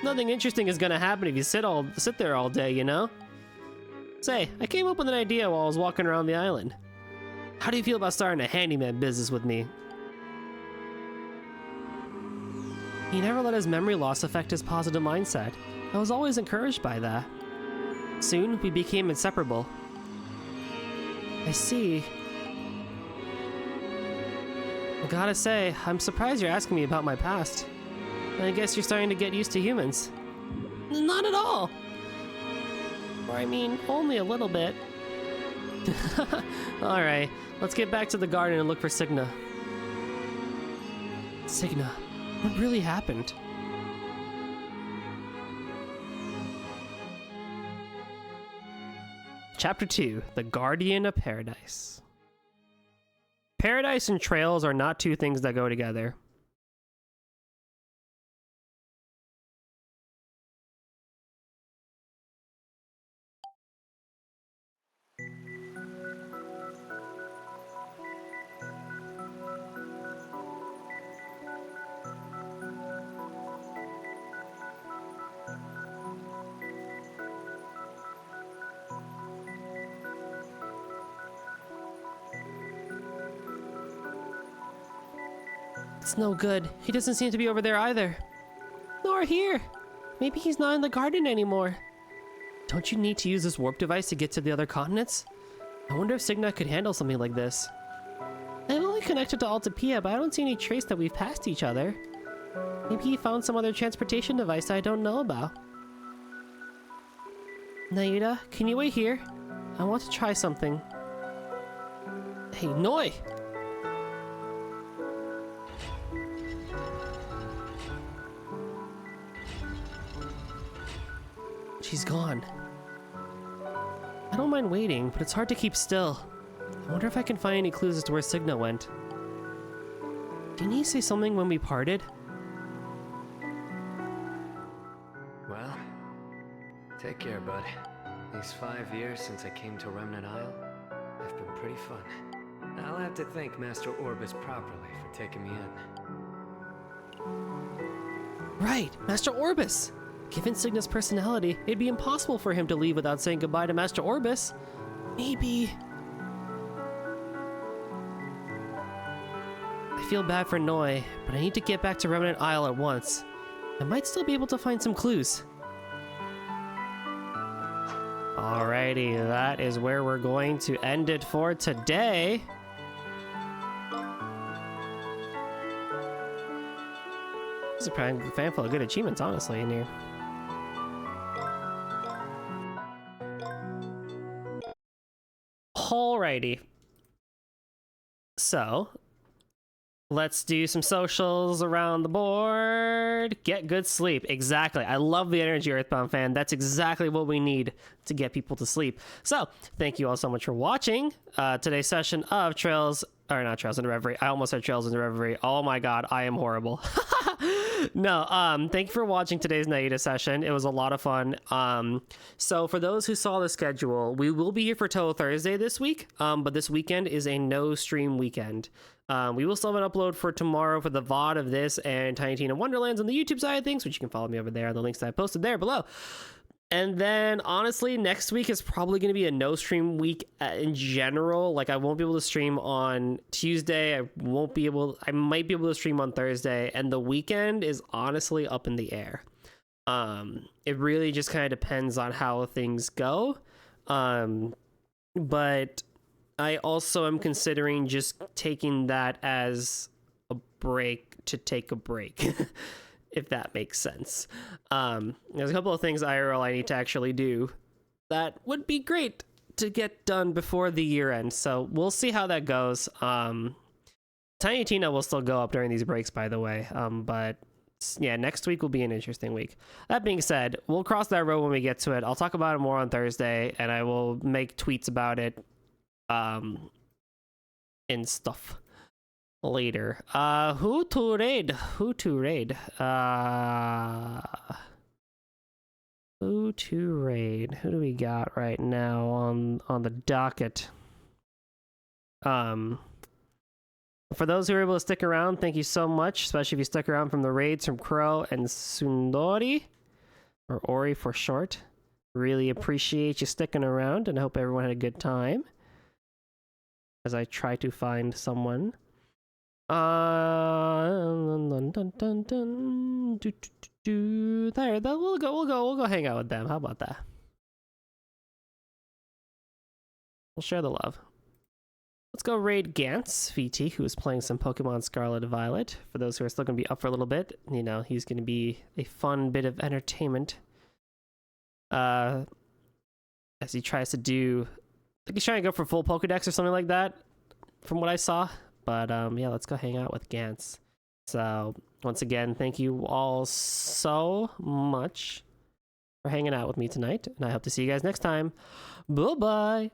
Nothing interesting is gonna happen if you sit there all day, you know? Say, I came up with an idea while I was walking around the island. How do you feel about starting a handyman business with me? He never let his memory loss affect his positive mindset. I was always encouraged by that. Soon, we became inseparable. I see. I gotta say, I'm surprised you're asking me about my past. I guess you're starting to get used to humans. Not at all! Or I mean, only a little bit. Alright, let's get back to the garden and look for Signa. Signa, what really happened? Chapter 2, The Guardian of Paradise. Paradise and trails are not two things that go together. It's no good. He doesn't seem to be over there either. Nor here. Maybe he's not in the garden anymore. Don't you need to use this warp device to get to the other continents? I wonder if Signa could handle something like this. I'm only connected to Altapia, but I don't see any trace that we've passed each other. Maybe he found some other transportation device I don't know about. Nayuta, can you wait here? I want to try something. Hey, Noi! She's gone. I don't mind waiting, but it's hard to keep still. I wonder if I can find any clues as to where Signa went. Didn't he say something when we parted? Well, take care, bud. These 5 years since I came to Remnant Isle have been pretty fun. I'll have to thank Master Orbis properly for taking me in. Right, Master Orbis! Given Cygna's personality, it'd be impossible for him to leave without saying goodbye to Master Orbis. Maybe... I feel bad for Noi, but I need to get back to Remnant Isle at once. I might still be able to find some clues. Alrighty, that is where we're going to end it for today. This is a fan full of good achievements, honestly, in here. Alrighty. So, let's do some socials around the board. Get good sleep. Exactly. I love the energy, Earthbound fan. That's exactly what we need to get people to sleep. So, thank you all so much for watching today's session of Trails, or not Trails into Reverie. I almost said Trails into Reverie. Oh my god, I am horrible. No, thank you for watching today's Nayuta session. It was a lot of fun. So for those who saw the schedule, we will be here for Total Thursday this week, but this weekend is a no stream weekend. We will still have an upload for tomorrow for the VOD of this and Tiny Tina Wonderlands on the YouTube side of things, which you can follow me over there on the links that I posted there below. And then, honestly, next week is probably going to be a no-stream week in general. Like, I won't be able to stream on Tuesday. I might be able to stream on Thursday. And the weekend is honestly up in the air. It really just kind of depends on how things go. But I also am considering just taking that as a break to take a break. If that makes sense. There's a couple of things IRL I need to actually do that would be great to get done before the year end. So we'll see how that goes. Tiny Tina will still go up during these breaks, by the way. But yeah, next week will be an interesting week. That being said, we'll cross that road when we get to it. I'll talk about it more on Thursday, and I will make tweets about it and stuff later. Who to raid? Who to raid? Who to raid? Who do we got right now on the docket? For those who are able to stick around, thank you so much, especially if you stuck around from the raids from Crow and Sundori, or Ori for short. Really appreciate you sticking around, and I hope everyone had a good time as I try to find someone. There, we'll go hang out with them. How about that? We'll share the love. Let's go raid Gantz VT, who is playing some Pokemon Scarlet and Violet. For those who are still going to be up for a little bit, you know, he's going to be a fun bit of entertainment. As he tries to do, I think he's trying to go for full Pokedex or something like that, from what I saw. But yeah, let's go hang out with Gantz. So once again, thank you all so much for hanging out with me tonight, and I hope to see you guys next time. Bye-bye.